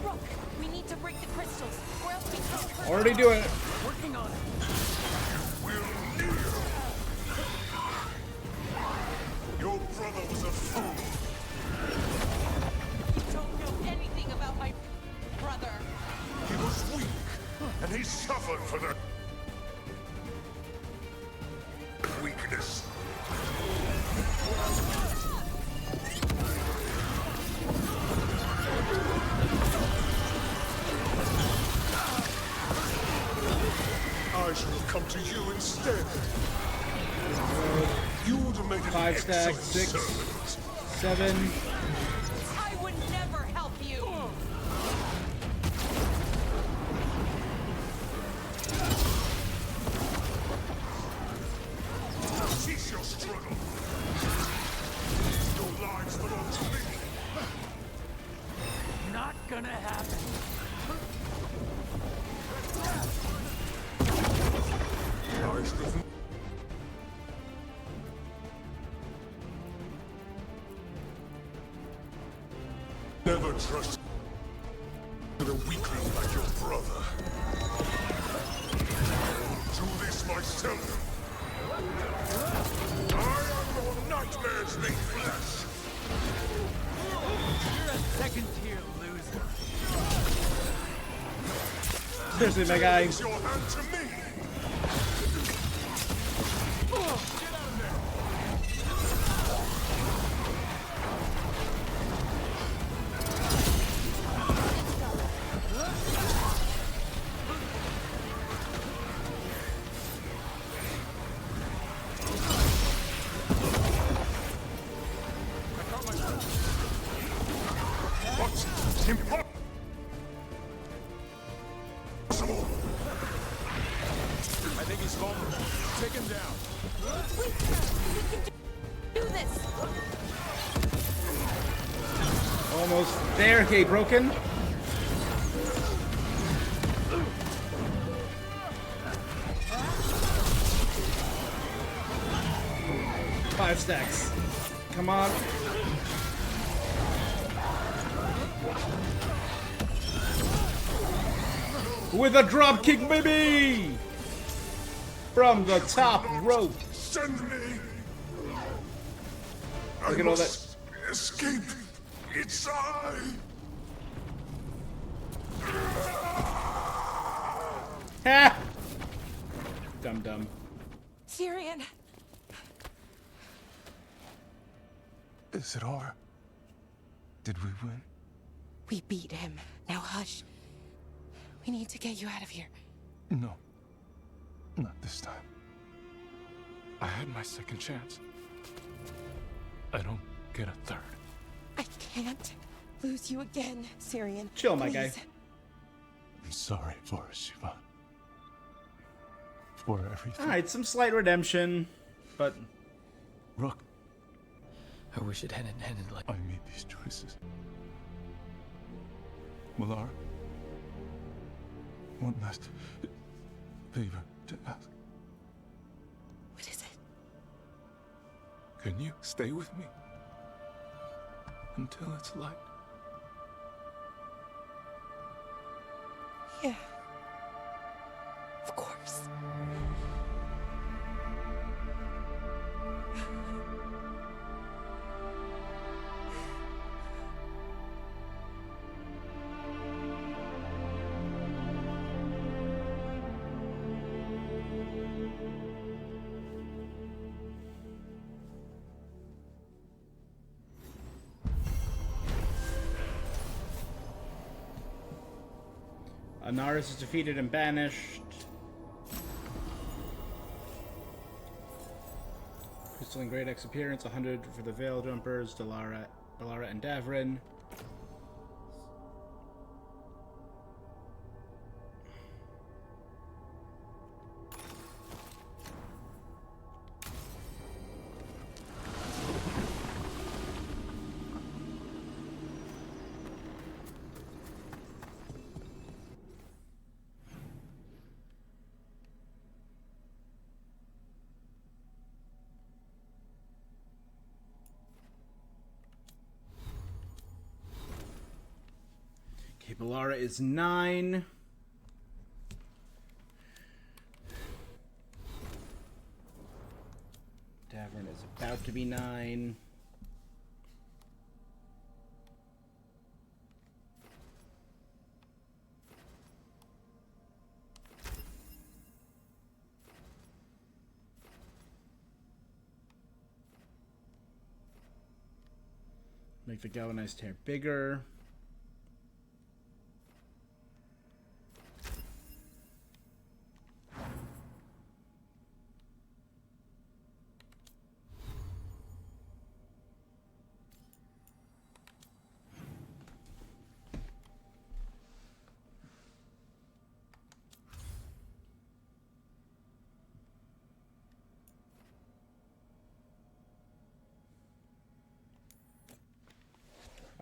Rook, we need to break the crystals, or else we can't hurt. Already doing it. Working on it. Your brother was a fool. You don't know anything about my brother. He was weak, and he suffered for that weakness. I should have come to you instead. You would have made an 5 stacks, excellent 6, servant. 7. I would never help you. Cease your struggle. Your lives belong to me. Not gonna happen. I should have... Never trust a weakling like your brother. I'll do this myself. I am your nightmares made flesh. You're a second-tier loser. Seriously, my guy. Raise your hand to me. I think he's vulnerable. Take him down. We can do this. Almost there. Okay, broken. Five stacks. Come on. With a drop kick, baby! From the top rope. Send me. Look at all that. Escape. It's I. Ha! Dum dum. Syrian. Is it over? Did we win? We beat him. Now hush. We need to get you out of here. No. Not this time. I had my second chance. I don't get a third. I can't lose you again, Syrian. Chill, my guy. Please. I'm sorry for Siobhan. for everything. Alright, some slight redemption, but... Rook. I wish it hadn't ended like... I made these choices. Malara, one last favor to ask. What is it? Can you stay with me? Until it's light. Yeah. Of course. Anaris is defeated and banished. Crystalline Great X appearance, 100 for the Veil Jumpers, Dallara and Davrin. Balara is 9. Davern is about to be 9. Make the galvanized tear bigger.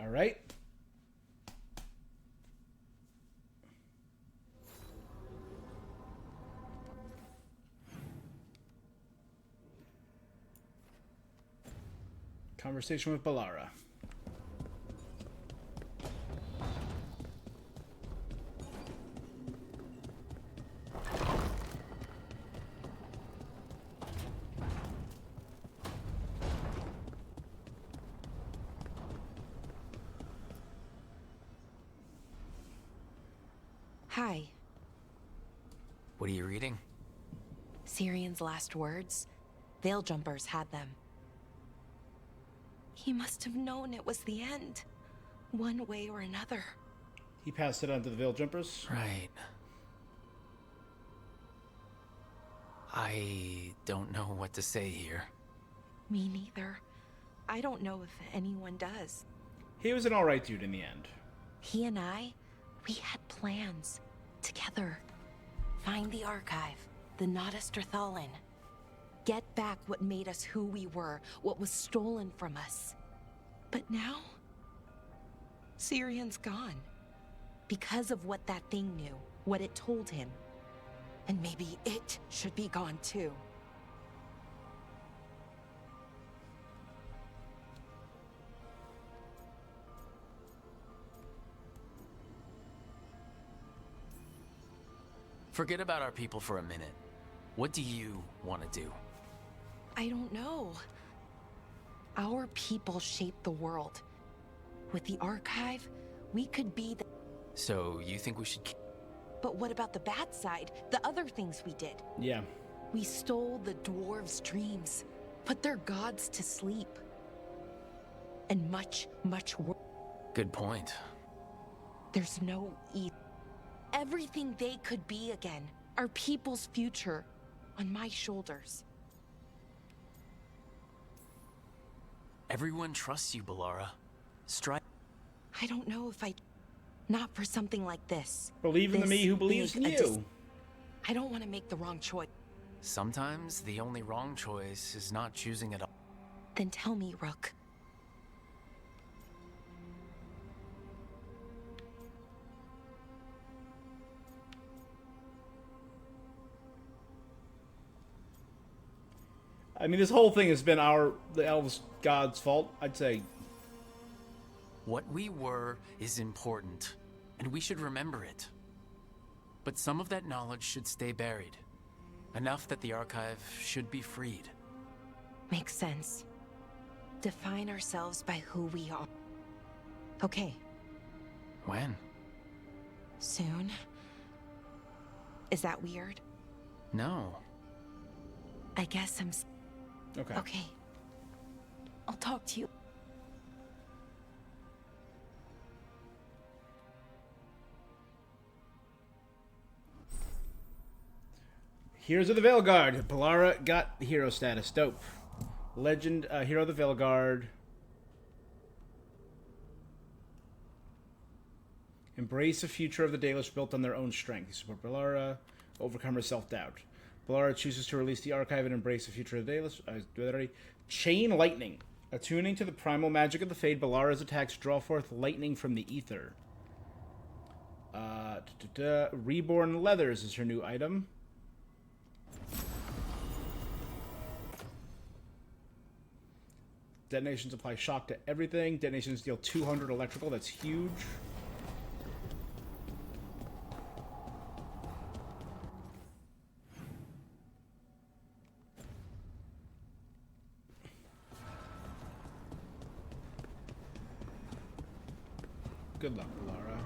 All right. Conversation with Balara. Hi. What are you reading? Syrian's last words. Veil Jumpers had them. He must have known it was the end, one way or another. He passed it on to the Veil Jumpers? Right. I don't know what to say here. Me neither. I don't know if anyone does. He was an alright dude in the end. He and I, we had plans. Together. Find the archive, the Nodus Thalin. Get back what made us who we were, what was stolen from us. But now, Syrian's gone. Because of what that thing knew, what it told him. And maybe it should be gone too. Forget about our people for a minute. What do you want to do? I don't know. Our people shape the world. With the archive, we could be the... So, you think we should... But what about the bad side? The other things we did? Yeah. We stole the dwarves' dreams, put their gods to sleep. And much, much worse. Good point. There's no everything they could be again. Our people's future. On my shoulders. Everyone trusts you, Balara. I don't know if I... Not for something like this. Believe in the me who believes in you. I don't want to make the wrong choice. Sometimes the only wrong choice is not choosing at all. Then tell me, Rook. I mean, this whole thing has been the elves' god's fault, I'd say. What we were is important, and we should remember it. But some of that knowledge should stay buried. Enough that the archive should be freed. Makes sense. Define ourselves by who we are. Okay. When? Soon? Is that weird? No. I guess I'm... Okay. Okay. I'll talk to you. Heroes of the Veilguard. Balara got hero status. Dope. Legend, hero of the Veilguard. Embrace a future of the Dalish built on their own strength. Support Balara. Overcome her self-doubt. Balara chooses to release the archive and embrace the future of the Dalish. Chain Lightning. Attuning to the primal magic of the Fade, Balara's attacks draw forth lightning from the ether. Reborn Leathers is her new item. Detonations apply shock to everything. Detonations deal 200 electrical. That's huge. Good luck, Balara.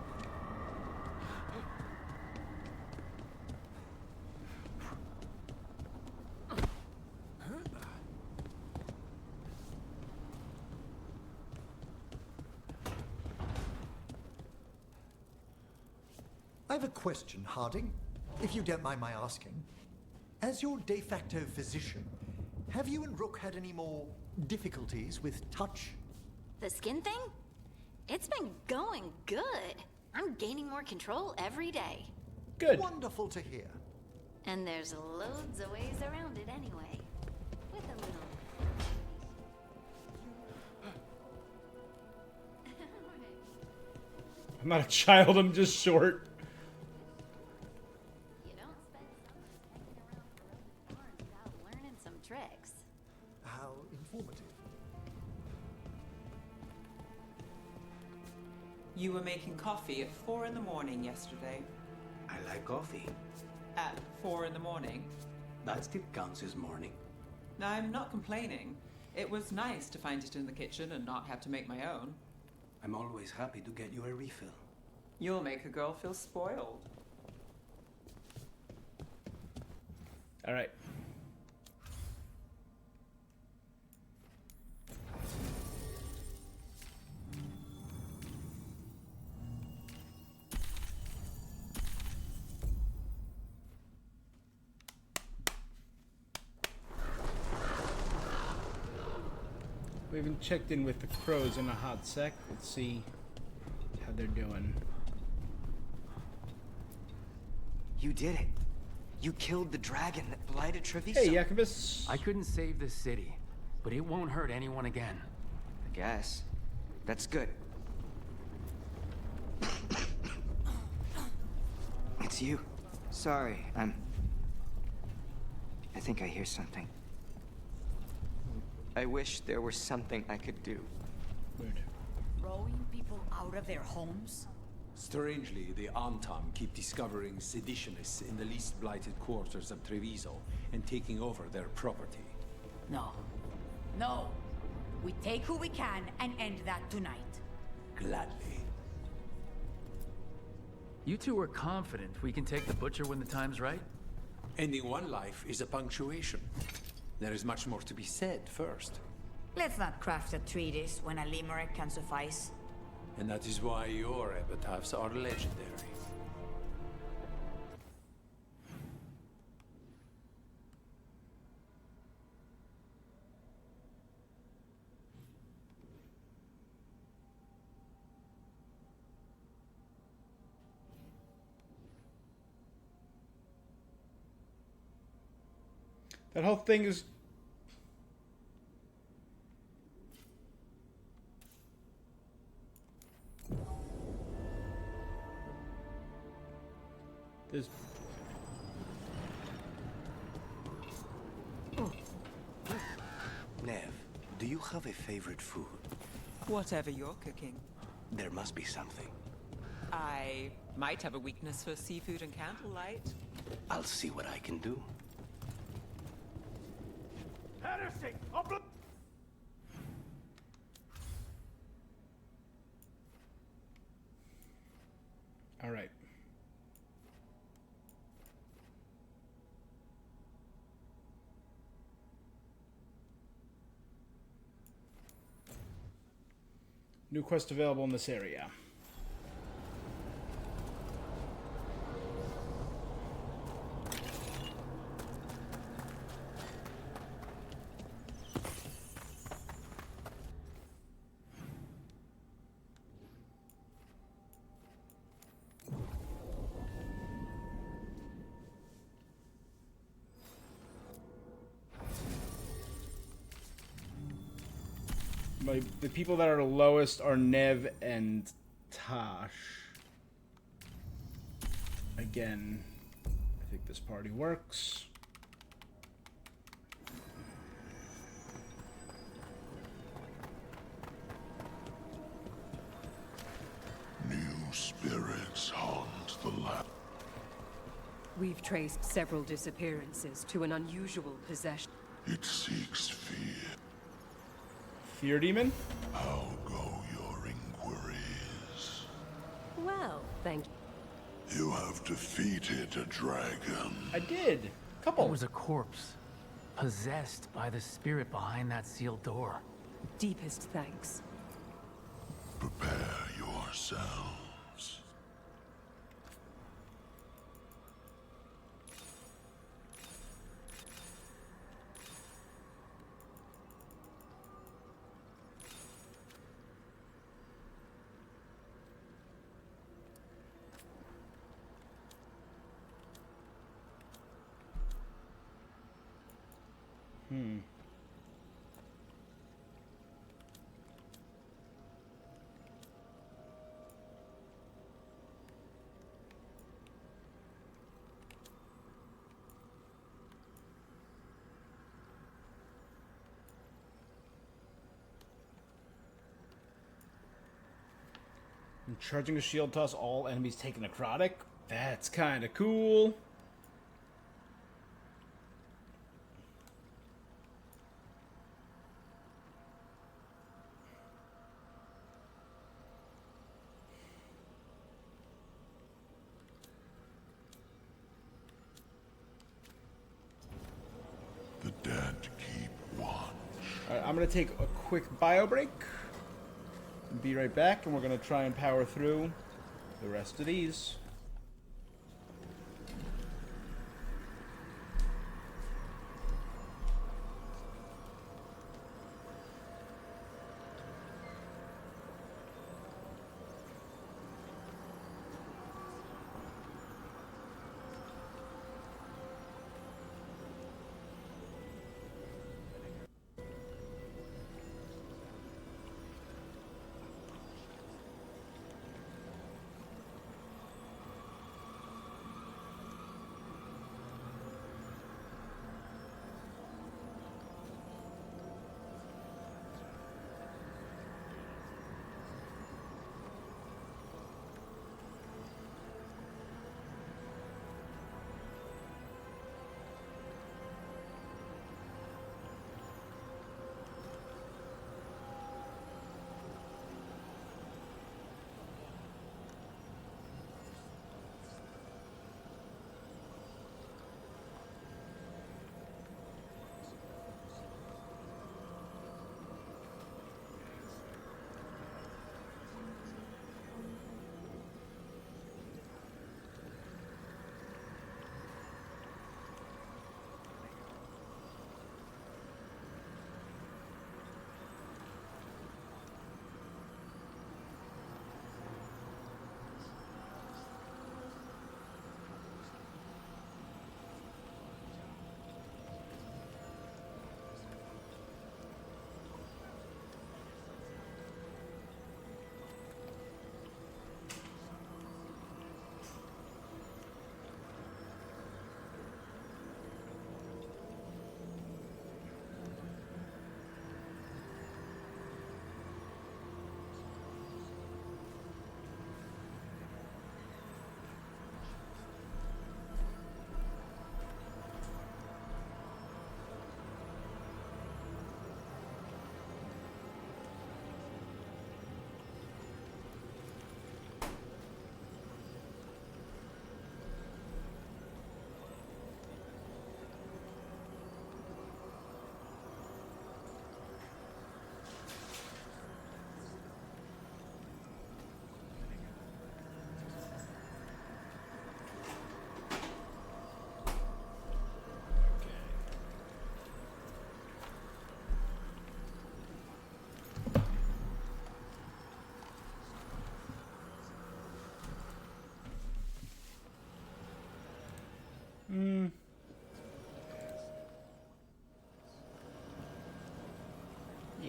I have a question, Harding, if you don't mind my asking. As your de facto physician, have you and Rook had any more difficulties with touch? The skin thing? It's been going good. I'm gaining more control every day. Good. Wonderful to hear. And there's loads of ways around it anyway. With a little... I'm not a child, I'm just short. You don't spend summers hanging around Forbidden Barn without learning some tricks. How informative. You were making coffee at 4 in the morning yesterday. I like coffee. At 4 in the morning? That still counts as morning. I'm not complaining. It was nice to find it in the kitchen and not have to make my own. I'm always happy to get you a refill. You'll make a girl feel spoiled. All right. We haven't checked in with the crows in a hot sec. Let's see how they're doing. You did it. You killed the dragon that blighted Treviso. Hey, Yakubus. I couldn't save this city, but it won't hurt anyone again. I guess. That's good. It's you. Sorry, I think I hear something. I wish there was something I could do. Weird. Throwing people out of their homes? Strangely, the Antam keep discovering seditionists in the least blighted quarters of Treviso and taking over their property. No. No. We take who we can and end that tonight. Gladly. You two are confident we can take the butcher when the time's right? Ending one life is a punctuation. There is much more to be said first. Let's not craft a treatise when a limerick can suffice. And that is why your epitaphs are legendary. That whole thing is... There's... Nev, do you have a favorite food? Whatever you're cooking. There must be something. I might have a weakness for seafood and candlelight. I'll see what I can do. Heresy! All right. New quest available in this area. The people that are lowest are Nev and Tosh. Again, I think this party works. New spirits haunt the land. We've traced several disappearances to an unusual possession. It seeks fear. Fear demon? How go your inquiries? Well, thank you. You have defeated a dragon. I did. Couple. It was a corpse, possessed by the spirit behind that sealed door. Deepest thanks. Prepare yourselves. Charging a shield toss, all enemies take necrotic. That's kind of cool. The dead keep watch. Alright, I'm going to take a quick bio break. Be right back, and we're going to try and power through the rest of these.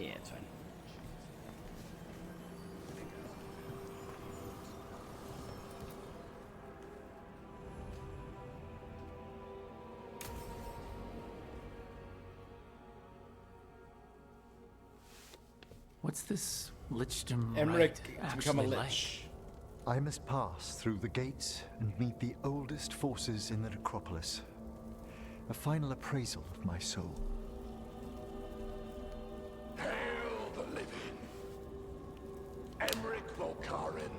Yeah, it's fine. What's this Lichdom Emmerich rite to become a actually lich. I must pass through the gates and meet the oldest forces in the necropolis. A final appraisal of my soul. Hail the living! Emmerich Volkaren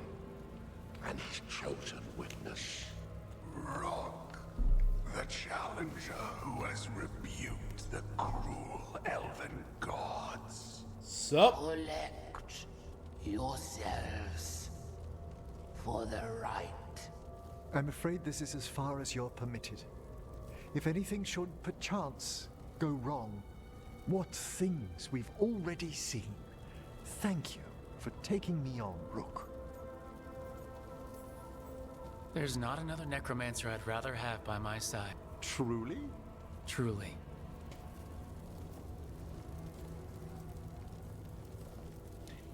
and his chosen witness, Rock, the challenger who has rebuked the cruel elven gods. Sup? Collect yourselves for the right. I'm afraid this is as far as you're permitted. If anything should perchance go wrong, what things we've already seen. Thank you for taking me on, Rook. There's not another necromancer I'd rather have by my side. Truly? Truly.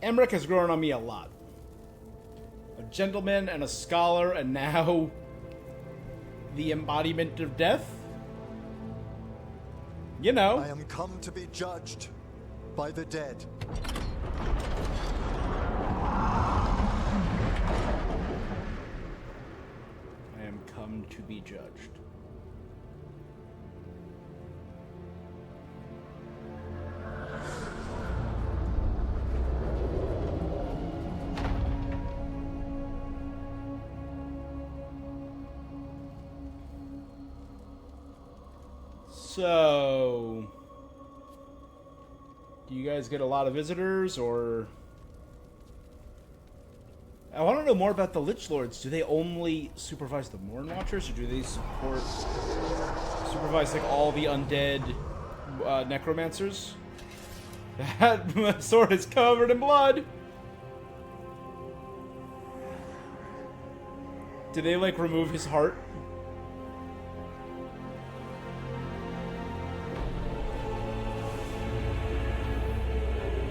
Emmerich has grown on me a lot. A gentleman and a scholar, and now the embodiment of death? You know. I am come to be judged by the dead. I am come to be judged. So, do you guys get a lot of visitors, or... I want to know more about the Lich Lords. Do they only supervise the Morn Watchers, or do they supervise like all the undead necromancers? That sword is covered in blood! Did they like remove his heart?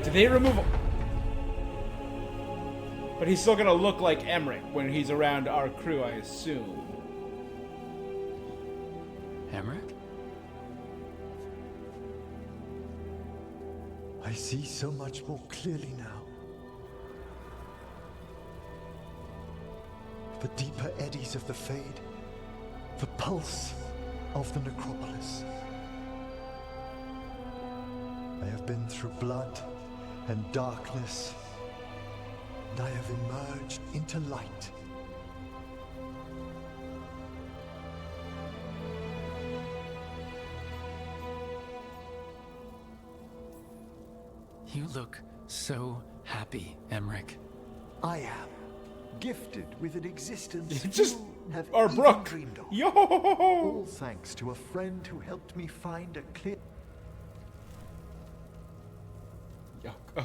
Did they remove... But he's still gonna look like Emmerich when he's around our crew, I assume. Emmerich? I see so much more clearly now. The deeper eddies of the Fade. The pulse of the necropolis. I have been through blood and darkness, and I have emerged into light. You look so happy, Emmerich. I am gifted with an existence Just few have our even Brook. dreamed of. Yo! All thanks to a friend who helped me find a clear...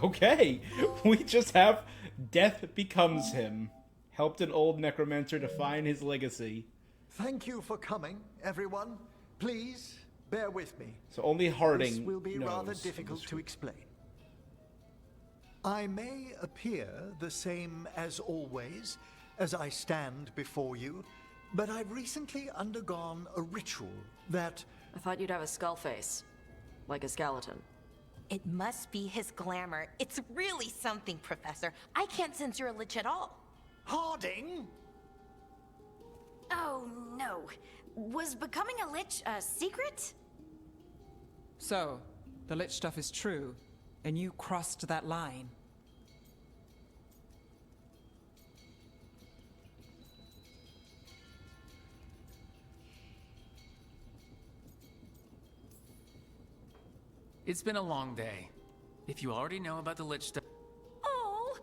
Okay, we just have death becomes him. Helped an old necromancer to find his legacy. Thank you for coming, everyone. Please, bear with me. So only Harding This will be knows rather of difficult this to explain. I may appear the same as always, as I stand before you, but I've recently undergone a ritual that... I thought you'd have a skull face. Like a skeleton. It must be his glamour. It's really something, Professor. I can't sense you're a lich at all. Harding? Oh, no. Was becoming a lich a secret? So, the lich stuff is true, and you crossed that line. It's been a long day. If you already know about the Lich stuff... Oh,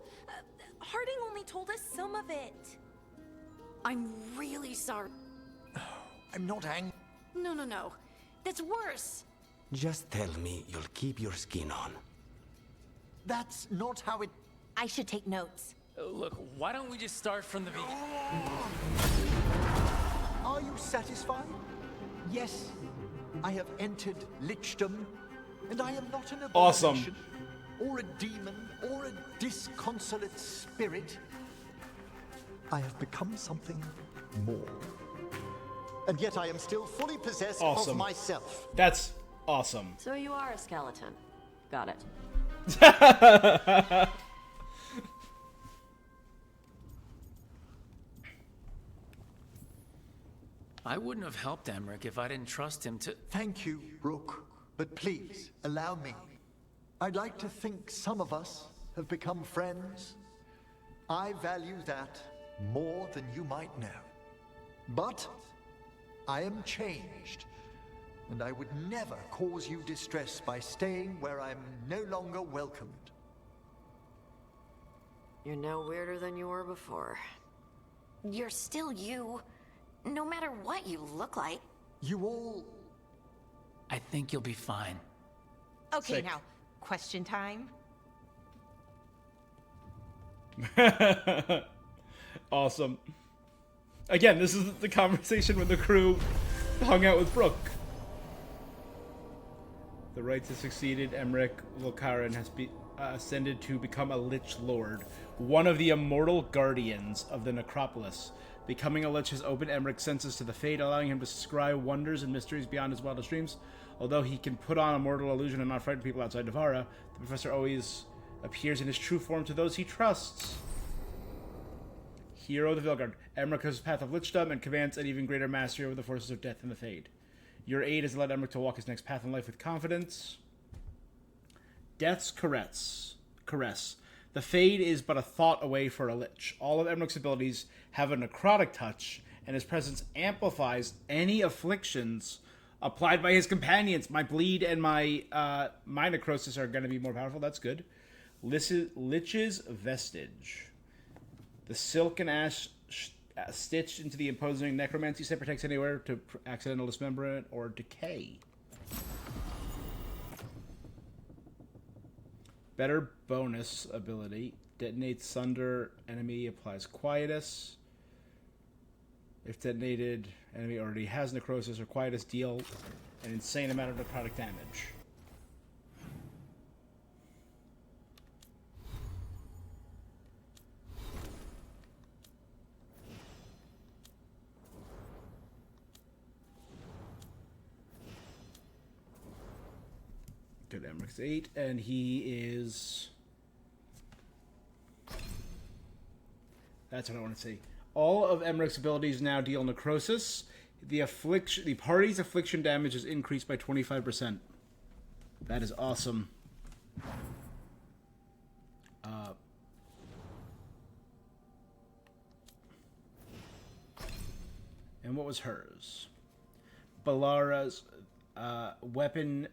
Harding only told us some of it. I'm really sorry. I'm not angry. No. That's worse. Just tell me you'll keep your skin on. That's not how it... I should take notes. Look, why don't we just start from the beginning? Are you satisfied? Yes, I have entered lichdom, and I am not an abomination. Awesome. or a demon, or a disconsolate spirit. I have become something more. And yet I am still fully possessed of myself. That's awesome. So you are a skeleton. Got it. I wouldn't have helped Emmerich if I didn't trust him to... Thank you, Rook. But please, allow me. I'd like to think some of us have become friends. I value that more than you might know. But I am changed, and I would never cause you distress by staying where I'm no longer welcomed. You're no weirder than you were before. You're still you, no matter what you look like. You all... I think you'll be fine. Okay, Sick. now, question time. Awesome. Again, this is the conversation when the crew hung out with Brooke. The rites have succeeded. Emmerich Volkaren has ascended to become a Lich Lord, one of the immortal guardians of the necropolis. Becoming a Lich has opened Emmerich's senses to the Fate, allowing him to scry wonders and mysteries beyond his wildest dreams. Although he can put on a mortal illusion and not frighten people outside Devara, the Professor always appears in his true form to those he trusts. Hero of the Veilguard, Emmerich has a path of lichdom and commands an even greater mastery over the forces of death and the Fade. Your aid has allowed Emmerich to walk his next path in life with confidence. Death's caress. The Fade is but a thought away for a Lich. All of Emmerich's abilities have a necrotic touch, and his presence amplifies any afflictions applied by his companions. My bleed and my necrosis are going to be more powerful. That's good. Lich's Vestige. The silk and ash stitched into the imposing necromancy set protects anywhere to accidental dismemberment or decay. Better bonus ability. Detonates Sunder. Enemy applies Quietus. If detonated, enemy already has necrosis or Quietus, deal an insane amount of necrotic damage. Good, Emmerich's 8, and he is... That's what I want to see. All of Emmerich's abilities now deal necrosis. The party's affliction damage is increased by 25%. That is awesome. And what was hers? Balara's weapon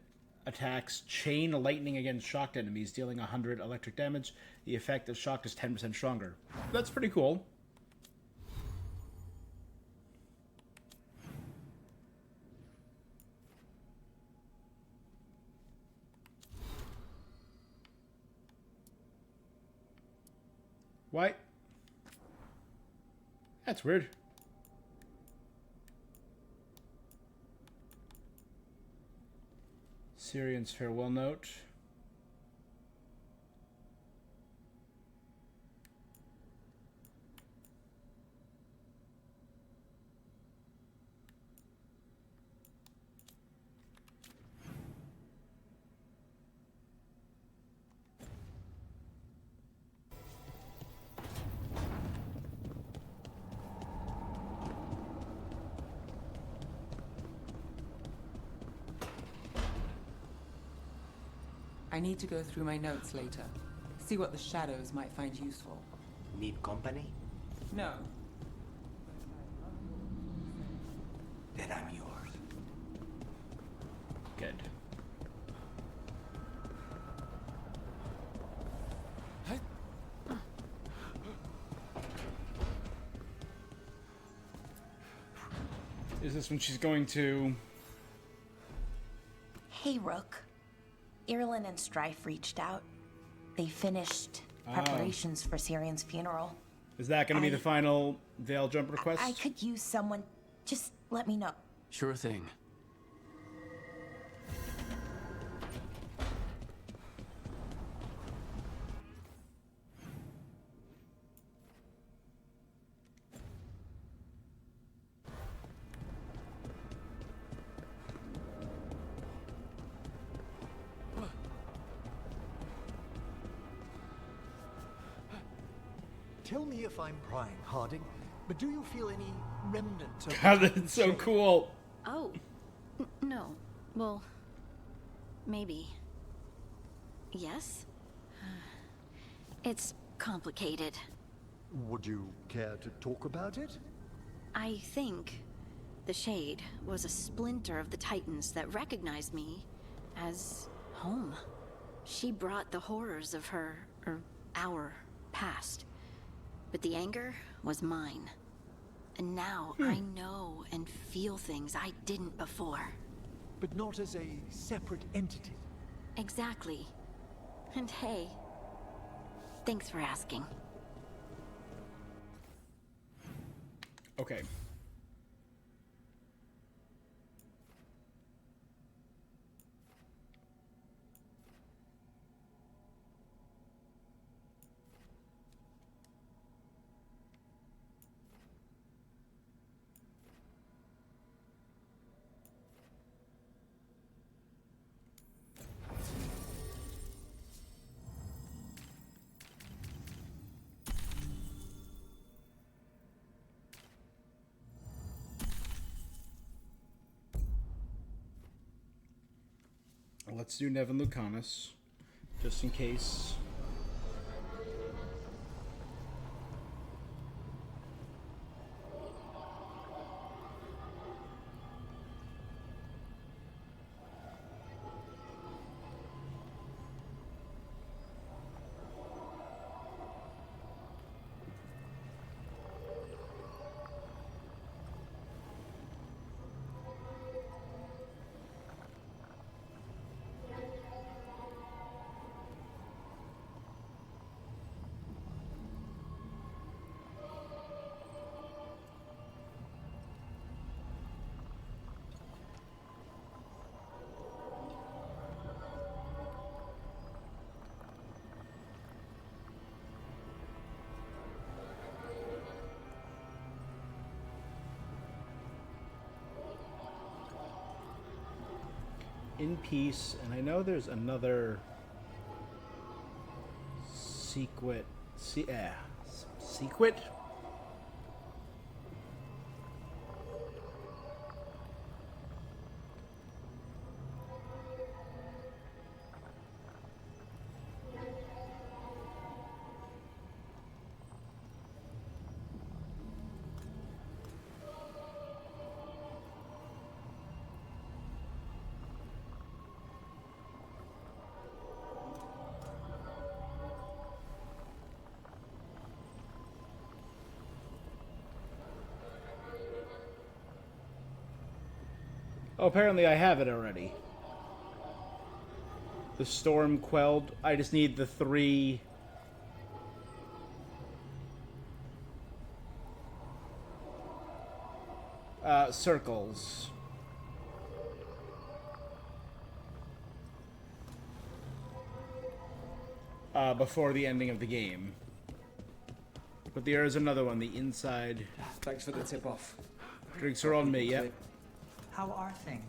attacks chain lightning against shocked enemies, dealing 100 electric damage. The effect of shocked is 10% stronger. That's pretty cool. Why? That's weird. Syrian's farewell note. I need to go through my notes later. See what the shadows might find useful. Need company? No. Then I'm yours. Good. Is this when she's going to... Hey, Rook. Irlin and Strife reached out. They finished preparations for Syrian's funeral. Is that going to be the final Veil Jump request? I could use someone. Just let me know. Sure thing. Tell me if I'm prying, Harding, but do you feel any remnant of... God, that's so cool. Oh, no. Well, maybe. Yes? It's complicated. Would you care to talk about it? I think the Shade was a splinter of the Titans that recognized me as home. She brought the horrors of our past. But the anger was mine. And now I know and feel things I didn't before. But not as a separate entity. Exactly. And hey, thanks for asking. Okay. Let's do Nevin Lucanus, just in case. In peace, and I know there's another secret. Secret? Oh, apparently I have it already. The storm quelled. I just need the 3... circles. Before the ending of the game. But there is another one, the inside. Thanks for the tip-off. Drinks are on me, yep. How are things?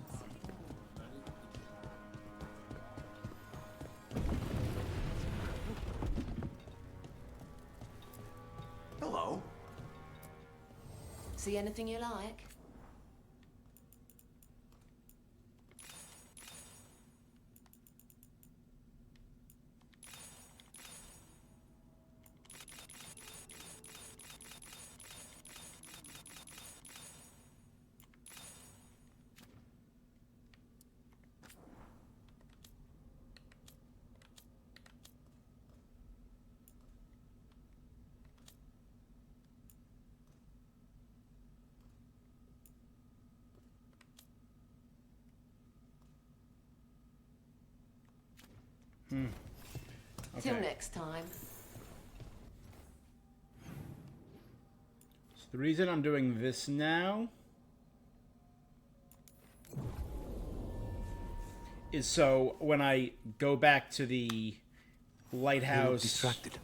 Hello. See anything you like? Okay. Till next time. So the reason I'm doing this now is so when I go back to the lighthouse... You look distracted.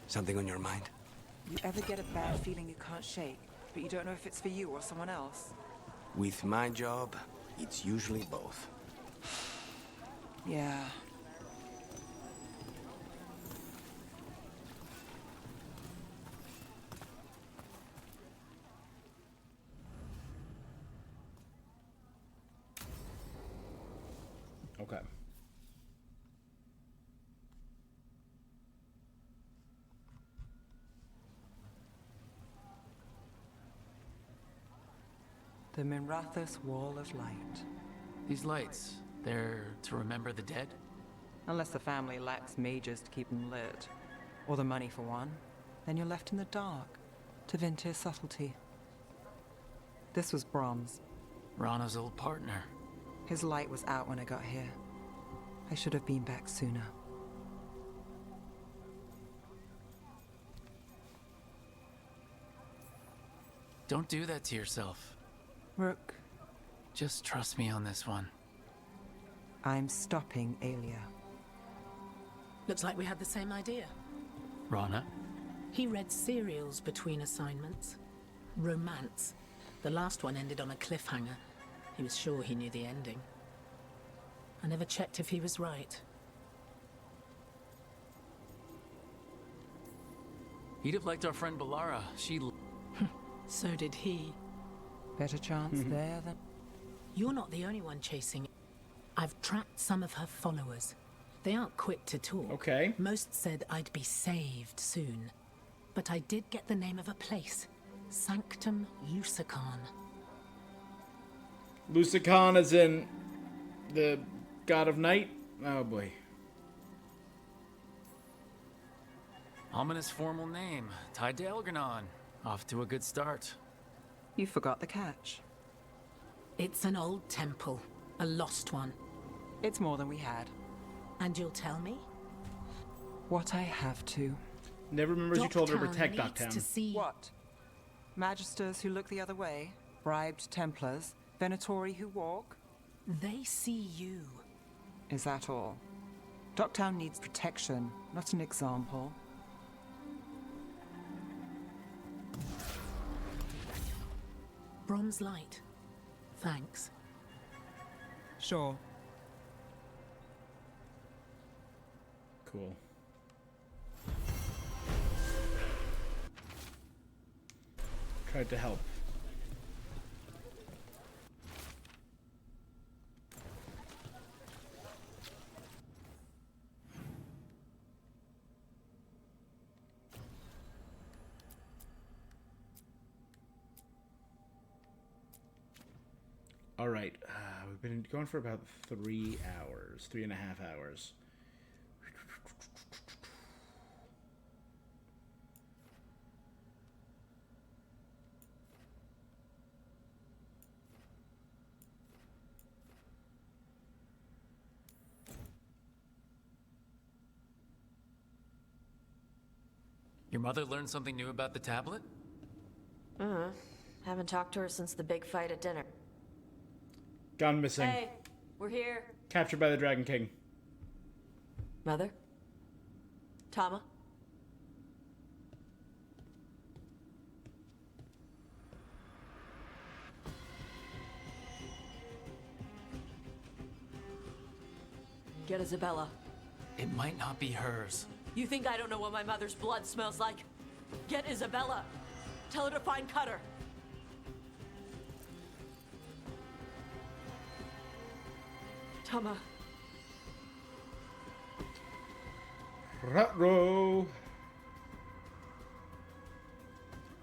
Something on your mind? You ever get a bad feeling you can't shake, but you don't know if it's for you or someone else? With my job, it's usually both. Yeah. The Minrathous Wall of Light. These lights, they're to remember the dead? Unless the family lacks mages to keep them lit, or the money for one, then you're left in the dark to Vintir's subtlety. This was Brahms. Rana's old partner. His light was out when I got here. I should have been back sooner. Don't do that to yourself. Rook. Just trust me on this one. I'm stopping Aelia. Looks like we had the same idea. Rana? He read serials between assignments. Romance. The last one ended on a cliffhanger. He was sure he knew the ending. I never checked if he was right. He'd have liked our friend Balara. She... So did he. Better chance there than... You're not the only one chasing. I've tracked some of her followers. They aren't quick to talk. Okay. Most said I'd be saved soon. But I did get the name of a place. Sanctum Lucican. Lucican as in the god of night? Oh boy. Ominous formal name. Tied to Elganon. Off to a good start. You forgot the catch. It's an old temple. A lost one. It's more than we had. And you'll tell me? What I have to. Never remembers you told her to protect needs Docktown. to see... What? Magisters who look the other way? Bribed Templars? Venatori who walk? They see you. Is that all? Docktown needs protection, not an example. Brom's light. Thanks. Sure. Cool. Tried to help. All right, we've been going for about 3 hours, 3.5 hours. Your mother learned something new about the tablet? Haven't talked to her since the big fight at dinner. Gone missing. Hey, we're here. Captured by the Dragon King. Mother? Tama? Get Isabella. It might not be hers. You think I don't know what my mother's blood smells like? Get Isabella. Tell her to find Cutter. Tama. Ruh-roh.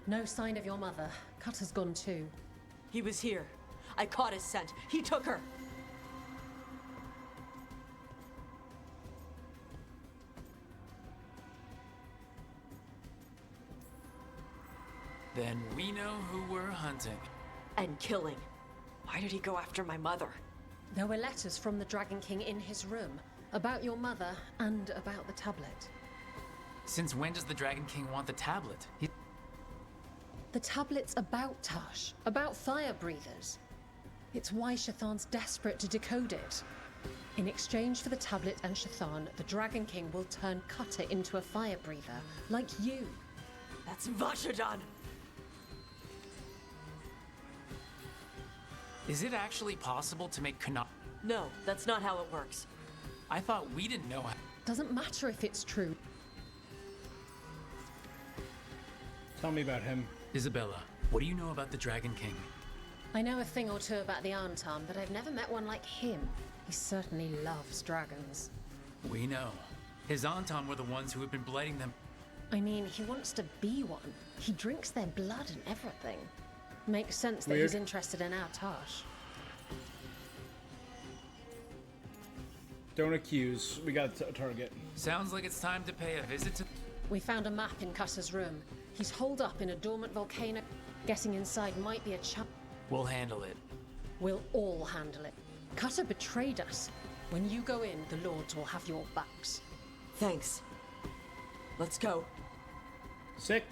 No sign of your mother. Cutter's gone too. He was here. I caught his scent. He took her. Then we know who we're hunting. And killing. Why did he go after my mother? There were letters from the Dragon King in his room about your mother and about the tablet. Since when does the Dragon King want the tablet? The tablet's about Tash, about fire breathers. It's why Shathan's desperate to decode it. In exchange for the tablet and Shathan, the Dragon King will turn Cutter into a fire breather, like you. That's Vashadan! Is it actually possible to make Kana... No, that's not how it works. I thought we didn't know how... Doesn't matter if it's true. Tell me about him. Isabella, what do you know about the Dragon King? I know a thing or two about the Antam, but I've never met one like him. He certainly loves dragons. We know. His Antam were the ones who have been blighting them. I mean, he wants to be one. He drinks their blood and everything. Makes sense that Weird. he's interested in our Tosh. Don't accuse. We got a target. Sounds like it's time to pay a visit to... We found a map in Cutter's room. He's holed up in a dormant volcano. Getting inside might be a chap. We'll handle it. We'll all handle it. Cutter betrayed us. When you go in, the Lords will have your backs. Thanks. Let's go. Sick.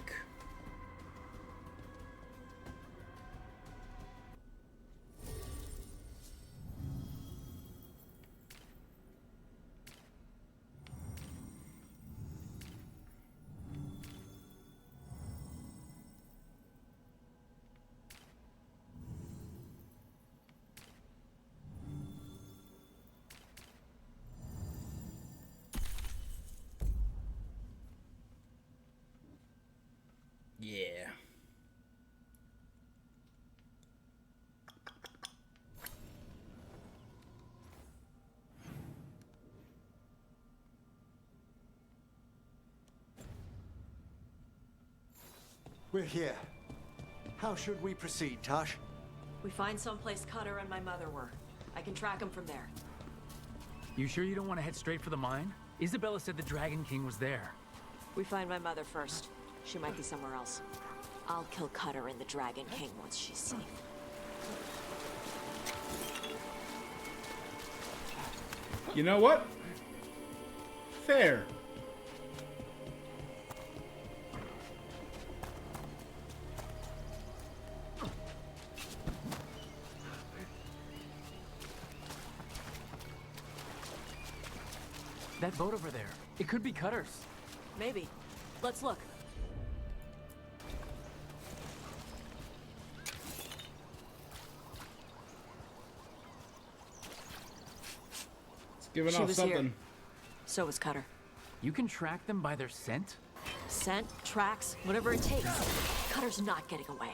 Yeah. We're here. How should we proceed, Tosh? We find someplace Cutter and my mother were. I can track them from there. You sure you don't want to head straight for the mine? Isabella said the Dragon King was there. We find my mother first. She might be somewhere else. I'll kill Cutter and the Dragon King once she's safe. You know what? Fair. That boat over there. It could be Cutter's. Maybe. Let's look. It's giving She off was something. here. So was Cutter. You can track them by their scent? Scent, tracks, whatever it takes. Cutter's not getting away.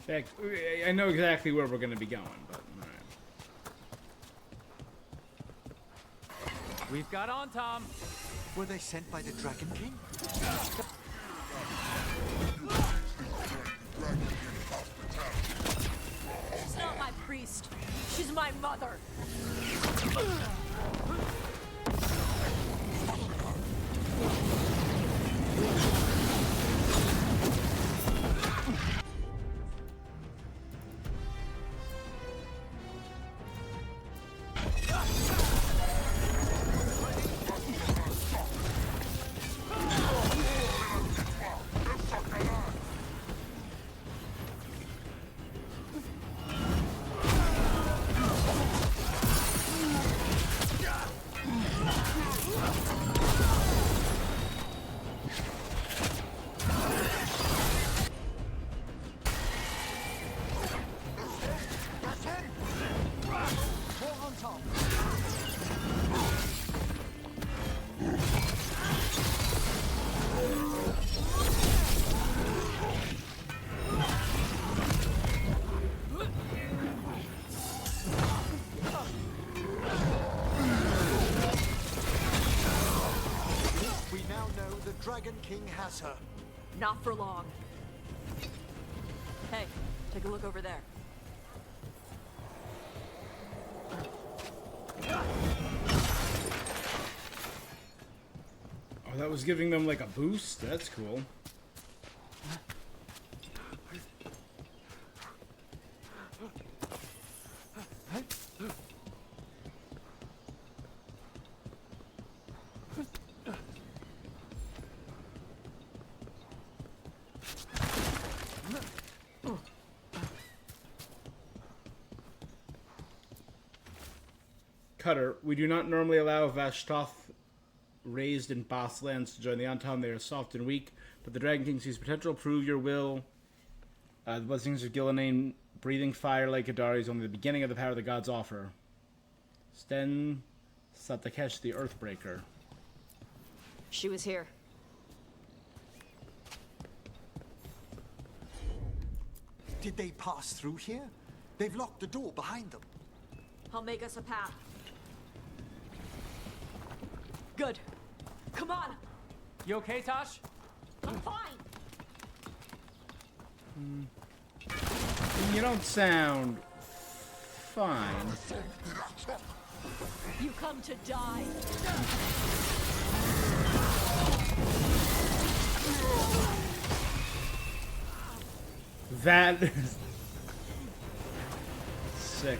In fact, I know exactly where we're going to be going, but all right. We've got on, Tom. Were they sent by the Dragon King? She's not my priest. She's my mother. Dragon King has her. Not for long. Hey, take a look over there. Oh, that was giving them like a boost? That's cool. Cutter, we do not normally allow Vashtoth raised in Bosslands to join the Anton. They are soft and weak, but the Dragon King sees potential. Prove your will. The blessings of Gillenane, breathing fire like Adari, is only the beginning of the power the gods offer. Sten Satakesh, the Earthbreaker. She was here. Did they pass through here? They've locked the door behind them. I'll make us a path. Good. Come on! You okay, Tosh? I'm fine. You don't sound fine. You come to die. That is sick.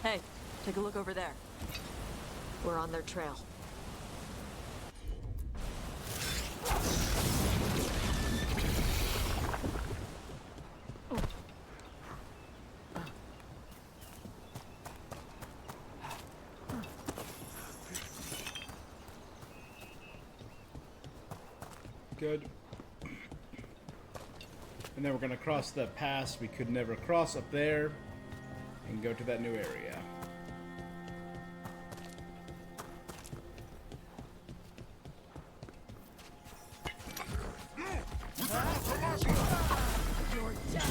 Hey, take a look over there. We're on their trail. Good. And then we're gonna cross the pass we could never cross up there and go to that new area. You're dead.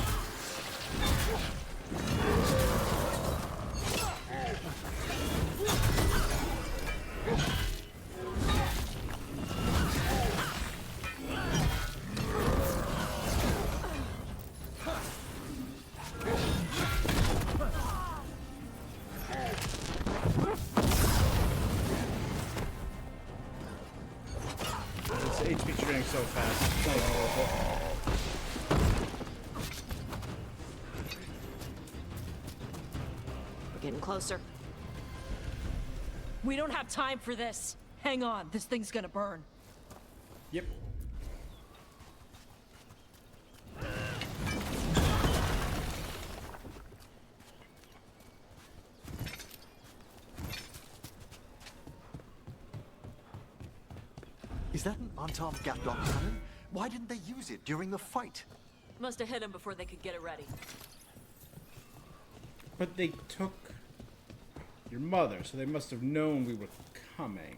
This HP training so fast. It's not even worth it. We're getting closer. We don't have time for this. Hang on, this thing's gonna burn. Yep. Is that an unarmed gatlock cannon? Why didn't they use it during the fight? Must have hit him before they could get it ready. But they took your mother, so they must have known we were coming.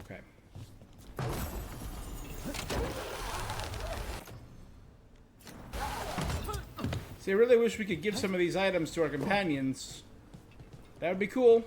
Okay. See, I really wish we could give some of these items to our companions. That would be cool.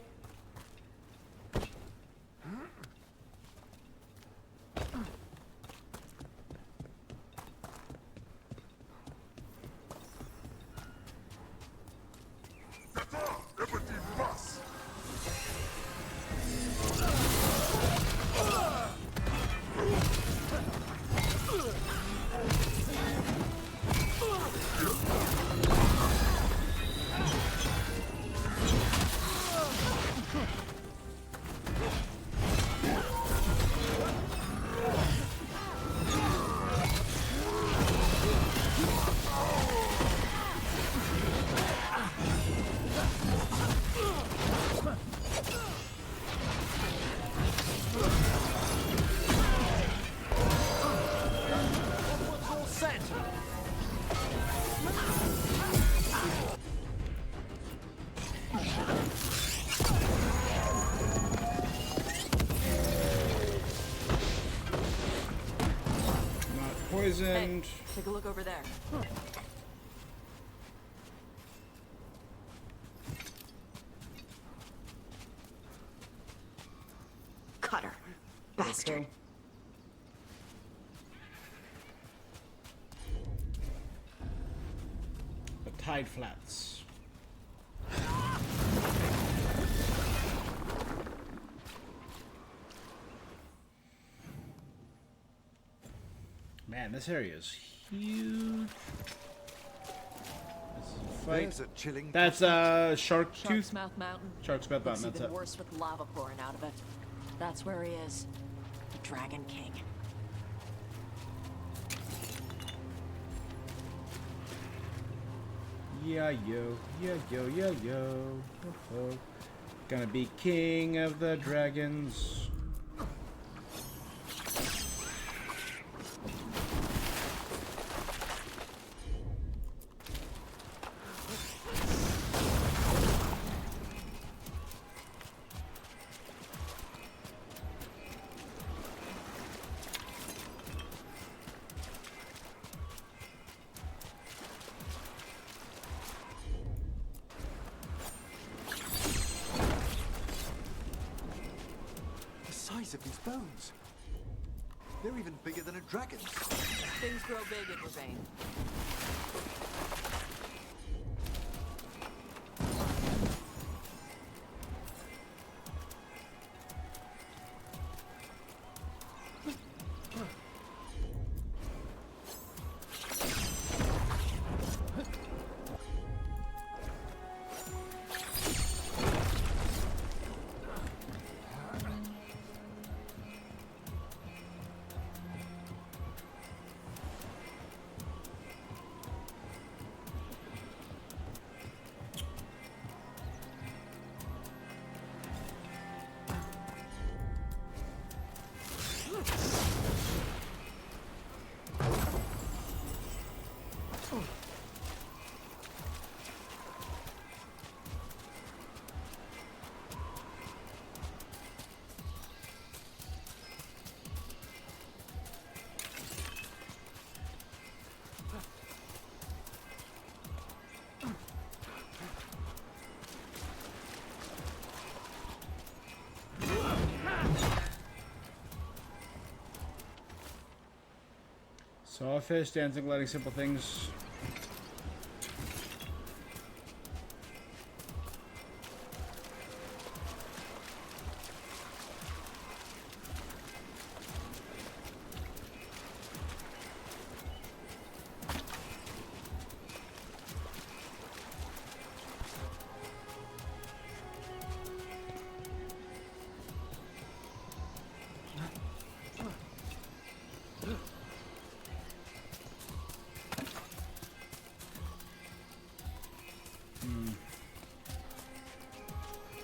Poisoned. Hey, take a look over there. Cutter. Bastard. Tide Flats. Man, this area is huge. Fight. There's a chilling That's Shark Tooth. Sharksmouth Mountain. Sharksmouth Looks Mountain. That's even it. worse with lava pouring out of it. That's where he is. The Dragon King. Yeah, yo, yeah, yo, yeah, yo. Oh, gonna be king of the dragons. The size of these bones. They're even bigger than a dragon's. Things grow big in Ravine. Sawfish, dancing, lighting, simple things.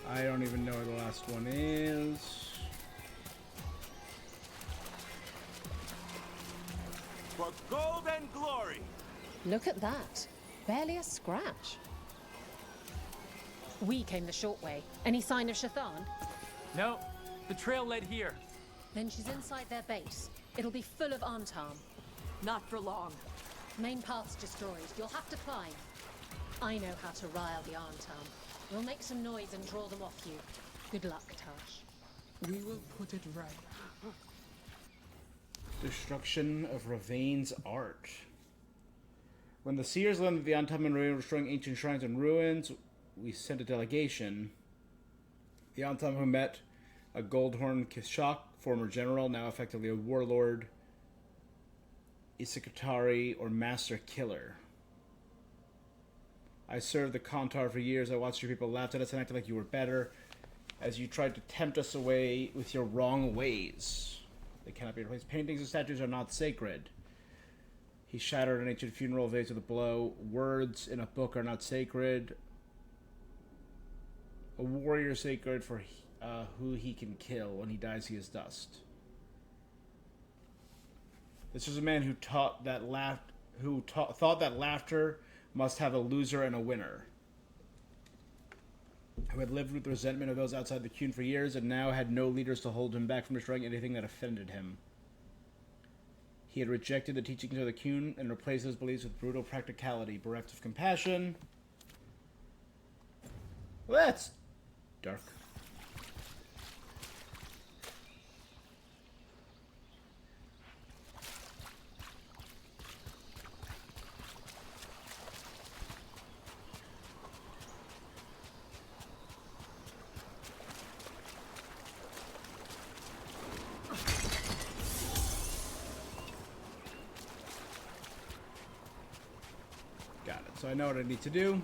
I don't even know where the last one is. For gold and glory! Look at that. Barely a scratch. We came the short way. Any sign of Shathan? No, the trail led here. Then she's inside their base. It'll be full of Antam. Not for long. Main path's destroyed. You'll have to climb. I know how to rile the Antam. We'll make some noise and draw them off you. Good luck, Tash. We will put it right. Destruction of Ravain's art. When the Seers learned that the Antam and Ravain were destroying ancient shrines and ruins, we sent a delegation. The Antam who met a Goldhorn Kishak, former general, now effectively a warlord, Isikatari, or master killer. I served the Kantar for years. I watched your people laugh at us and acted like you were better, as you tried to tempt us away with your wrong ways. They cannot be replaced. Paintings and statues are not sacred. He shattered an ancient funeral vase with a blow. Words in a book are not sacred. A warrior is sacred for who he can kill. When he dies, he is dust. This was a man who thought that laughter must have a loser and a winner. Who had lived with the resentment of those outside the Qun for years and now had no leaders to hold him back from destroying anything that offended him. He had rejected the teachings of the Qun and replaced his beliefs with brutal practicality, bereft of compassion. Well, that's dark. so I know what I need to do.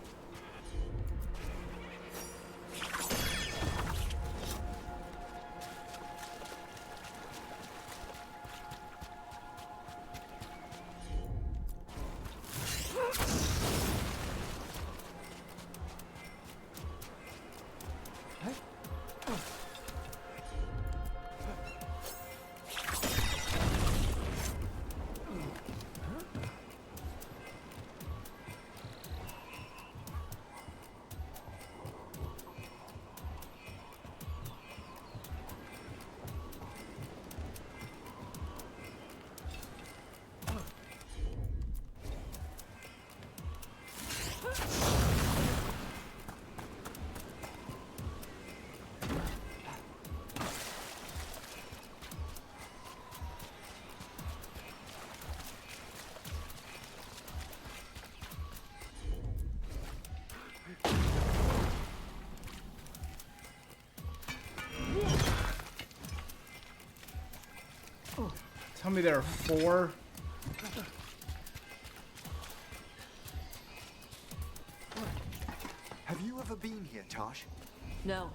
Tell me there are 4. Have you ever been here, Tosh? No.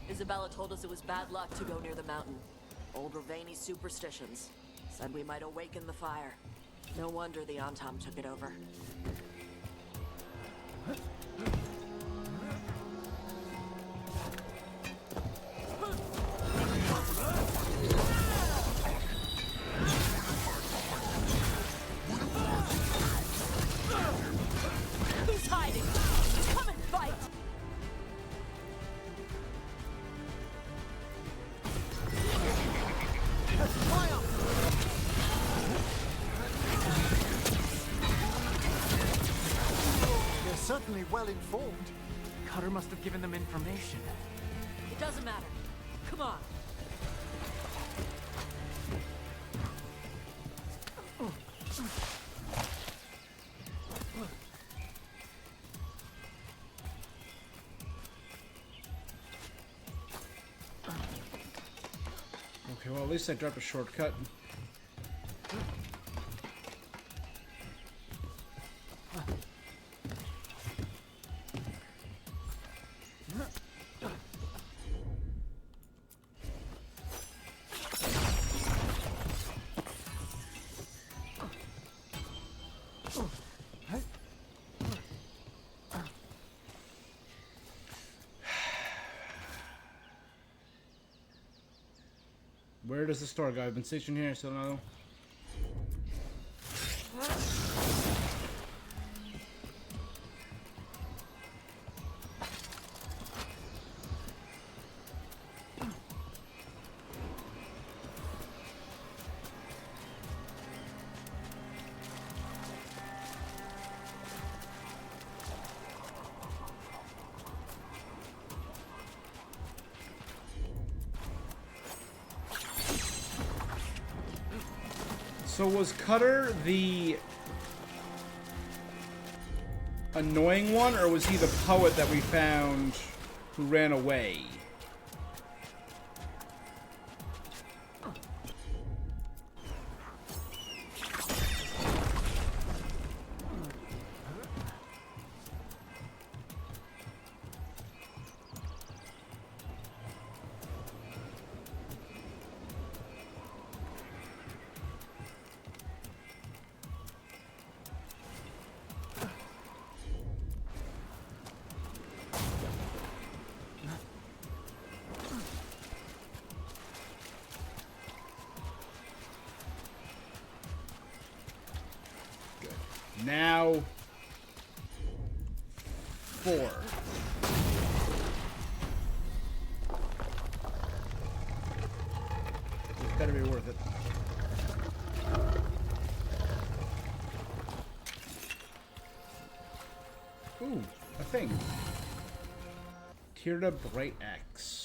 Isabella told us it was bad luck to go near the mountain. Old Ravani superstitions. Said we might awaken the fire. No wonder the Antam took it over. Who's hiding? Come and fight! They're certainly well informed. Cutter must have given them information. It doesn't matter. Come on. Okay, well, at least I dropped a shortcut. Where does the store go? I've been stationed here, so no. So was Cutter the annoying one, or was he the poet that we found who ran away? Now 4. It's gotta be worth it. Ooh, a thing. Tirda Bright Axe.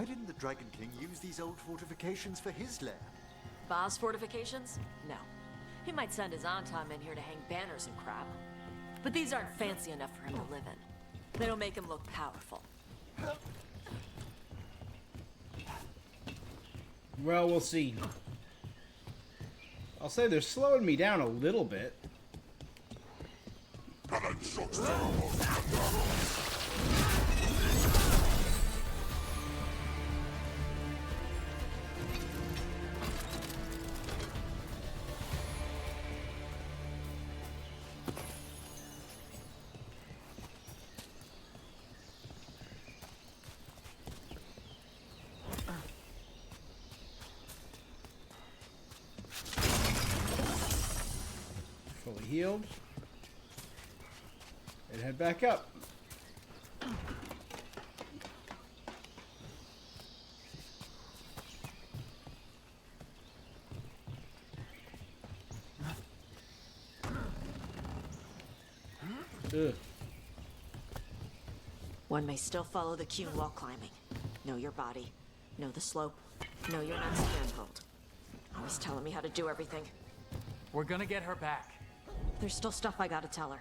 Why didn't the Dragon King use these old fortifications for his lair? Boss fortifications? No. He might send his Antam in here to hang banners and crap. But these aren't fancy enough for him to live in. They don't make him look powerful. Well, we'll see. I'll say they're slowing me down a little bit. Fully healed. And head back up. Ugh. One may still follow the cue while climbing. Know your body. Know the slope. Know your next handhold. Always telling me how to do everything. We're gonna get her back. There's still stuff I gotta tell her.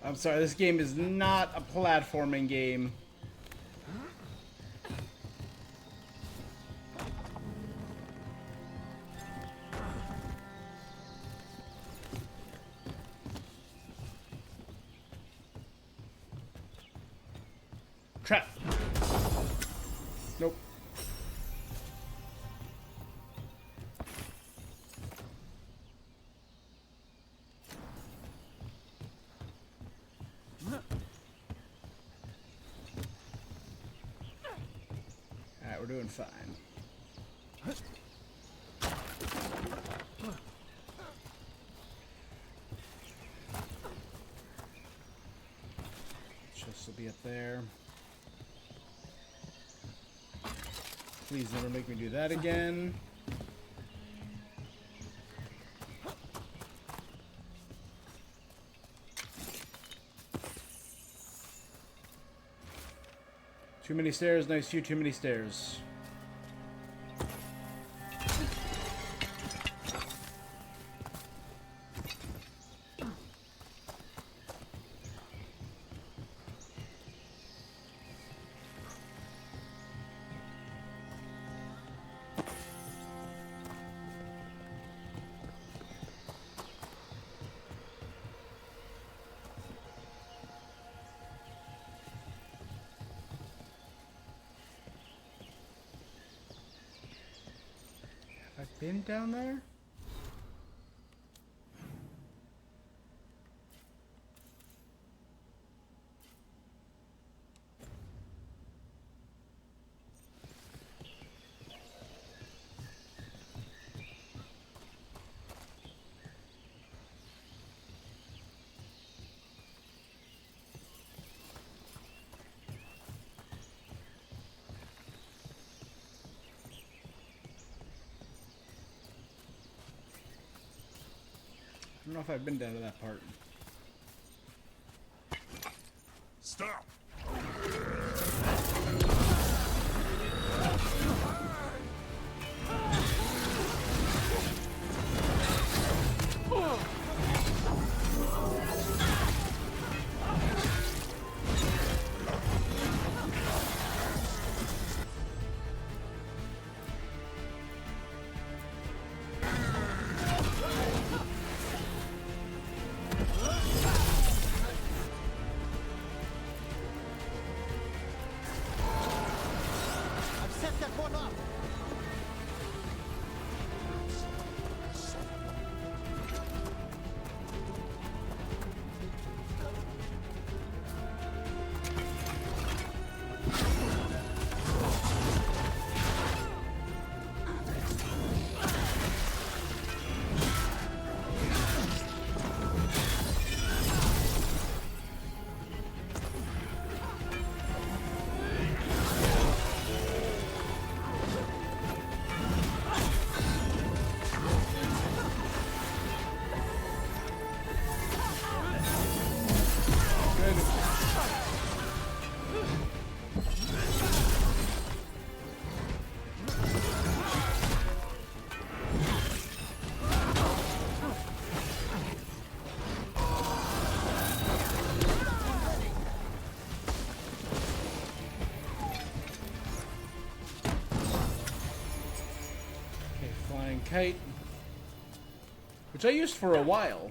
I'm sorry, this game is not a platforming game. Trap. Nope. Alright, we're doing fine. Chest will be up there. Please never make me do that again. Too many stairs, nice view, too many stairs. Have I been down there? I don't know if I've been down to that part. Stop! kite, which I used for a while.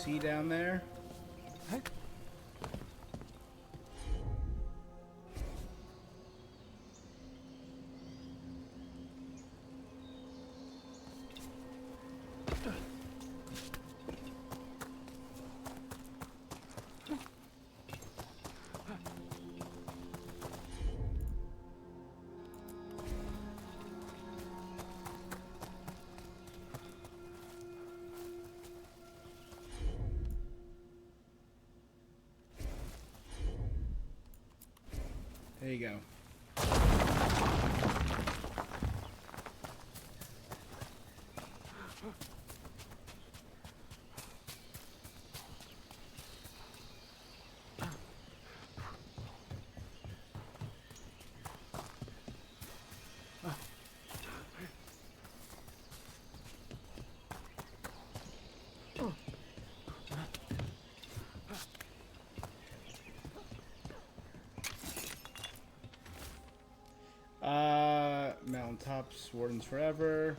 See down there? There you go. Mountaintops, Wardens Forever.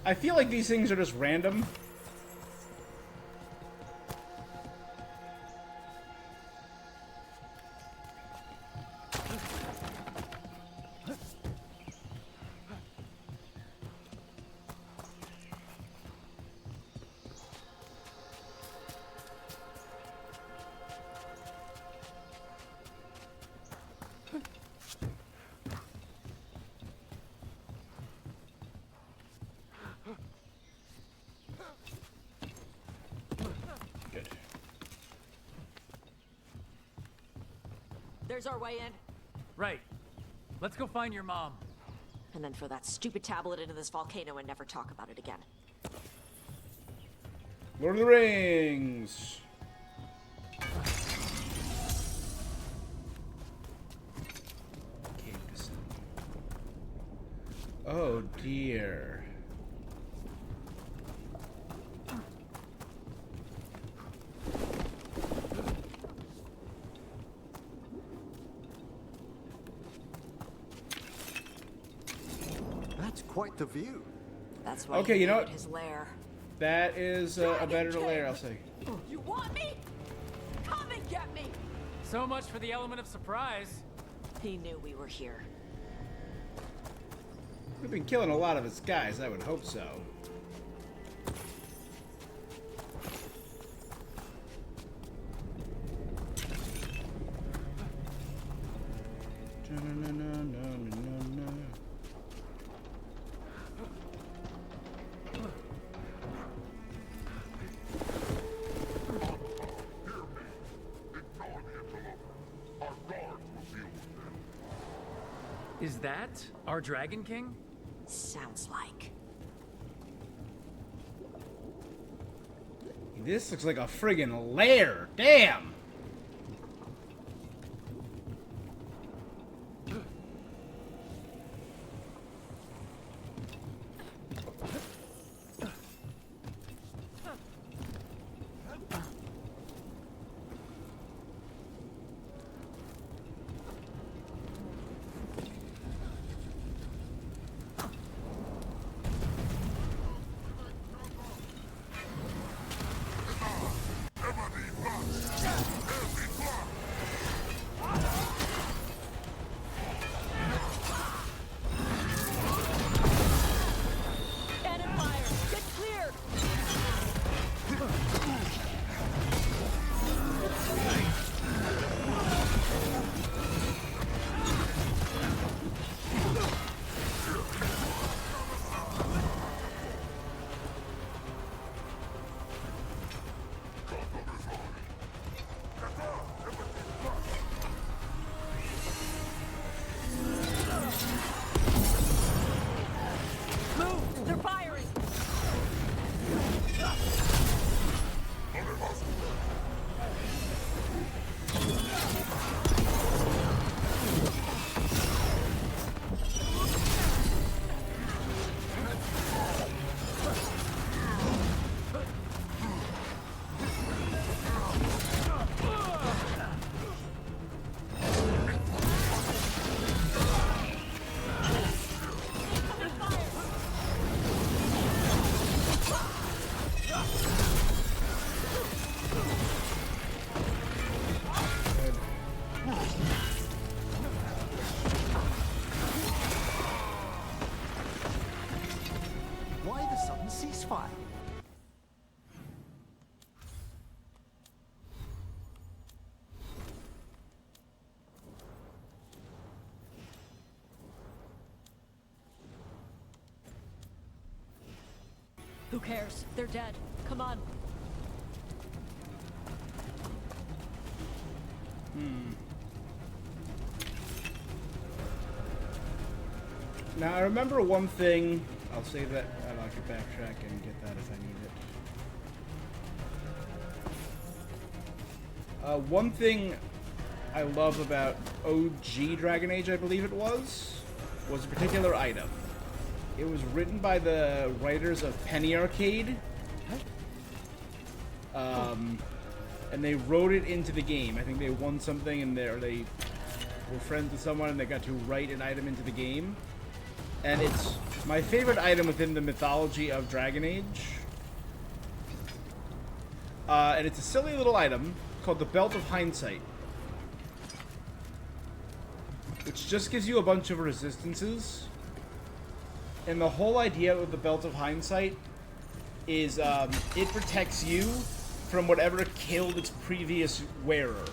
I feel like these things are just random. There's our way in. Right. Let's go find your mom. And then throw that stupid tablet into this volcano and never talk about it again. Lord of the Rings. Oh dear. That's quite the view. That's why okay, he you know made what? his lair. That is a better lair, I'll say. You want me? Come and get me! So much for the element of surprise. He knew we were here. We've been killing a lot of his guys, I would hope so. Is that our Dragon King? Sounds like. This looks like a friggin' lair. Damn! Ebony Bucks! Who cares? They're dead. Come on. Now, I remember one thing. I'll save that. I could backtrack and get that if I need it. One thing I love about OG Dragon Age, I believe it was a particular item. It was written by the writers of Penny Arcade. And they wrote it into the game. I think they won something and they were friends with someone and they got to write an item into the game. And it's my favorite item within the mythology of Dragon Age. And it's a silly little item called the Belt of Hindsight, which just gives you a bunch of resistances. And the whole idea of the Belt of Hindsight is it protects you from whatever killed its previous wearer.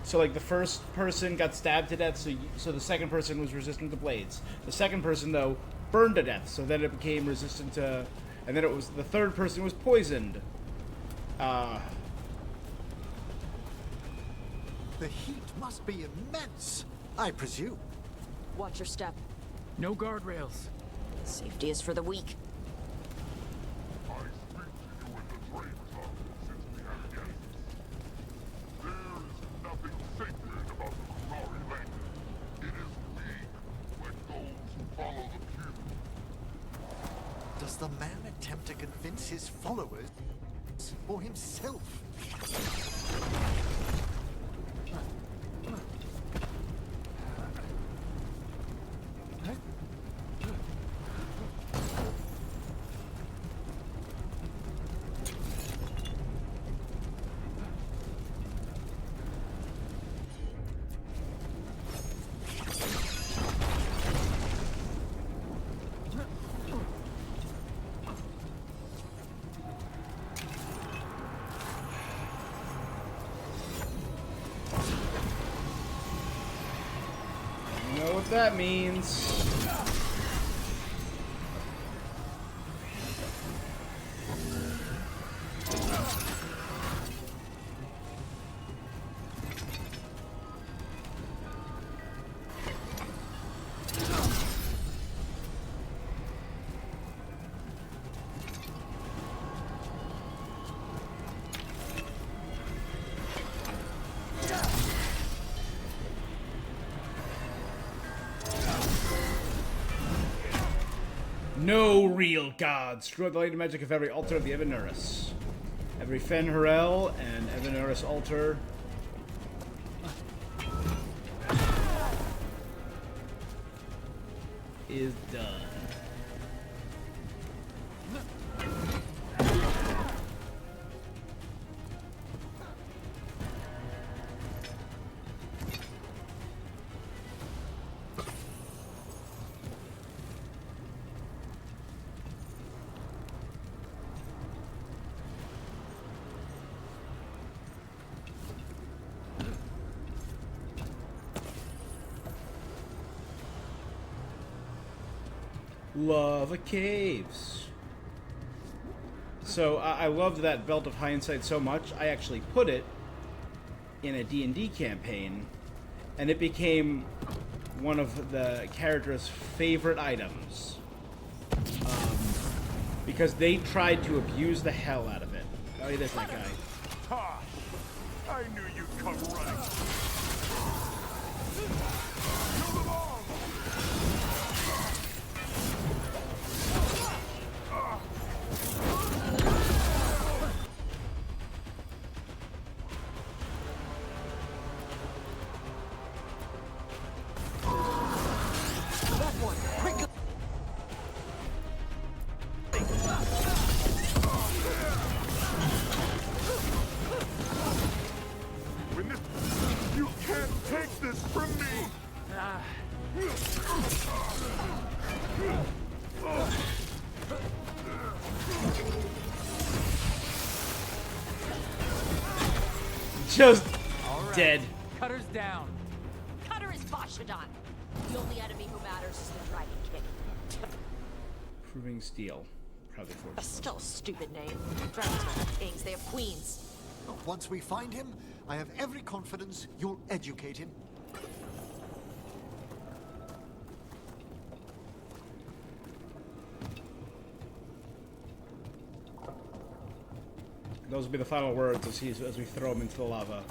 So, like, the first person got stabbed to death, so the second person was resistant to blades. The second person, though, burned to death, so then it became resistant to... And then the third person was poisoned. The heat must be immense, I presume. Watch your step. No guardrails. Safety is for the weak. Does the man attempt to convince his followers or himself? You know what that means. No real gods. Screw out the light and magic of every altar of the Evanuris. Every Fen Harel and Evanuris altar. Is done. Lava caves. So I loved that Belt of Hindsight so much, I actually put it in a D&D campaign, and it became one of the character's favorite items. Because they tried to abuse the hell out of it. Oh, there's that guy. Ha! I knew you'd come running. Kill them all! You can't take this from me! Just right. dead. Cutter's down. Cutter is Vashadon. The only enemy who matters is the Dragon King. Proving steel. Probably Forge. That's still a stupid name. Dragons don't have kings, they have queens. Once we find him, I have every confidence you'll educate him. Those will be the final words as we throw him into the lava.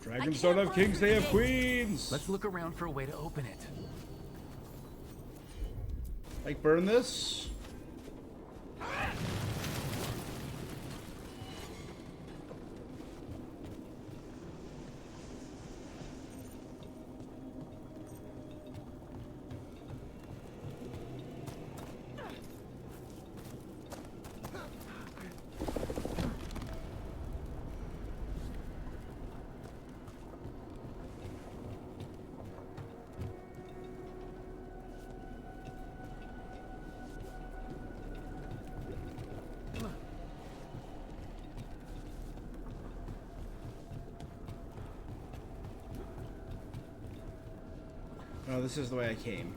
Dragons don't have kings, they have queens! Let's look around for a way to open it. Like, burn this? Oh, this is the way I came.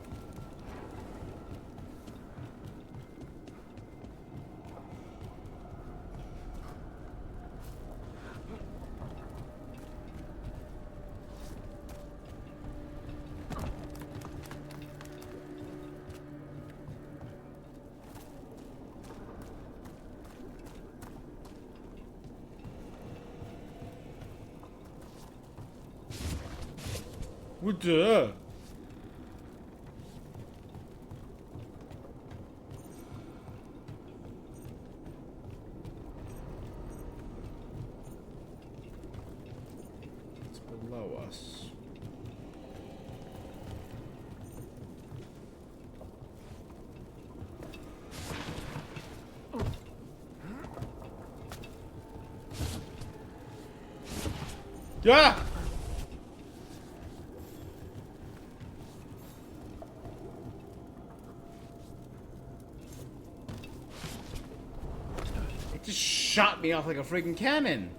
What the? It's below us. Yeah! It just shot me off like a freaking cannon.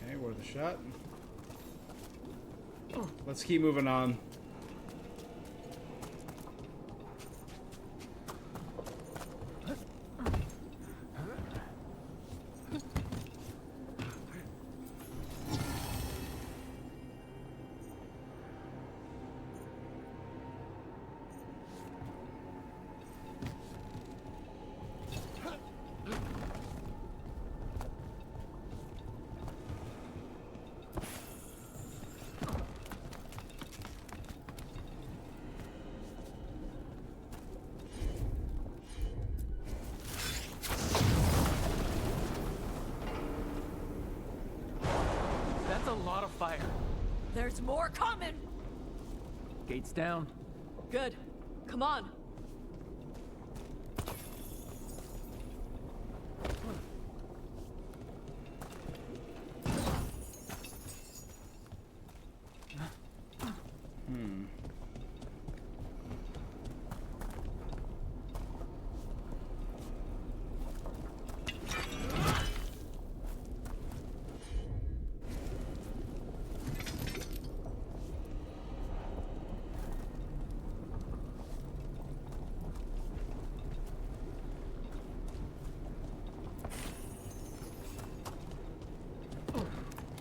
Okay, worth a shot. Let's keep moving on. That's a lot of fire. There's more coming! Gates down. Good. Come on.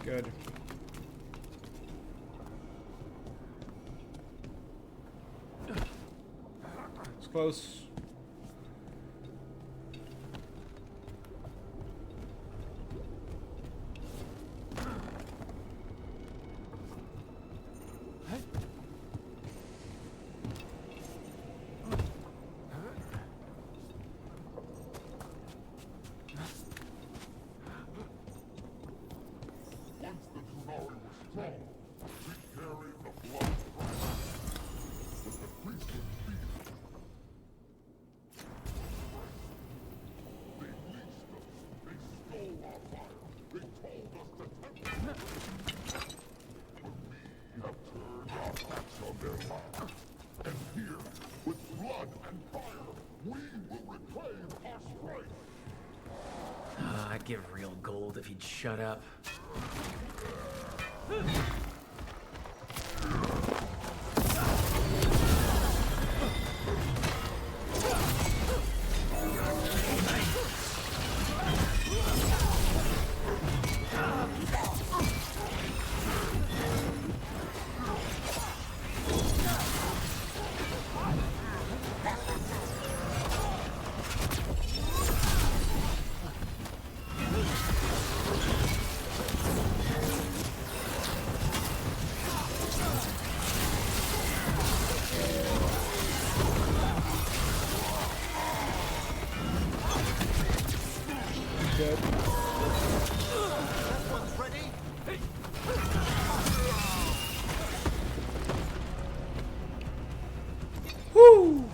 Good. It's close. their land. And here, with blood and fire, we will reclaim our strength. I'd give real gold if he'd shut up. Woo!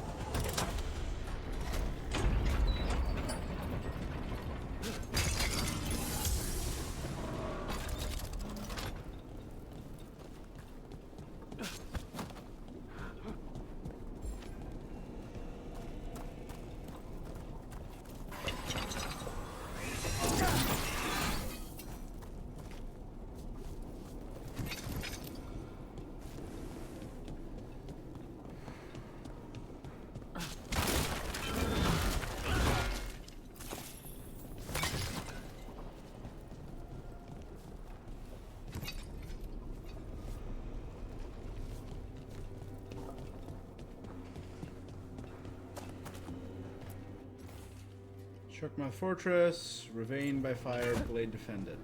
Sharkmouth Fortress, Ravine by fire, blade defended.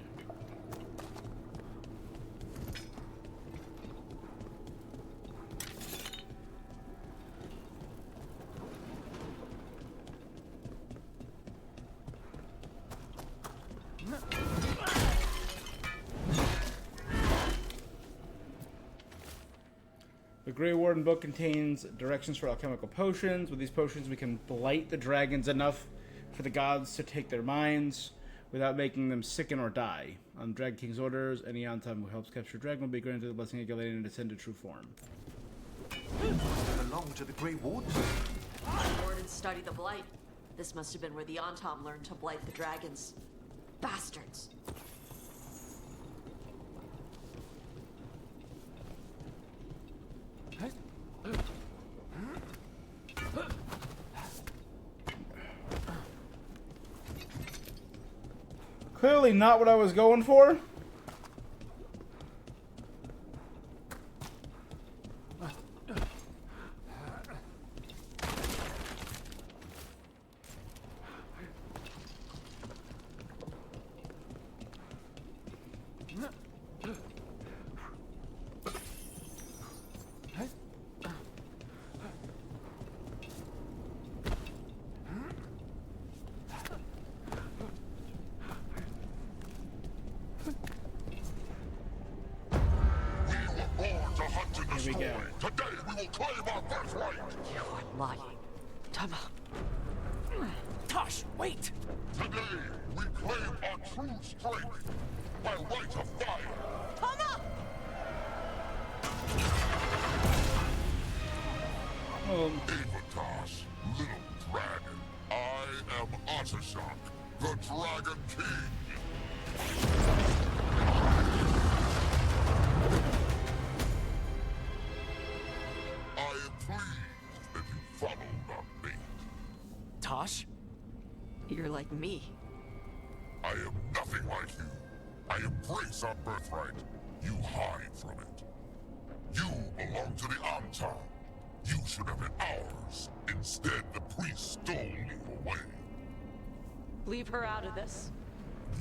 The Grey Warden book contains directions for alchemical potions. With these potions, we can blight the dragons enough for the gods to take their minds without making them sicken or die. On Dragon King's orders, any Antam who helps capture a dragon will be granted the blessing of Gillian and ascend to true form. Belong to the Grey Warden? Wardens study the blight. This must have been where the Antam learned to blight the dragons. Bastards. Clearly not what I was going for. Here we go. Today we will claim our birthright. You are lying. Tama. Tosh, wait! Today we claim our true strength by right of fire. Tama! Avatosh, little dragon. I am Ottershok, the Dragon King. I am pleased that you followed our fate. Tosh? You're like me. I am nothing like you. I embrace our birthright. You hide from it. You belong to the Amtar. You should have been ours. Instead, the priest stole you away. Leave her out of this.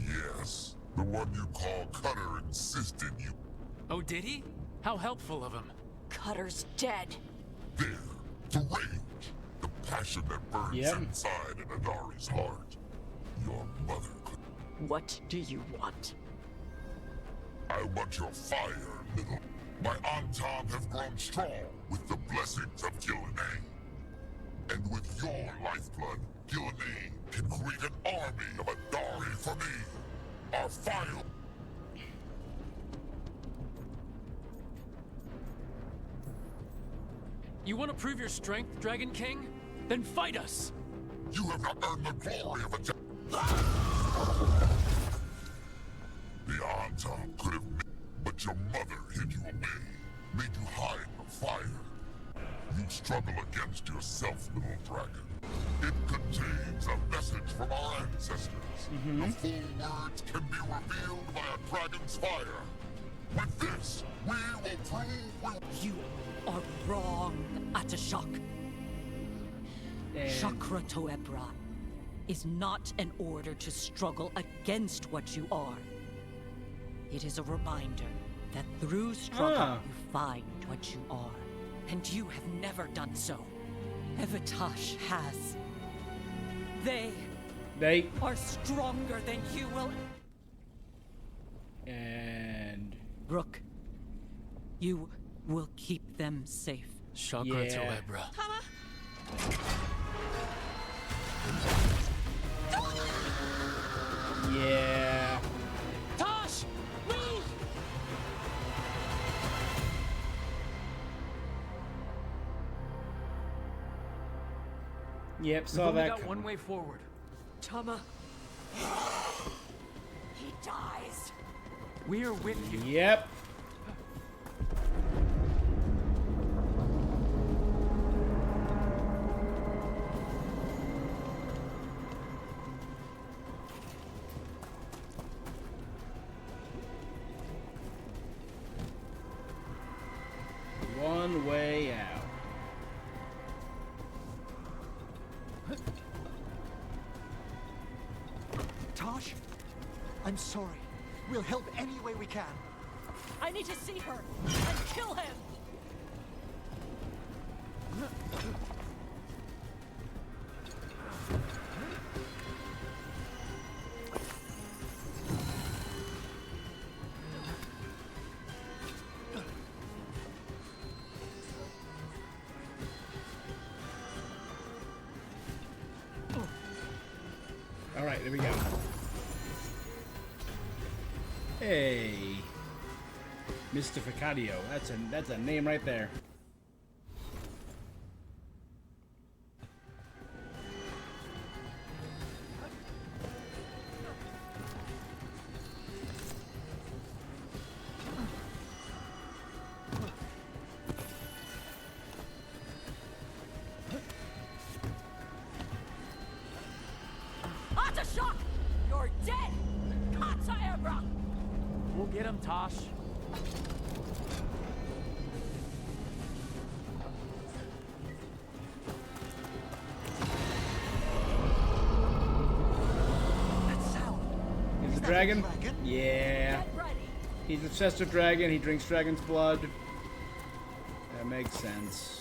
Yes, the one you call Cutter insisted you... Oh, did he? How helpful of him. Cutter's dead. There, the rage, the passion that burns inside an Adari's heart. Your mother could... What do you want? I want your fire, little... My Antam have grown strong with the blessings of Gillian. And with your lifeblood, Gillian can create an army of Adari for me. Our fire... You want to prove your strength, Dragon King? Then fight us! You have not earned the glory of a The Anton could have but your mother hid you away, made you hide in the fire. You struggle against yourself, little dragon. It contains a message from our ancestors. The full words can be revealed by a dragon's fire. With this, we will prove You are wrong, Atashok. Chakra Toebra is not an order to struggle against what you are. It is a reminder that through struggle you find what you are. And you have never done so. Evitash has. They are stronger than you will. And Rook, you will keep them safe. Chakra Toebra. Yeah. Tosh! Move! Yep, We've saw only that. got one way forward. Tama. He dies. We're with you. Yep. One way out. Tosh, I'm sorry. We'll help any way we can. I need to see her and kill him. All right, there we go. Hey, Mystificadio. That's a name right there. Atashok! You're dead! Kataebra! We'll get him, Tosh. He's a dragon? Yeah. He's obsessed with dragon. He drinks dragon's blood. That makes sense.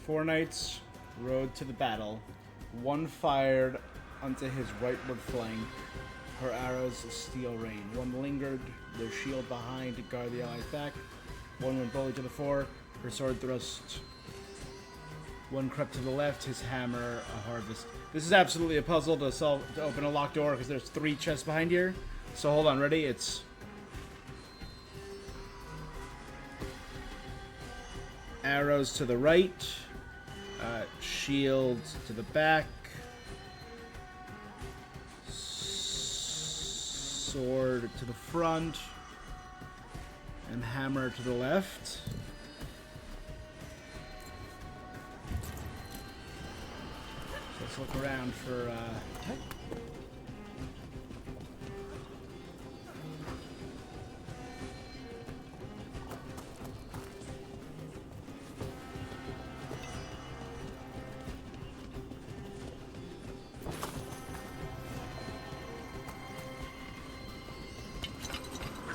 Four knights rode to the battle. One fired onto his rightward flank, her arrows of steel rain. One lingered, their shield behind to guard the allies' back. One went boldly to the fore, her sword thrust. One crept to the left, his hammer a harvest. This is absolutely a puzzle to solve, to open a locked door, because there's 3 chests behind here. So hold on, ready? It's arrows to the right, shield to the back, sword to the front, and hammer to the left. So let's look around for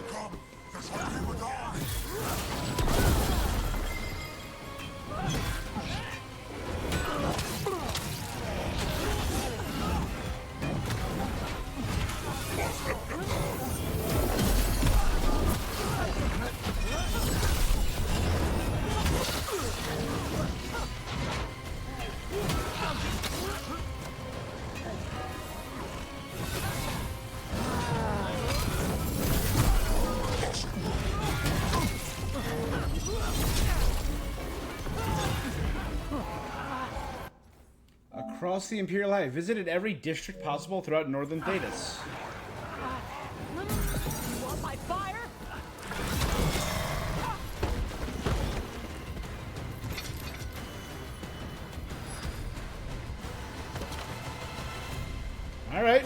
Come, there's only with all. Across the Imperial Highway. Visited every district possible throughout northern Thedas. You want my fire? All right.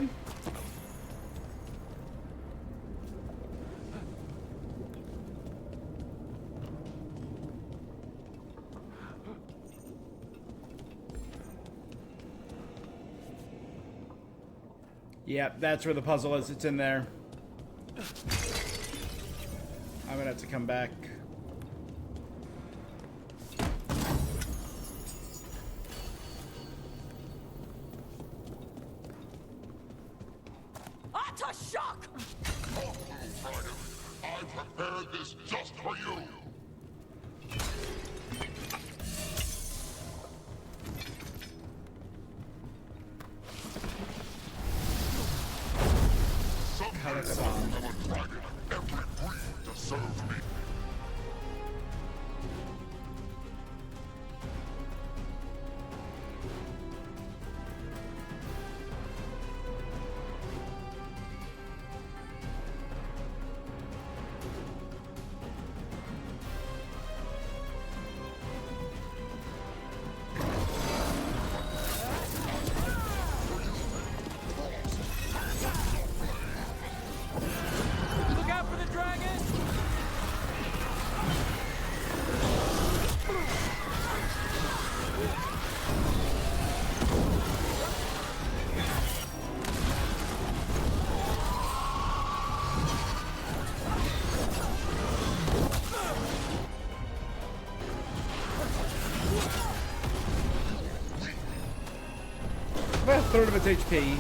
Yeah, that's where the puzzle is. It's in there. I'm gonna have to come back. Shock! I prepared this just for you! Someday I will have a dragon, every breed to serve me. Look out for the dragon! About a third of its HP.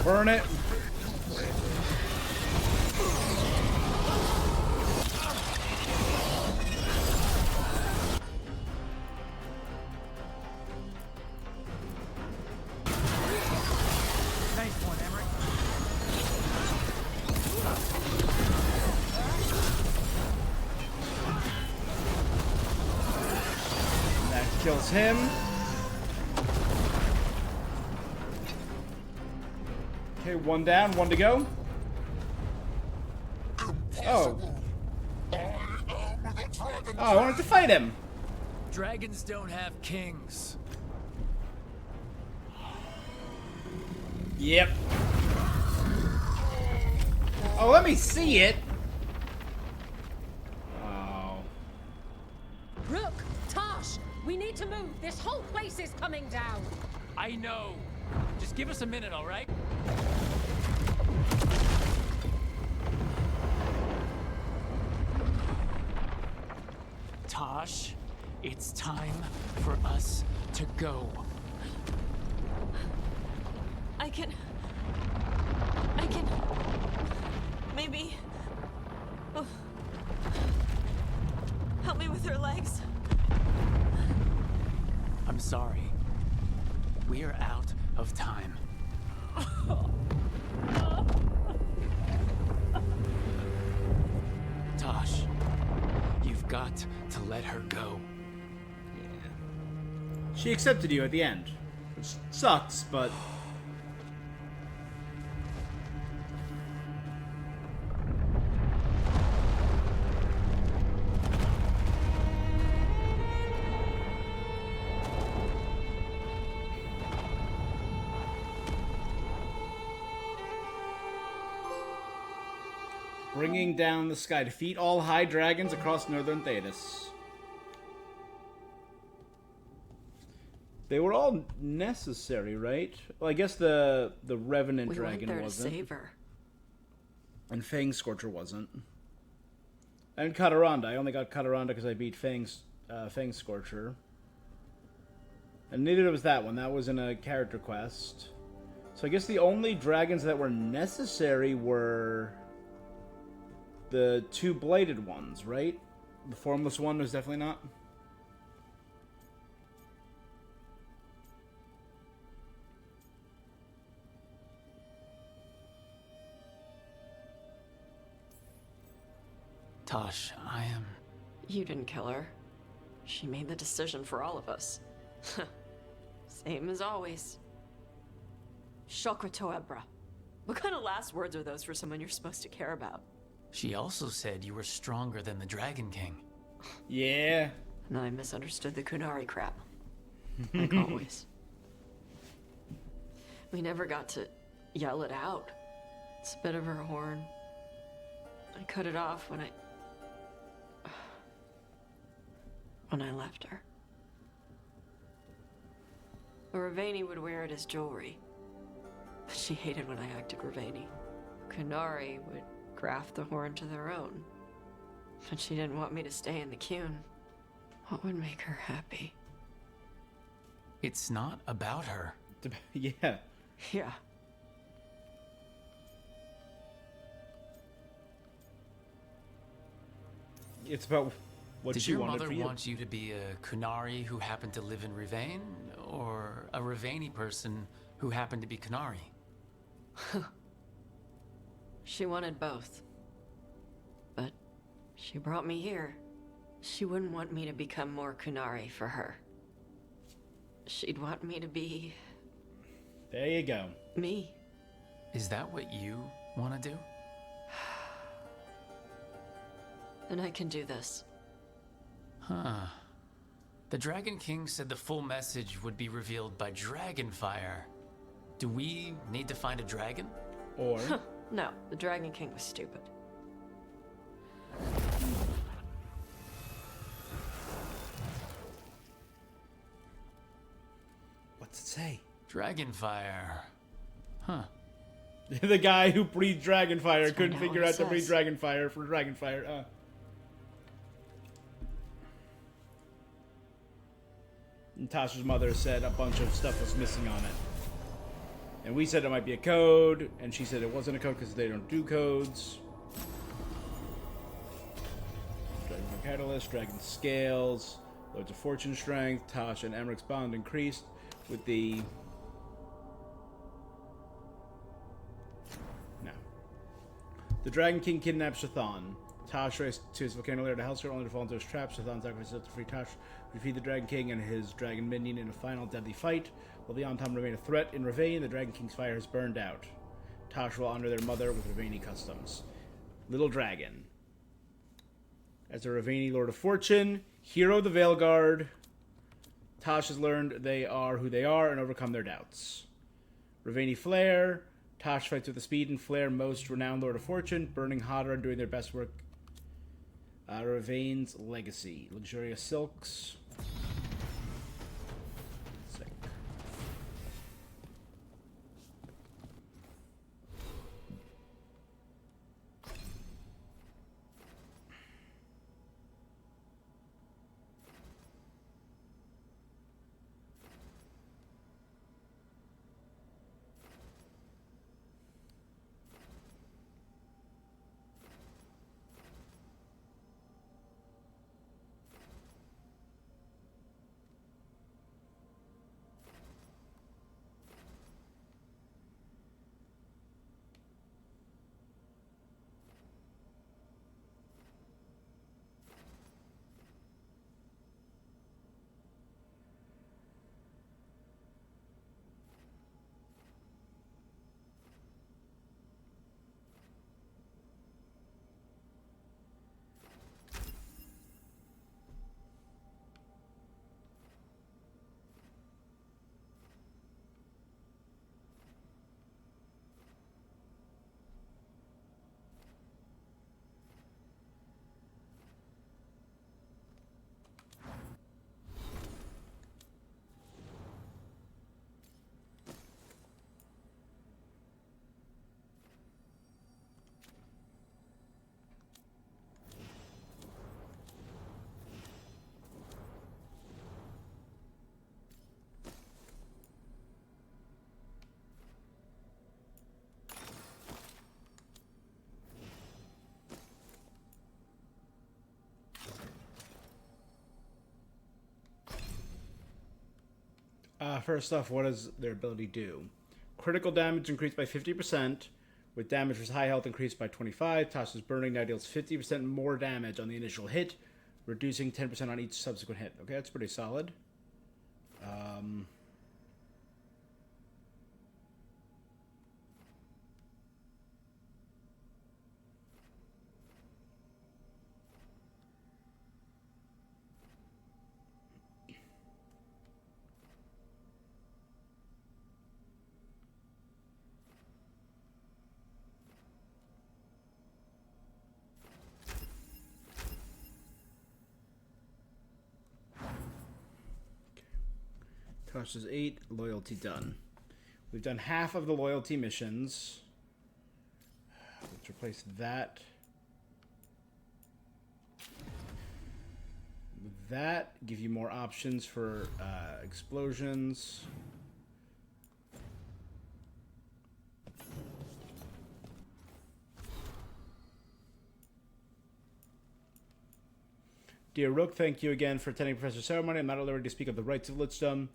Burn it. Nice one, Emmerich. That kills him. Okay, one down, one to go. Oh. Oh, I wanted to fight him. Dragons don't have kings. Yep. Oh, let me see it. Oh. Rook, Tosh, we need to move. This whole place is coming down. I know. Just give us a minute, all right? Tosh, it's time for us to go. I can... Maybe... Oh. Help me with her legs. I'm sorry. We are out of time. Tosh, you've got to let her go. She accepted you at the end. Which sucks, but... Bringing down the sky. Defeat all high dragons across northern Thedas. They were all necessary, right? Well, I guess the Revenant dragon there wasn't. To save her. And Fang Scorcher wasn't. And Kataranda. I only got Kataranda because I beat Fang Scorcher. And neither was that one. That was in a character quest. So I guess the only dragons that were necessary were the two blighted ones, right? The formless one was definitely not. Tosh, I am... You didn't kill her. She made the decision for all of us. Same as always. Shokra Toebra. What kind of last words are those for someone you're supposed to care about? She also said you were stronger than the Dragon King. Yeah. And I misunderstood the Kunari crap. Like always. We never got to yell it out. It's a bit of her horn. I cut it off when I left her. A Ravani would wear it as jewelry. But she hated when I acted Ravani. Kunari would graft the horn to their own. But she didn't want me to stay in the Qun. What would make her happy? It's not about her. Yeah. Yeah. It's about what Did she your wanted mother for you. want you to be a Kunari who happened to live in Rivane, or a Ravani person who happened to be Kunari? She wanted both. But she brought me here. She wouldn't want me to become more Kunari for her. She'd want me to be... There you go. Me. Is that what you want to do? And I can do this. Huh. The Dragon King said the full message would be revealed by Dragonfire. Do we need to find a dragon? Or... No, the Dragon King was stupid. What's it say? Dragonfire. Huh. The guy who breathed Dragonfire Let's couldn't find out figure what out it to breathe says. Dragonfire for Dragonfire. And Tasha's mother said a bunch of stuff was missing on it. And we said it might be a code, and she said it wasn't a code because they don't do codes. Dragon Catalyst, Dragon Scales, Lords of Fortune Strength, Tasha and Emmerich's bond increased with the... No. The Dragon King kidnaps Shathan. Tosh raced to his volcano lair to Hellscar only to fall into his trap. Shathan sacrifices to free Tosh, defeat the Dragon King and his dragon minion in a final deadly fight. While the Antam remain a threat in Ravane, the Dragon King's fire has burned out. Tosh will honor their mother with Ravani customs. Little Dragon. As a Ravani Lord of Fortune, hero of the Veilguard, Tosh has learned they are who they are and overcome their doubts. Ravani Flare. Tosh fights with the speed and flair most renowned Lord of Fortune, burning hotter and doing their best work. Ravane's Legacy. Luxurious Silks. Sick. First off, what does their ability do? Critical damage increased by 50%, with damage for high health increased by 25. Tasha's Burning now deals 50% more damage on the initial hit, reducing 10% on each subsequent hit. Okay, that's pretty solid. Tasha's 8, loyalty done. We've done half of the loyalty missions. Let's replace that with that. Give you more options for explosions. Dear Rook, thank you again for attending Professor's ceremony. I'm not at liberty to speak of the rights of Lichdom,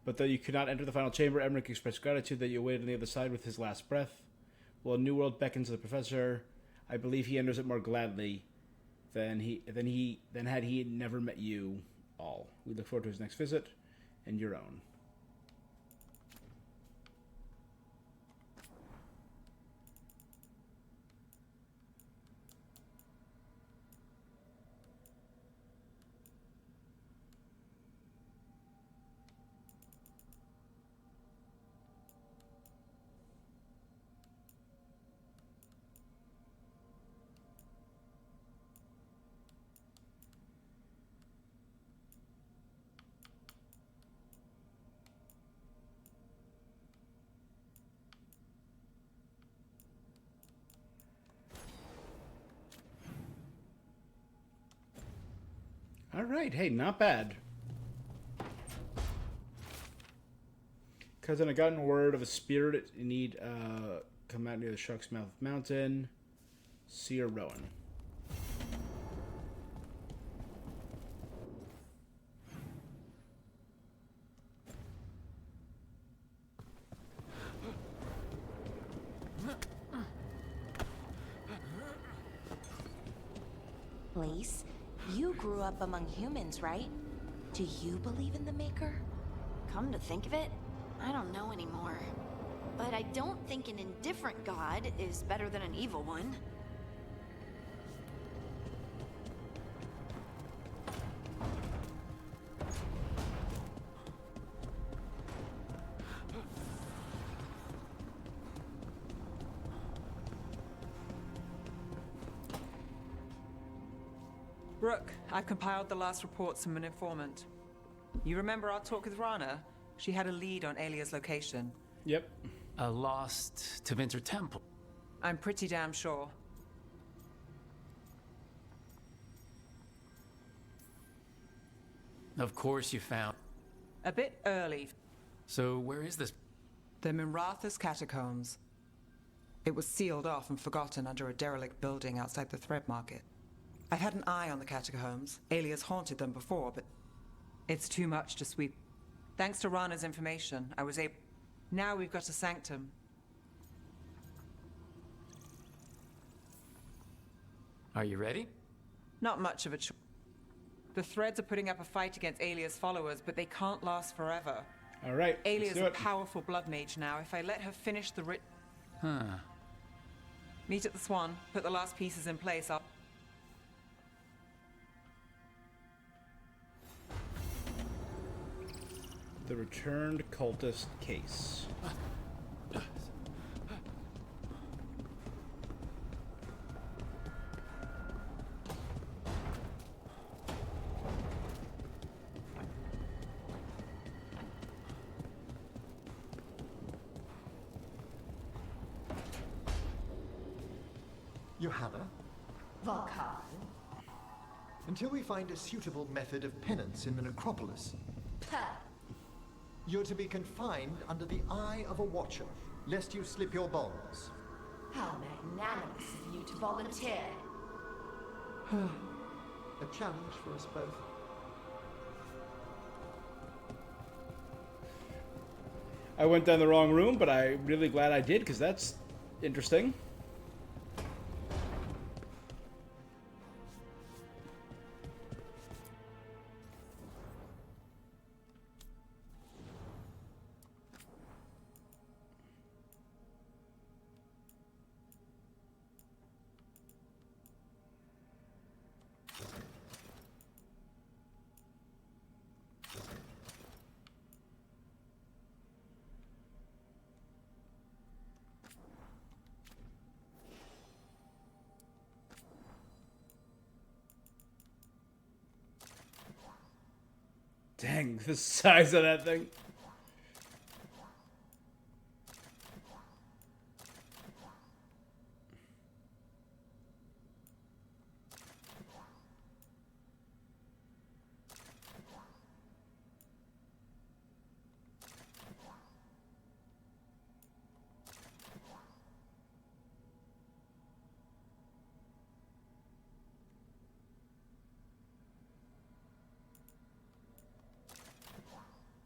but though you could not enter the final chamber, Emmerich expressed gratitude that you awaited on the other side with his last breath. While a new world beckons the Professor, I believe he enters it more gladly than had he never met you all. We look forward to his next visit and your own. All right, hey, not bad. Cousin, I gotten word of a spirit in need. Come out near the Shark's Mouth Mountain. Seer Rowan. Lace, you grew up among humans, right? Do you believe in the Maker? Come to think of it, I don't know anymore. But I don't think an indifferent god is better than an evil one. Rook, I've compiled the last reports from an informant. You remember our talk with Rana? She had a lead on Alia's location. Yep. A lost Tevinter temple. I'm pretty damn sure. Of course you found. A bit early. So where is this? The Minratha's catacombs. It was sealed off and forgotten under a derelict building outside the Thread Market. I've had an eye on the catacombs. Alia's haunted them before, but it's too much to sweep. Thanks to Rana's information, I was able... Now we've got a sanctum. Are you ready? Not much of a choice. The Threads are putting up a fight against Alia's followers, but they can't last forever. All right, Alia's a powerful blood mage now. If I let her finish the Meet at the Swan, put the last pieces in place, I'll... The returned cultist case. Johanna? Veilguard. Until we find a suitable method of penance in the necropolis, you're to be confined under the eye of a watcher, lest you slip your bonds. How magnanimous of you to volunteer. A challenge for us both. I went down the wrong room, but I'm really glad I did, because that's interesting. Dang, the size of that thing.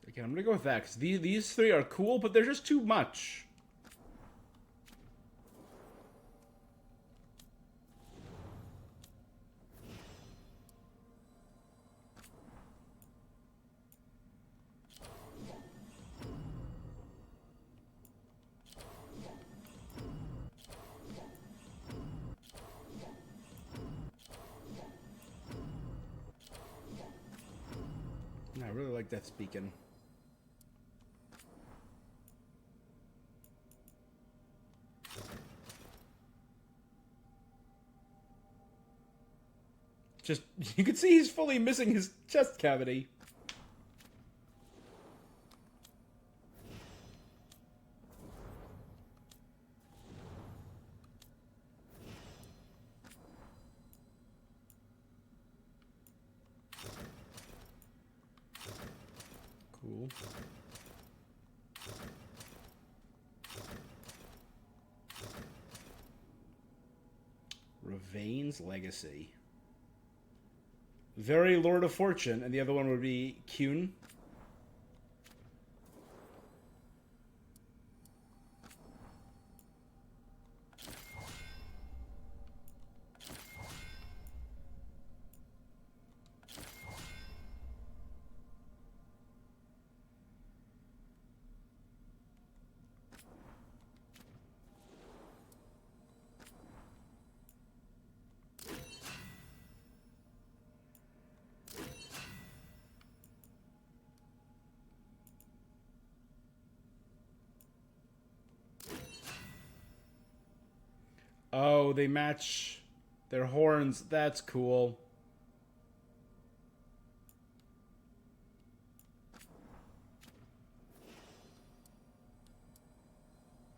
Again, I'm gonna go with that, because these three are cool, but they're just too much. I really like that beacon. Just, you can see he's fully missing his chest cavity. Cool. Ravain's Legacy. Very Lord of Fortune, and the other one would be Kuhn. Oh, they match their horns. That's cool.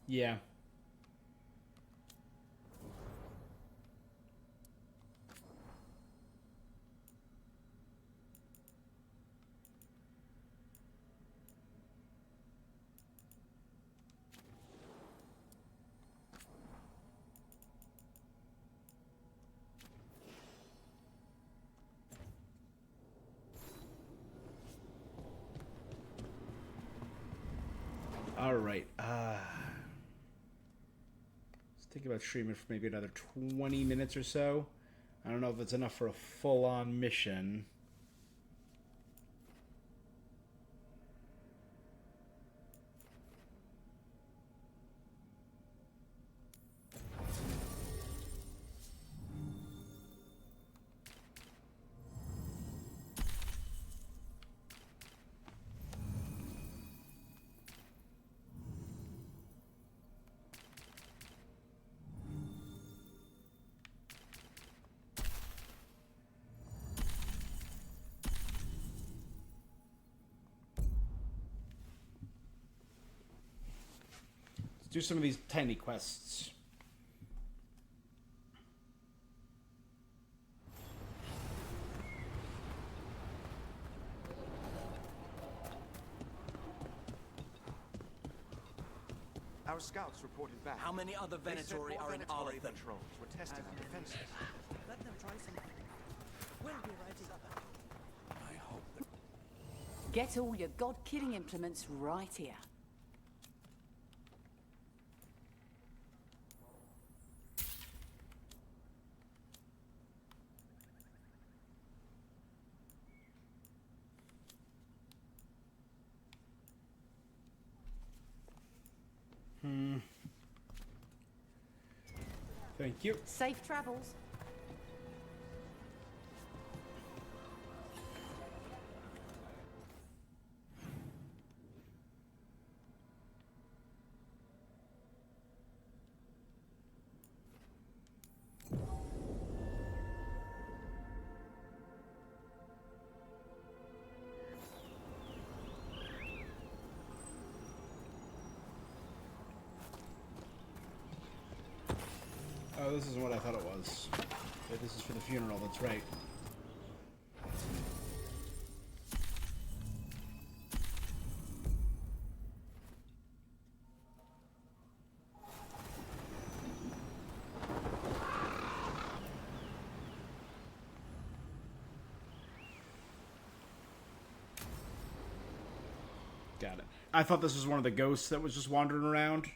Yeah. All right. Let's think about streaming for maybe another 20 minutes or so. I don't know if it's enough for a full-on mission. Do some of these tiny quests. Our scouts reported back. How many other Venatori are in Arlington? Patrols were testing our defenses. Let them try something. We'll be ready. I hope that... Get all your god-killing implements right here. Thank you. Safe travels. Oh, this isn't what I thought it was. Okay, this is for the funeral, that's right. Got it. I thought this was one of the ghosts that was just wandering around.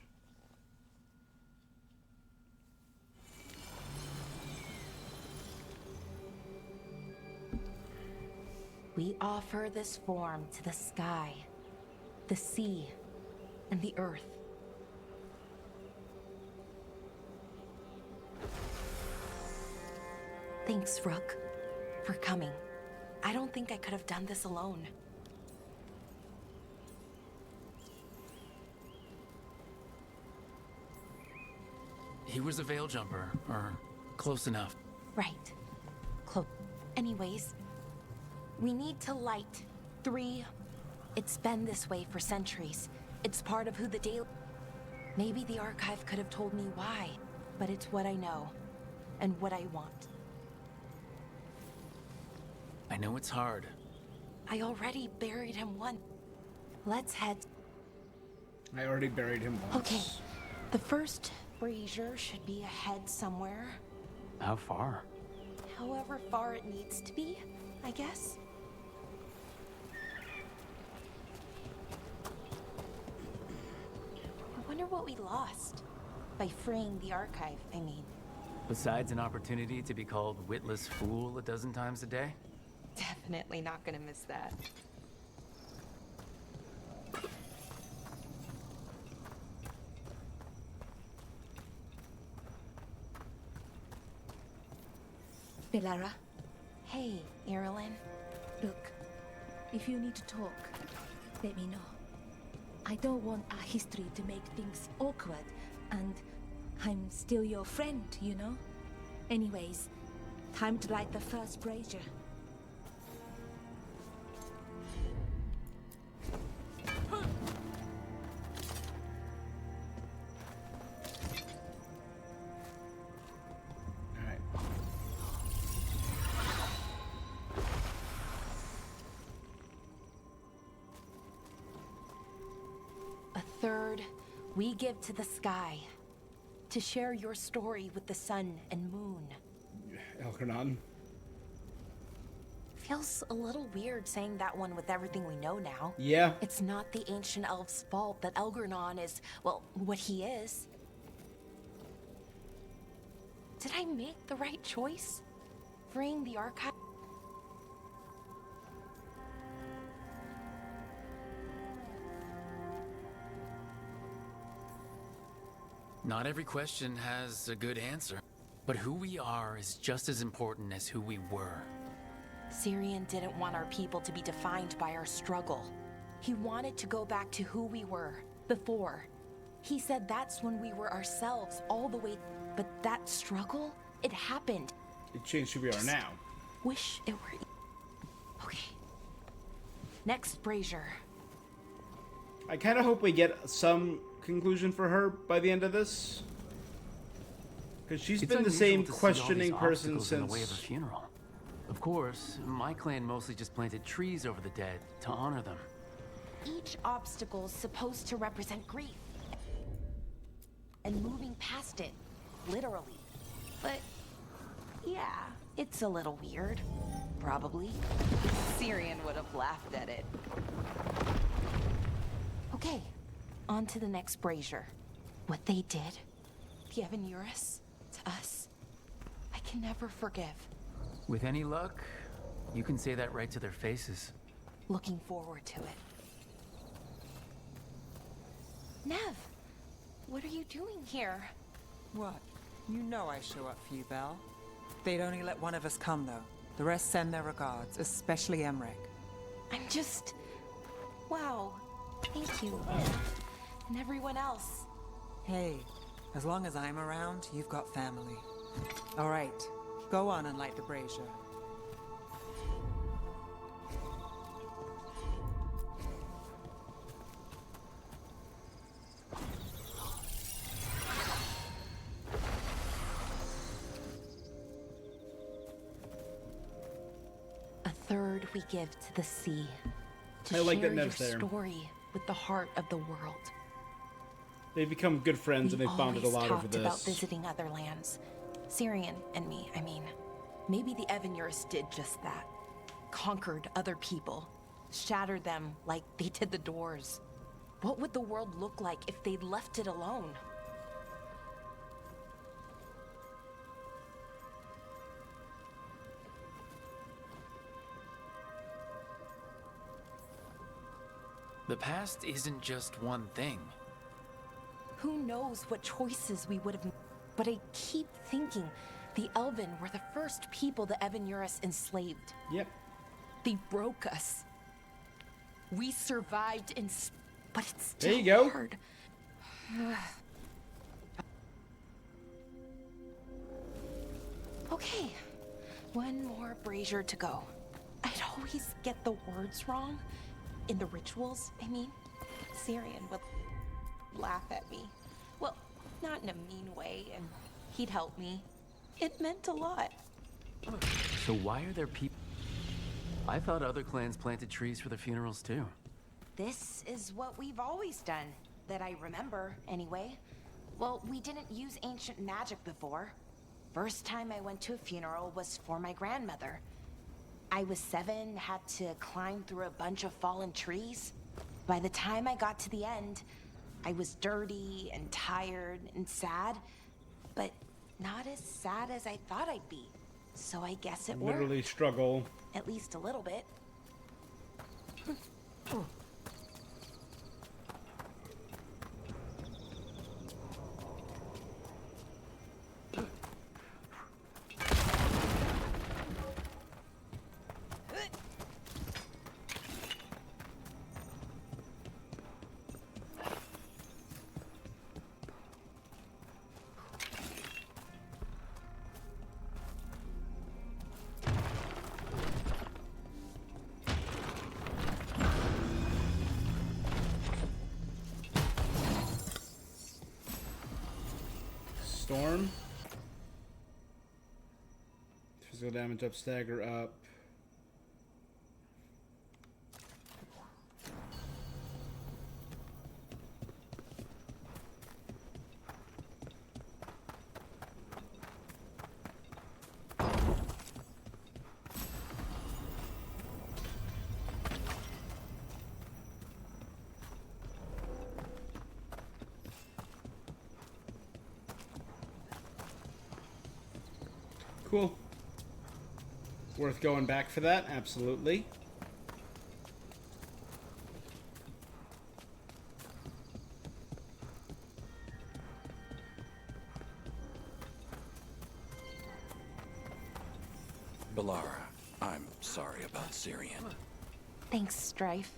We offer this form to the sky, the sea, and the earth. Thanks, Rook, for coming. I don't think I could have done this alone. He was a veil jumper, or close enough. Right. Anyways, we need to light 3. It's been this way for centuries. It's part of who the daily... Maybe the archive could have told me why, but it's what I know, and what I want. I know it's hard. I already buried him once. Let's head... I already buried him once. Okay, the first brazier should be ahead somewhere. How far? However far it needs to be, I guess. I wonder what we lost by freeing the archive, I mean. Besides an opportunity to be called witless fool a dozen times a day? Definitely not gonna miss that. Belara, Hey, Irilyn. look, if you need to talk, let me know. I don't want our history to make things awkward, and I'm still your friend, you know? Anyways, time to light the first brazier. A third, we give to the sky. To share your story with the sun and moon. Elkernon. Feels a little weird saying that one with everything we know now. Yeah. It's not the ancient elf's fault that Elgernon is, well, what he is. Did I make the right choice? Freeing the archive? Not every question has a good answer, but who we are is just as important as who we were. Syrian didn't want our people to be defined by our struggle. He wanted to go back to who we were, before. He said that's when we were ourselves all the way, but that struggle, it happened. It changed who we are now. Wish it were... Okay. Next brazier. I kind of hope we get some conclusion for her by the end of this. Because she's been the same questioning person since... In the way of a funeral. Of course, my clan mostly just planted trees over the dead to honor them. Each obstacle's supposed to represent grief. And moving past it, literally. But, yeah, it's a little weird. Probably. Syrian would have laughed at it. Okay, on to the next brazier. What they did, the Evanuris, to us, I can never forgive. With any luck, you can say that right to their faces. Looking forward to it. Nev, what are you doing here? What? You know I show up for you, Belle. They'd only let one of us come, though. The rest send their regards, especially Emmerich. I'm just... Wow. Thank you. And everyone else. Hey, as long as I'm around, you've got family. All right, go on and light the brazier. A third we give to the sea. To I like share that your Nev's there. story with the heart of the world. They've become good friends and they've bonded a lot over talked this. about visiting other lands. Syrian and me, I mean. Maybe the Evanurus did just that. Conquered other people. Shattered them like they did the doors. What would the world look like if they'd left it alone? The past isn't just one thing. Who knows what choices we would have made? But I keep thinking the Elven were the first people the Evanurus enslaved. Yep. They broke us. We survived but it's still There you go. hard. Okay, one more brazier to go. I'd always get the words wrong. In the rituals, I mean. Syrian would laugh at me. Well, not in a mean way, and he'd help me. It meant a lot. So why are there people... I thought other clans planted trees for their funerals too. This is what we've always done, that I remember, anyway. Well, we didn't use ancient magic before. First time I went to a funeral was for my grandmother. I was 7, had to climb through a bunch of fallen trees. By the time I got to the end, I was dirty and tired and sad, but not as sad as I thought I'd be. So I guess it worked. Literally struggle. At least a little bit. Storm. Physical damage up, stagger up. Cool. Worth going back for that, absolutely. Balara, I'm sorry about Syrian. Thanks, Strife.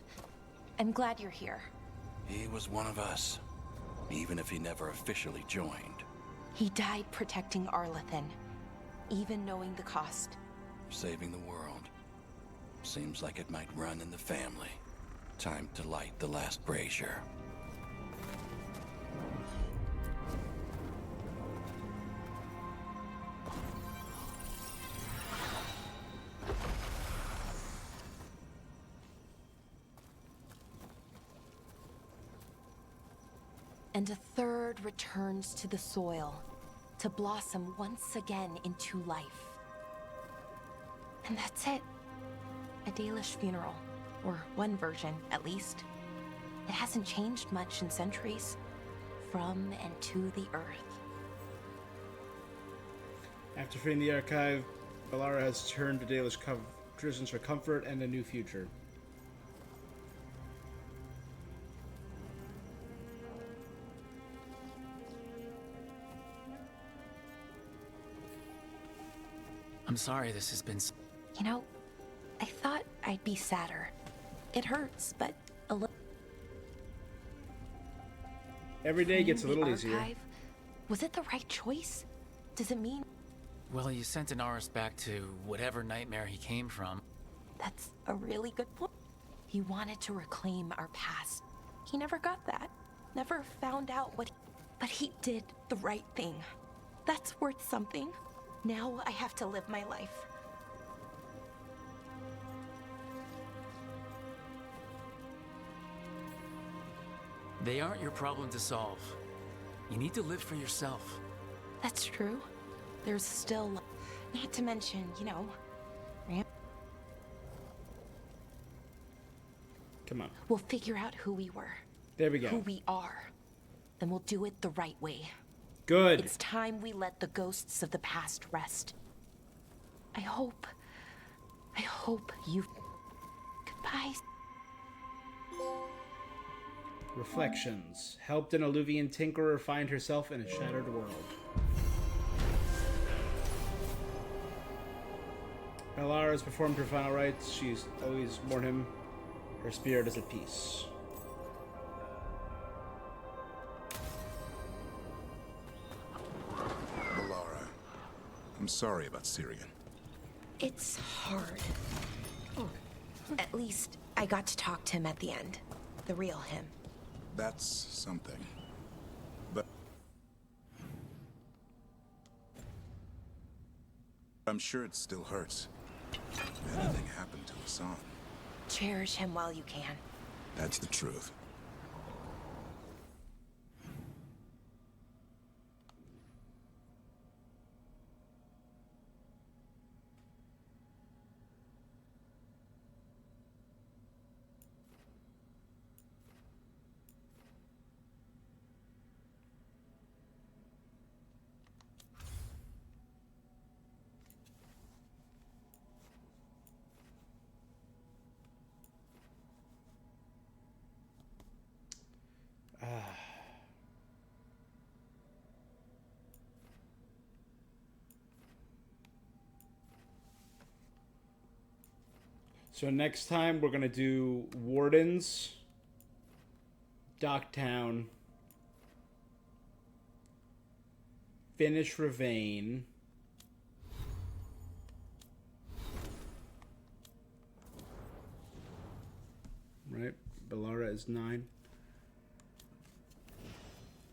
I'm glad you're here. He was one of us, even if he never officially joined. He died protecting Arlathan, even knowing the cost. Saving the world. Seems like it might run in the family. Time to light the last brazier. And a third returns to the soil, to blossom once again into life. And that's it. A Dalish funeral, or one version, at least. It hasn't changed much in centuries, from and to the earth. After freeing the archive, Balara has turned to Dalish traditions for comfort and a new future. I'm sorry this has been... You know, I thought I'd be sadder. It hurts, but a little... Every day gets a little easier. Was it the right choice? Does it mean... Well, you sent Inaris back to whatever nightmare he came from. That's a really good point. He wanted to reclaim our past. He never got that. Never found out what... But he did the right thing. That's worth something. Now I have to live my life. They aren't your problem to solve. You need to live for yourself. That's true. There's still... Not to mention, you know... Come on. We'll figure out who we were. There we go. Who we are. Then we'll do it the right way. Good. It's time we let the ghosts of the past rest. I hope you... Goodbye. Reflections. Helped an Alluvian tinkerer find herself in a shattered world. Belara has performed her final rites. She's always warned him her spirit is at peace. Belara, I'm sorry about Syrian. It's hard. At least I got to talk to him at the end. The real him. That's something. But I'm sure it still hurts. If anything happened to Hassan. Cherish him while you can. That's the truth. So next time we're gonna do Wardens, Docktown, finish Ravane, right? Belara is 9.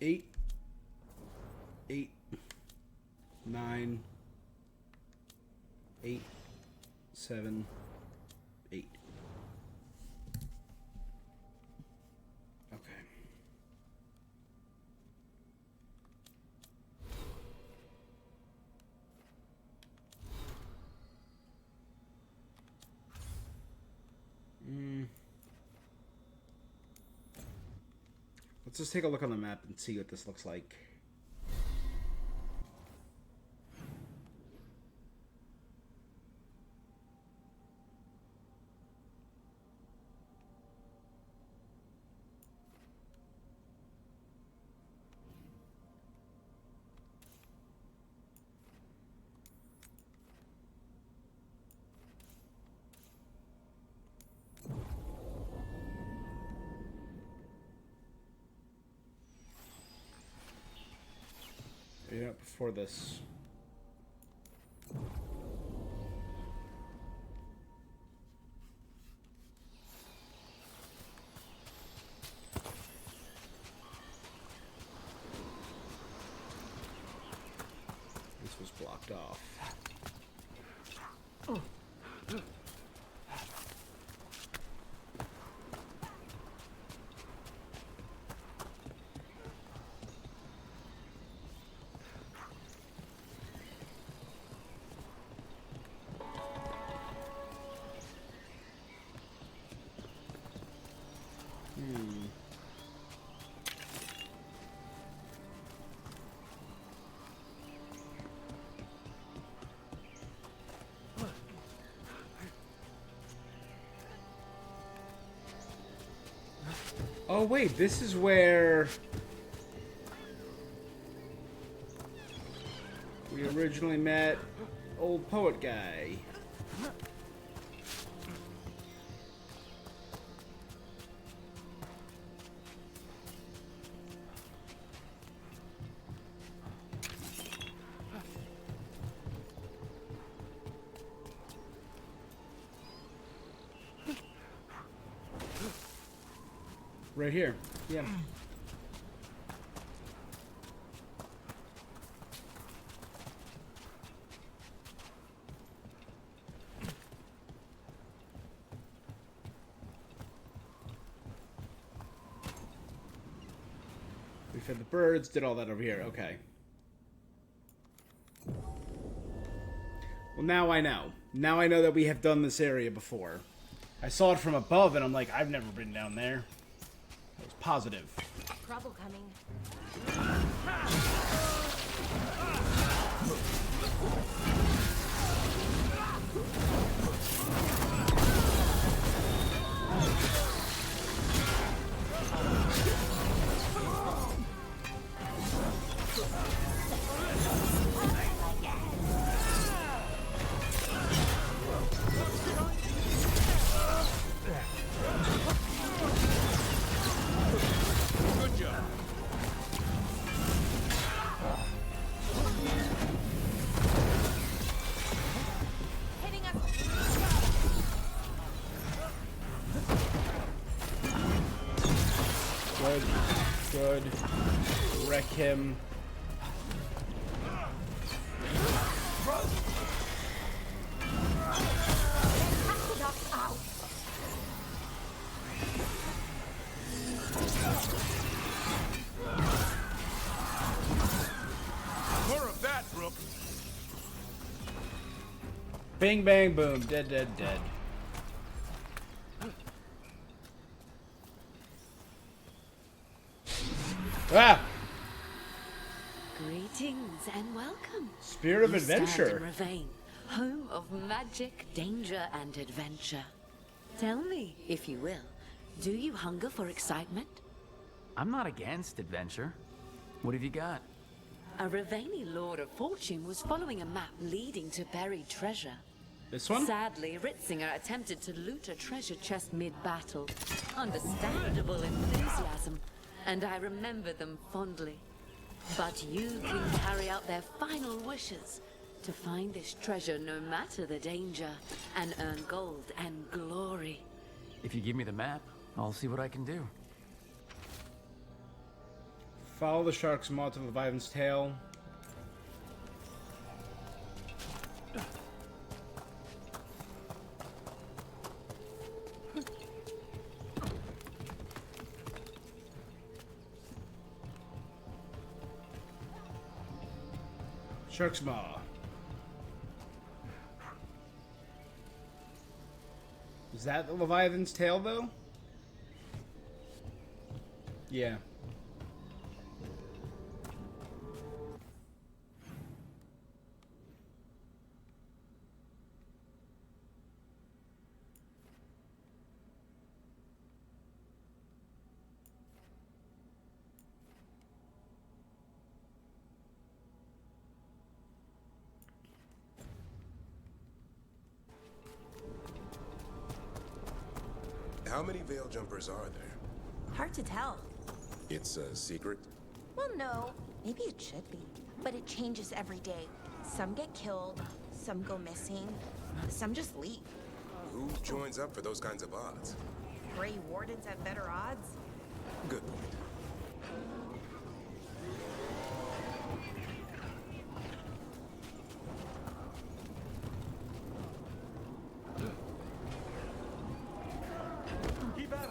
8, 8, 9, 8, 7, 8. Okay. Let's just take a look on the map and see what this looks like. Yeah, before this. This was blocked off. Oh. Oh wait, this is where we are originally met old poet guy. Right here. Yeah. We fed the birds, did all that over here. Okay. Well, now I know. Now I know that we have done this area before. I saw it from above, and I'm like, I've never been down there. I was positive. Trouble coming. Good job. Good. Good. Wreck him. More of that, Brooke. Bing, bang, boom. Dead, dead, dead. Ah! Greetings and welcome. Spirit of You stand adventure. in Ravane, home of magic, danger, and adventure. Tell me, if you will, do you hunger for excitement? I'm not against adventure. What have you got? A Ravani Lord of Fortune was following a map leading to buried treasure. This one? Sadly, Ritzinger attempted to loot a treasure chest mid-battle. Understandable enthusiasm, and I remember them fondly. But you can carry out their final wishes to find this treasure no matter the danger, and earn gold and glory. If you give me the map, I'll see what I can do. Follow the shark's maw to Leviathan's tail. Shark's maw. Is that the Leviathan's tail, though? Yeah. How many veil jumpers are there? Hard to tell. It's a secret? Well, no. Maybe it should be. But it changes every day. Some get killed, some go missing, some just leave. Who joins up for those kinds of odds? Grey Wardens have better odds? Good point. Keep at 'em.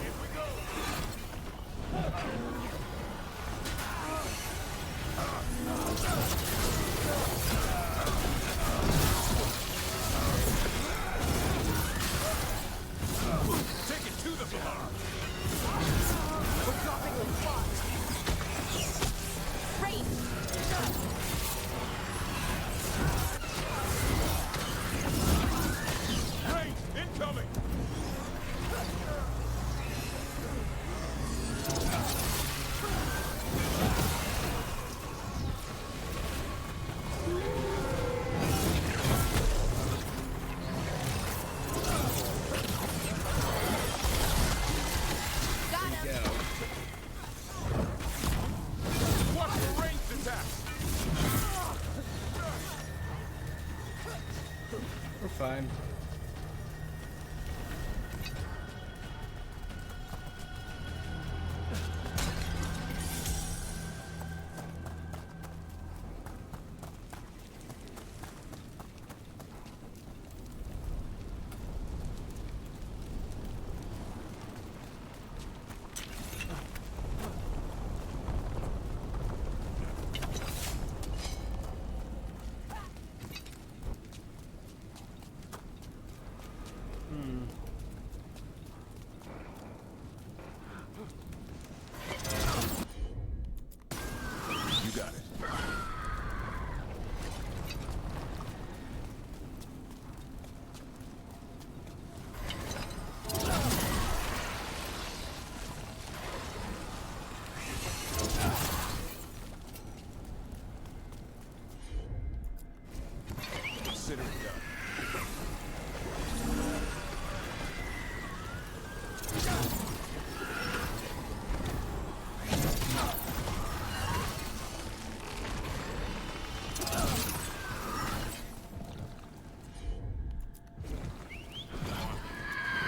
Here we go. fine. You got it. Consider it done.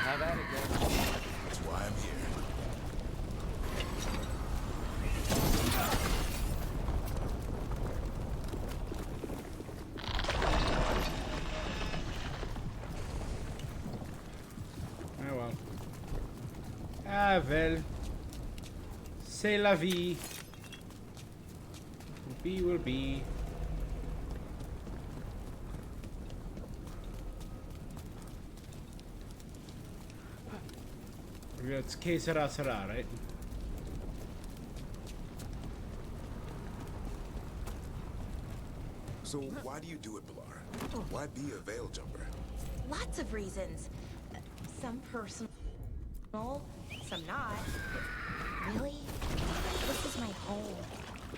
Have at it, guys. That's why I'm here. Oh well. Ah, well. C'est la vie. Will be. It's que sera sera, right? So why do you do it, Pilar? Why be a veil jumper? Lots of reasons. Some personal, some not. Really? This is my home.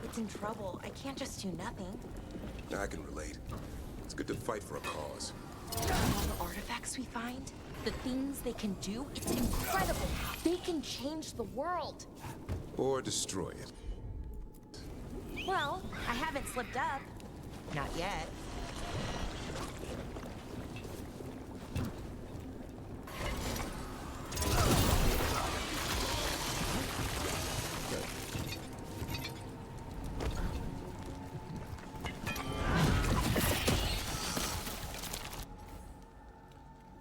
It's in trouble. I can't just do nothing. I can relate. It's good to fight for a cause. All the artifacts we find, the things they can do, it's incredible. They can change the world. Or destroy it. Well, I haven't slipped up. Not yet.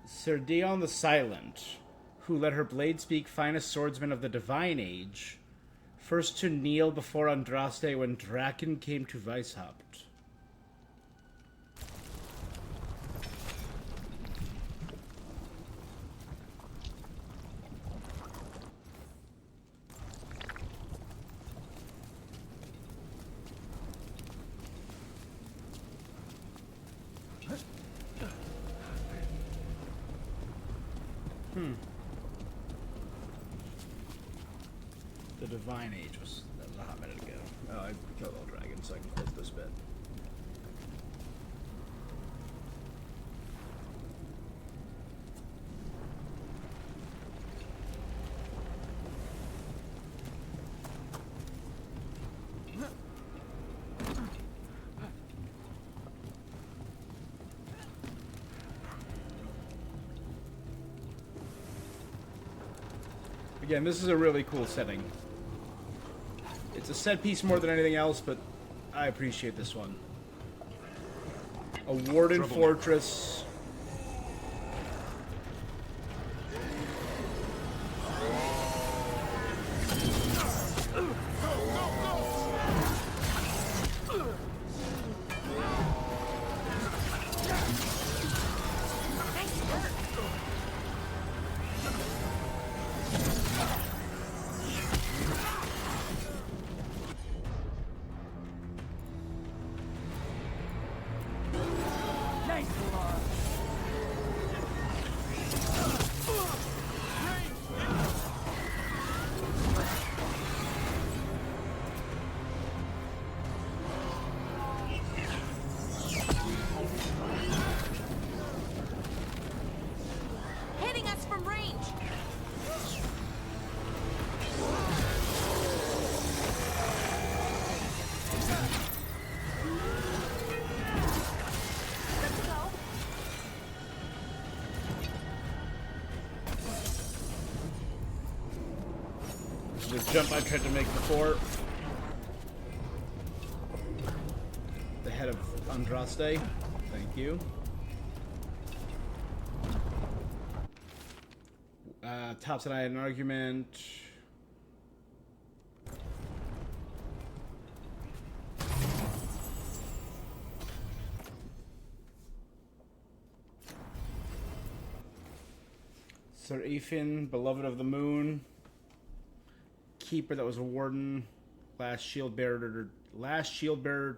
Sir Dion the Silent, who let her blade speak finest swordsman of the Divine Age, first to kneel before Andraste when Draken came to Weishaupt. The Divine Age that was a hot minute ago. Oh, I killed all dragons, so I can close this bit. Again, this is a really cool setting. It's a set piece more than anything else, but I appreciate this one. A warden fortress. Nice, Pilar. the jump I tried to make before. The head of Andraste. Thank you. Tops and I had an argument. Sir Ethan, beloved of the moon. Keeper that was a warden. Last shield bearer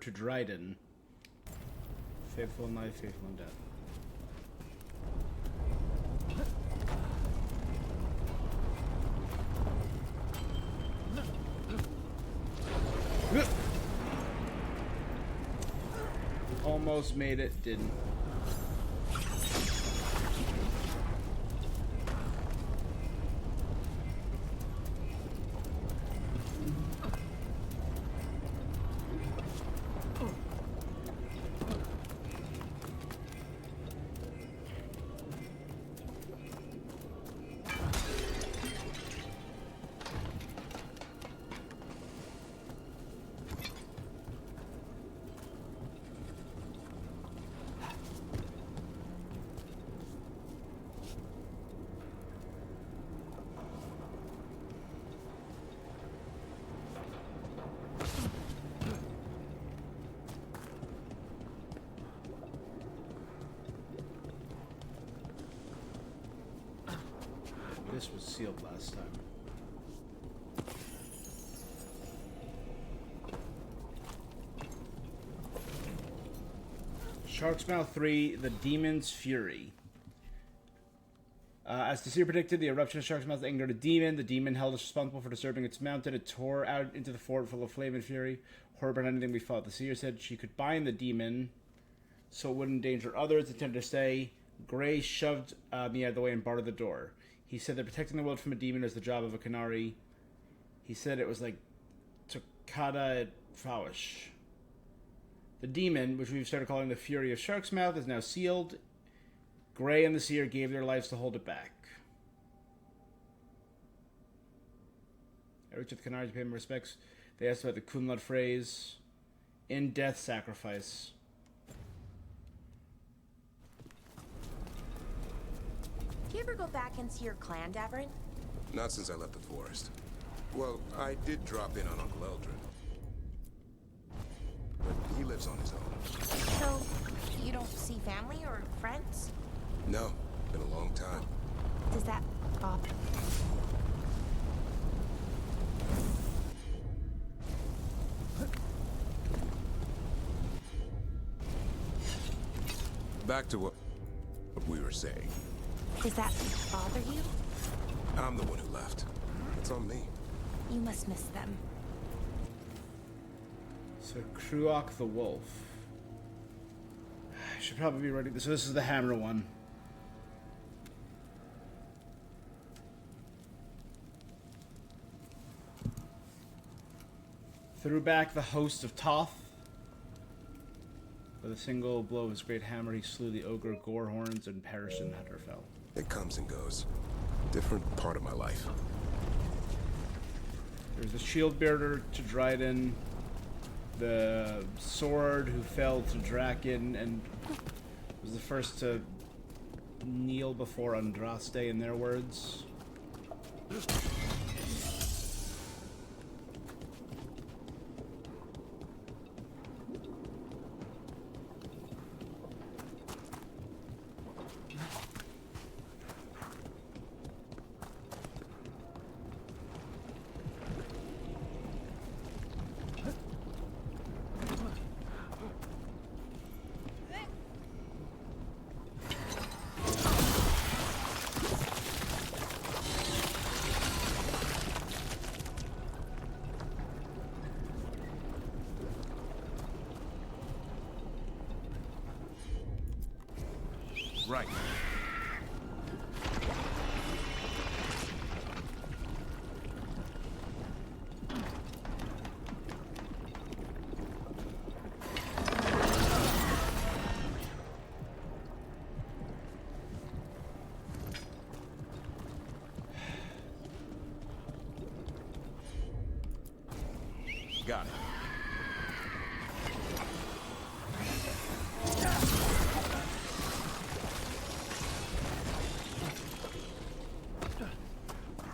to Dryden. Faithful in life, faithful in death. Almost made it, didn't. This was sealed last time. Shark's Mouth 3, The Demon's Fury. As the seer predicted, the eruption of Shark's Mouth angered a demon. The demon held us responsible for disturbing its mountain. It tore out into the fort full of flame and fury. Horror about anything we fought. The seer said she could bind the demon so it wouldn't endanger others. Attempted to stay. Gray shoved me out of the way and barred the door. He said that protecting the world from a demon is the job of a Canary. He said it was like Toccata et Fawish. The demon, which we've started calling the Fury of Shark's Mouth, is now sealed. Gray and the Seer gave their lives to hold it back. I reached out to the Canary to pay them respects. They asked about the Kunlad phrase. In death sacrifice. Do you ever go back and see your clan, Davrin? Not since I left the forest. Well, I did drop in on Uncle Eldred. But he lives on his own. So, you don't see family or friends? No, been a long time. Does that bother you? Back to what we were saying. Does that bother you? I'm the one who left. It's on me. You must miss them. So Kruok the Wolf. I should probably be ready. So this is the hammer one. Threw back the host of Toth. With a single blow of his great hammer, he slew the ogre Gorehorns and perished in Hunterfell. It comes and goes. Different part of my life. There's the shield bearer to Dryden, the sword who fell to Draken and was the first to kneel before Andraste, in their words. Right. Got it.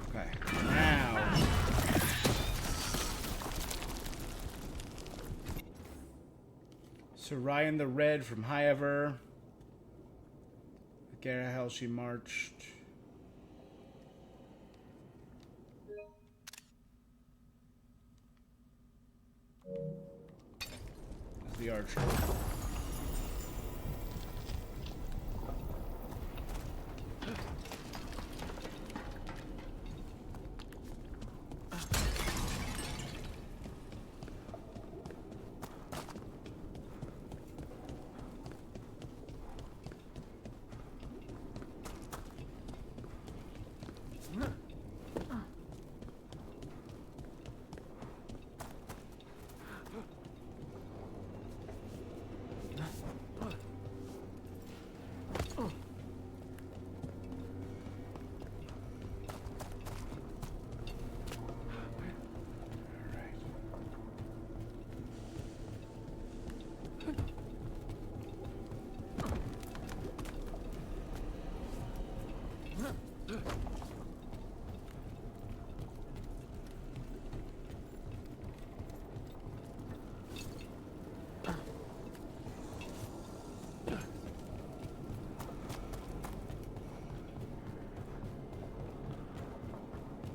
Okay, now. So Ryan the Red from Highever. Garahel she marched. The archer.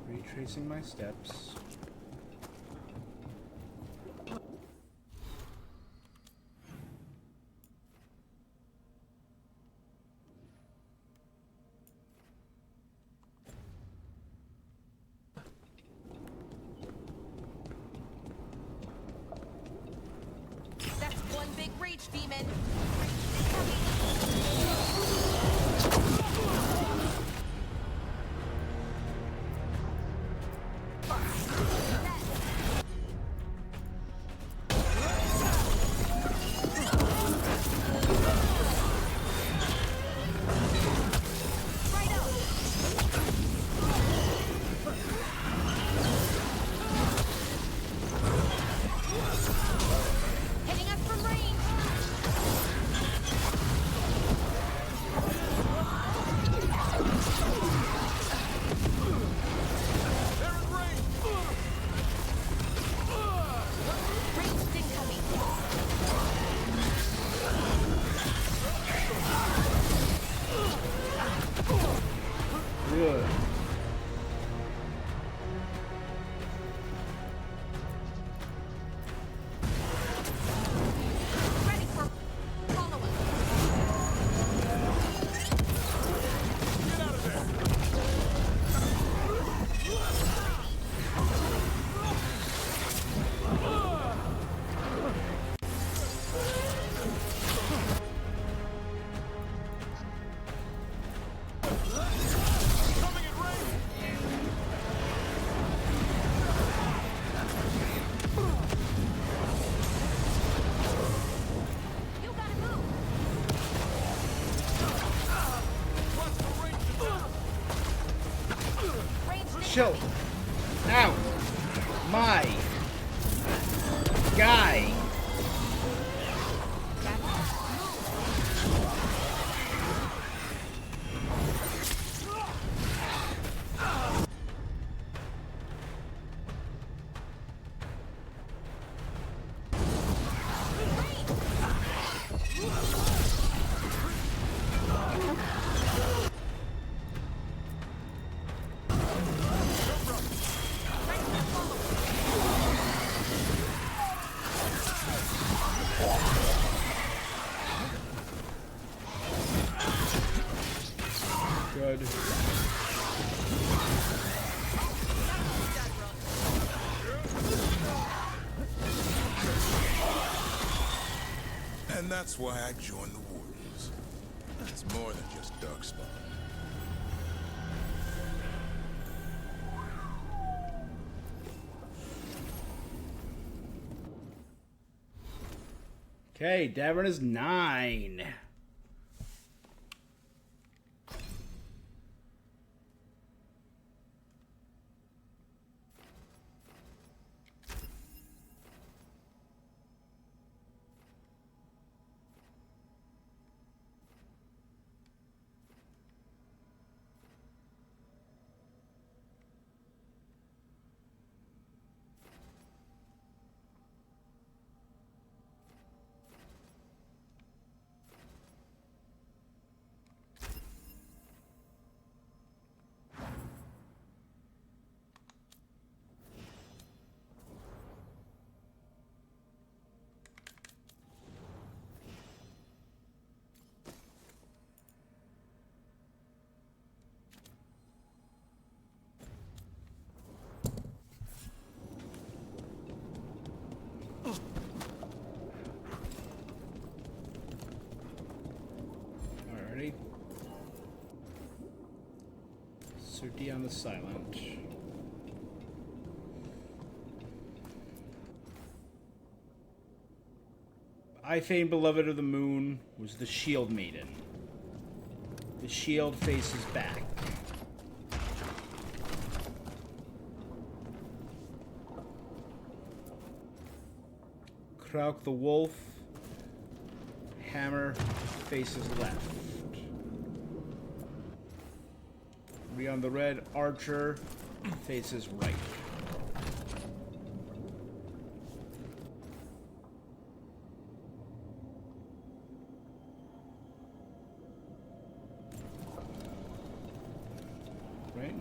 Retracing my steps. That's one big reach, demon. Hitting us from range. Ranged incoming. Good. Ready for follow us. You gotta move. Ranged Chill. Ow. My guy. Good. And that's why I joined the Wardens. It's more than just Darkspawn. Okay, Davern is 9. Sir Dion the Silent. I fain beloved of the moon was the shield maiden. The shield faces back. Krauk the wolf. Hammer faces left. Rion the red archer faces right. Right?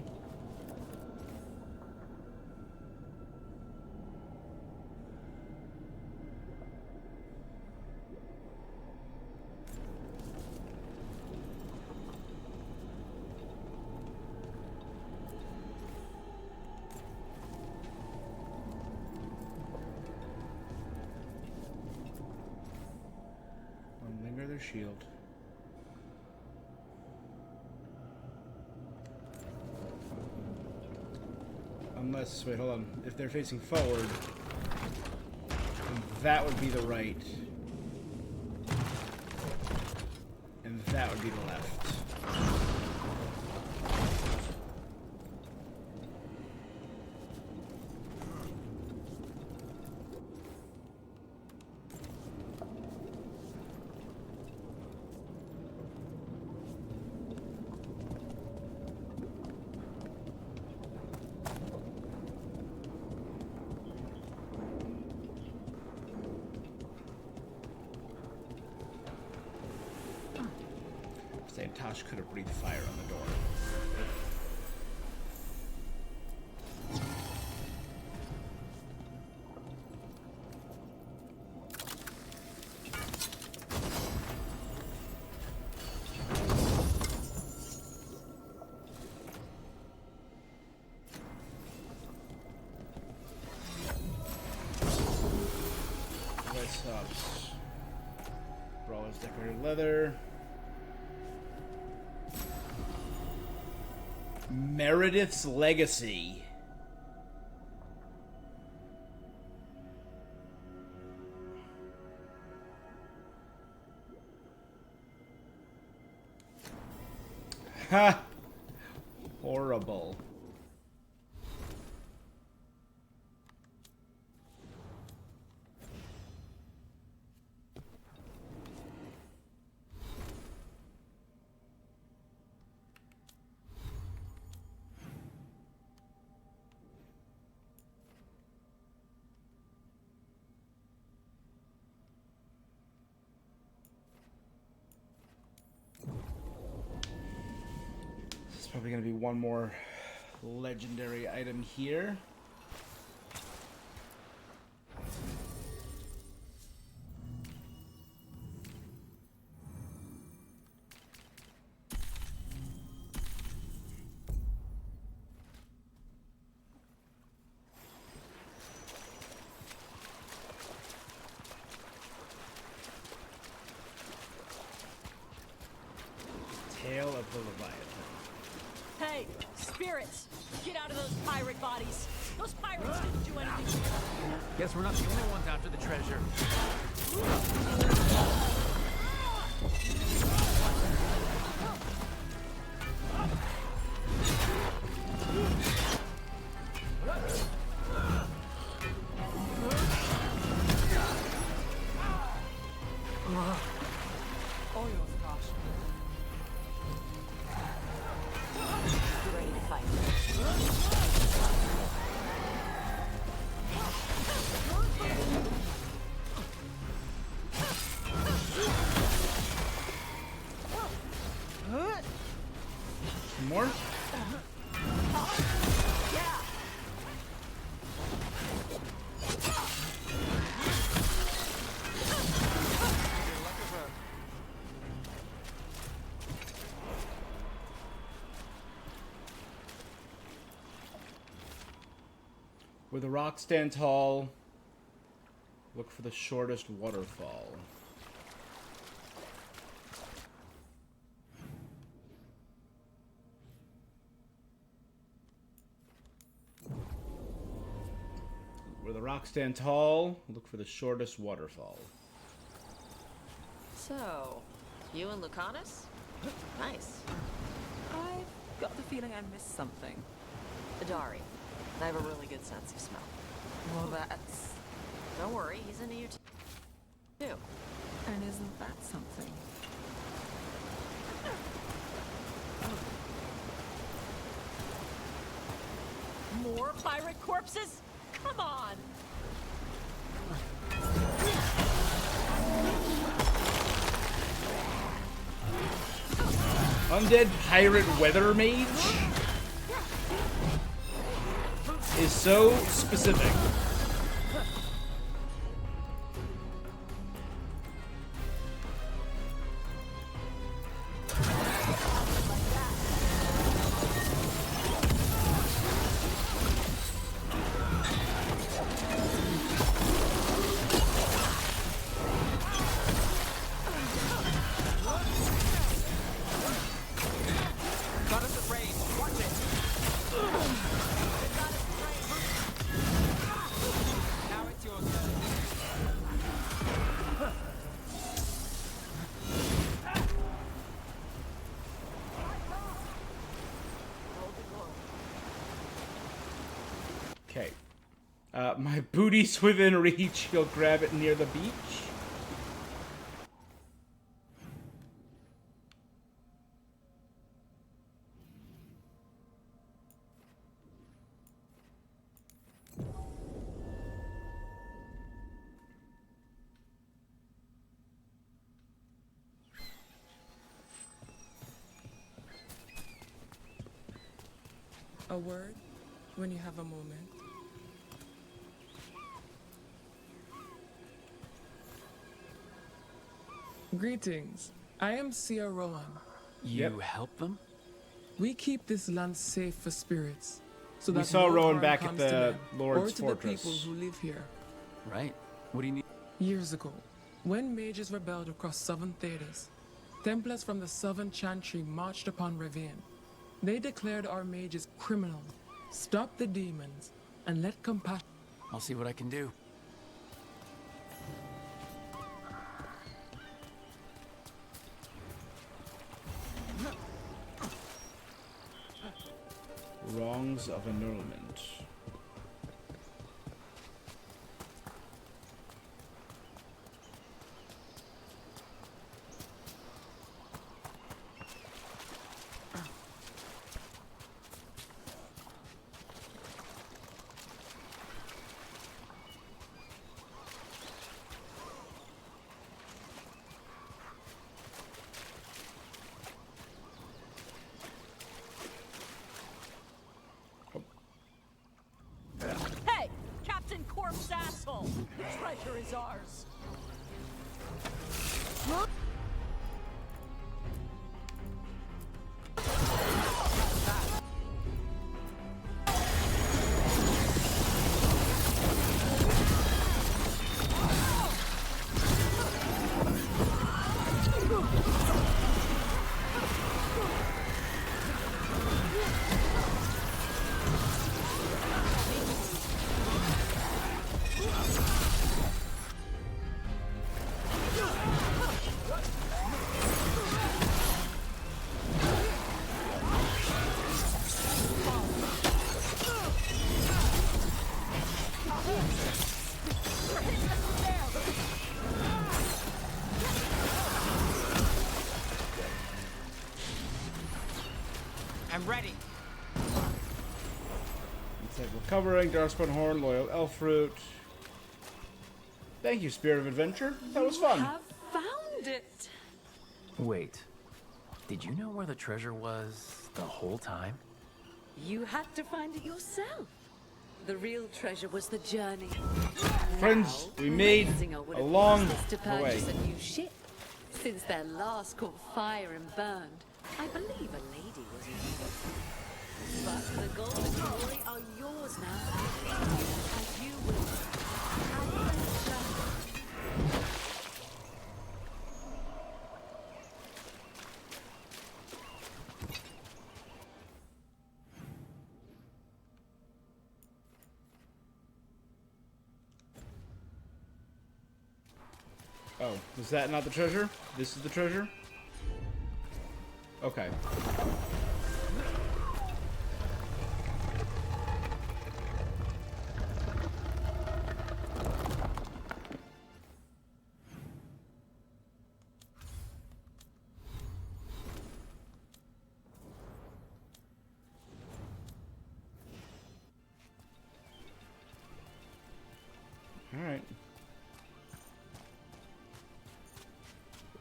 Unlinger their shield. Unless, wait, hold on. If they're facing forward, then that would be the right. And that would be the left. Saying Tosh could have breathed fire on the door. What's up? Brawler's decorated leather. Meredith's Legacy. Ha! Horrible. Probably going to be one more legendary item here. Tale of the Leviathan. Hey, spirits! Get out of those pirate bodies! Those pirates didn't do anything. Guess we're not the only ones after the treasure. Oh, your gosh. You ready to fight? Some more? Yeah. Where the rock stand tall, look for the shortest waterfall. Where the rocks stand tall, look for the shortest waterfall. So, you and Lucanus? Nice. I've got the feeling I missed something. Adari. I have a really good sense of smell. Well, that's... Don't worry, he's into you too. And isn't that something? More pirate corpses? Come on! Undead pirate weather mage is so specific. Okay. My booty's within reach. You'll grab it near the beach. A word when you have a moment. Greetings. I am Sia Rowan. You help them? We keep this land safe for spirits, so We that saw no Rowan harm back at comes the to them Lord's or to Fortress. the people who live here. Right. What do you need? Years ago, when mages rebelled across southern theaters, Templars from the southern chantry marched upon Ravine. They declared our mages criminal, stopped the demons, and let compassion. I'll see what I can do. Wrongs of annulment. Hey! Captain Corpse asshole! The treasure is ours! I'm ready. It's like recovering, Darkspawn Horn, Loyal Elf Fruit. Thank you, Spirit of Adventure. That was fun. Have found it. Wait. Did you know where the treasure was the whole time? You had to find it yourself. The real treasure was the journey. Friends, Now, we made Raisinger would a have long used this to purchase way. a new ship. Since their last caught fire and burned, I believe a lady was involved. But the gold and glory are yours now. As you will. Adventure. Oh, was that not the treasure? This is the treasure? Okay. Alright.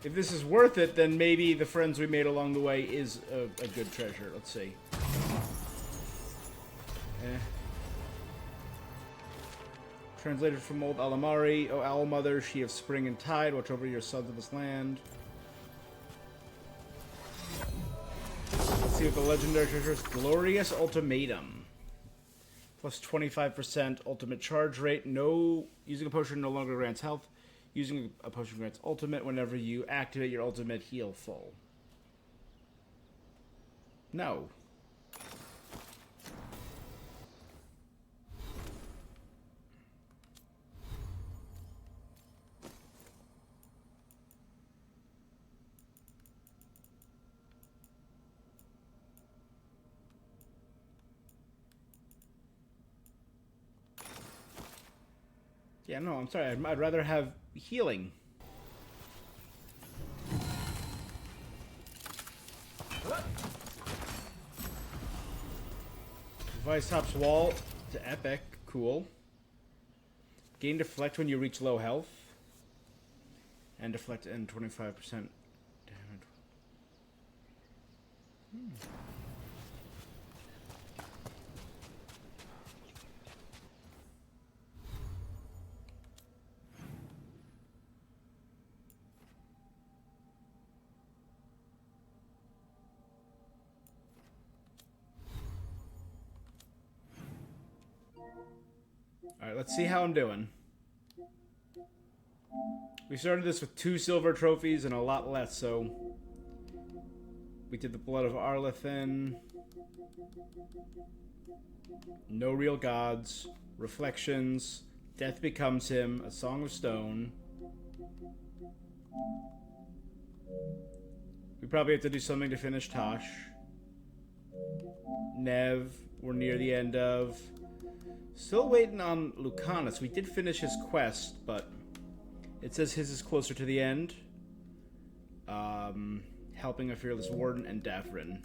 If this is worth it, then maybe the friends we made along the way is a good treasure. Let's see. Translated from Old Alamari. O Owl Mother, she of spring and tide, watch over your sons of this land. Let's see what the legendary treasure is. Glorious Ultimatum. Plus 25% ultimate charge rate. No, using a potion no longer grants health. Using a potion grants ultimate whenever you activate your ultimate heal full. No. Yeah, no, I'm sorry. I'd rather have healing. Vicetops Wall to epic. Cool. Gain deflect when you reach low health. And deflect and 25% damage. Alright, let's see how I'm doing. We started this with 2 silver trophies and a lot less, so... We did the Blood of Arlethin. No Real Gods. Reflections. Death Becomes Him. A Song of Stone. We probably have to do something to finish Tosh. Nev, we're near the end of. Still waiting on Lucanus. We did finish his quest, but it says his is closer to the end. Helping a fearless warden and Davrin.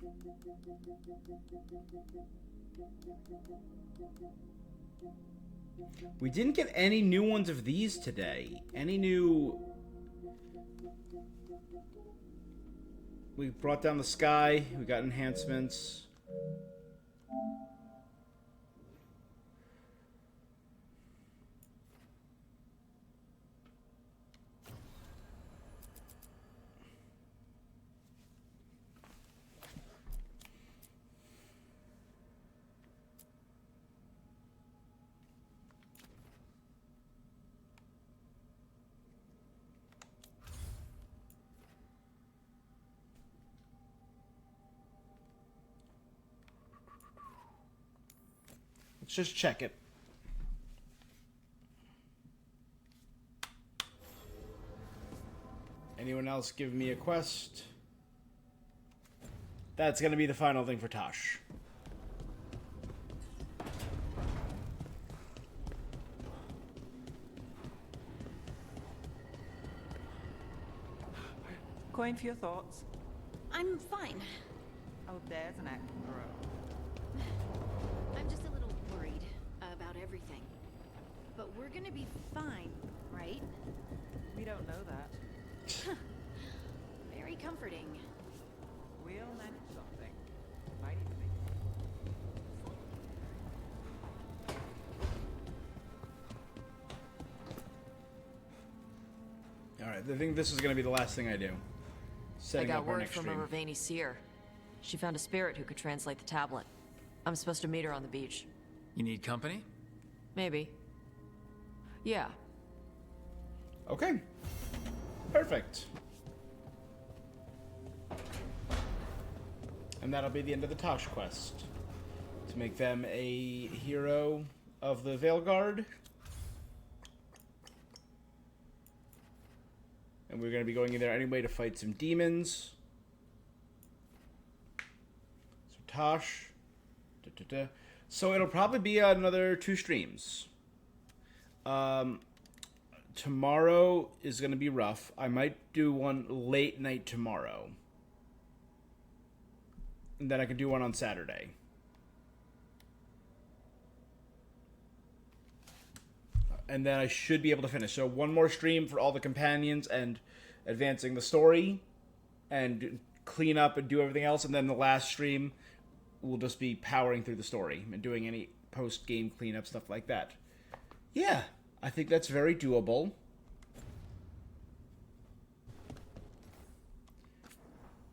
We didn't get any new ones of these today. Any new... We brought down the sky. We got enhancements. Let's just check it. Anyone else give me a quest? That's gonna be the final thing for Tosh. Coin for your thoughts. I'm fine. Oh, there's an act in the row. I'm just a little worried about everything. But we're gonna be fine, right? We don't know that. Very comforting. We'll manage something. Might even make Alright, I think this is going to be the last thing I do. I Setting got up our word next from stream. a Ravani seer. She found a spirit who could translate the tablet. I'm supposed to meet her on the beach. You need company? Maybe. Yeah. Okay. Perfect. And that'll be the end of the Tosh quest. To make them a hero of the Veilguard. And we're going to be going in there anyway to fight some demons. So Tosh. So it'll probably be another 2 streams. Tomorrow is going to be rough. I might do one late night tomorrow. And then I can do one on Saturday. And then I should be able to finish. So one more stream for all the companions and advancing the story and clean up and do everything else. And then the last stream will just be powering through the story and doing any post-game cleanup, stuff like that. Yeah, I think that's very doable.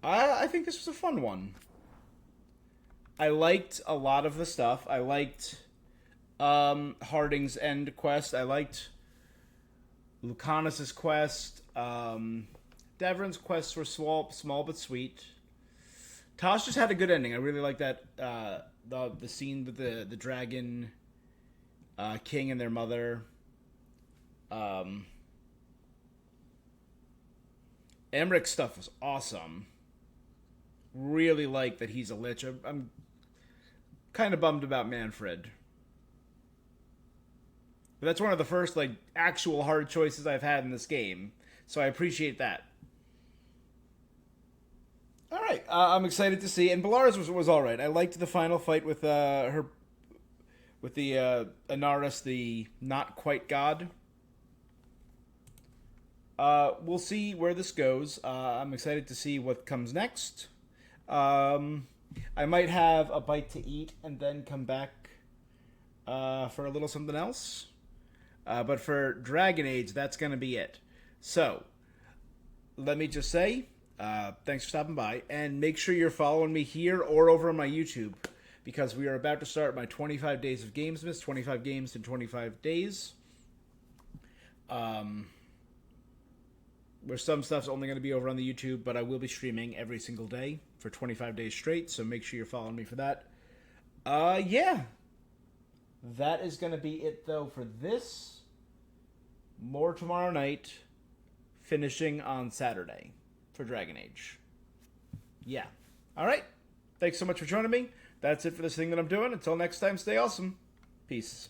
I think this was a fun one. I liked a lot of the stuff. I liked Harding's End quest. I liked Lucanus's quest. Deverin's quests were small but sweet. Tosh just had a good ending. I really like that the scene with the dragon king and their mother. Emmerich stuff was awesome. Really like that he's a lich. I'm kind of bummed about Manfred. But that's one of the first, like, actual hard choices I've had in this game. So I appreciate that. Alright, I'm excited to see. And Bellaris was alright. I liked the final fight with her... with the Anaris, the not-quite god. We'll see where this goes. I'm excited to see what comes next. I might have a bite to eat and then come back for a little something else. But for Dragon Age, that's going to be it. So, let me just say, thanks for stopping by, and make sure you're following me here or over on my YouTube, because we are about to start my 25 Days of Gamesmas, 25 games in 25 days. Where some stuff's only going to be over on the YouTube, but I will be streaming every single day for 25 days straight, so make sure you're following me for that. Yeah. That is going to be it, though, for this. More tomorrow night, finishing on Saturday for Dragon Age. Yeah. Alright. Thanks so much for joining me. That's it for this thing that I'm doing. Until next time, stay awesome. Peace.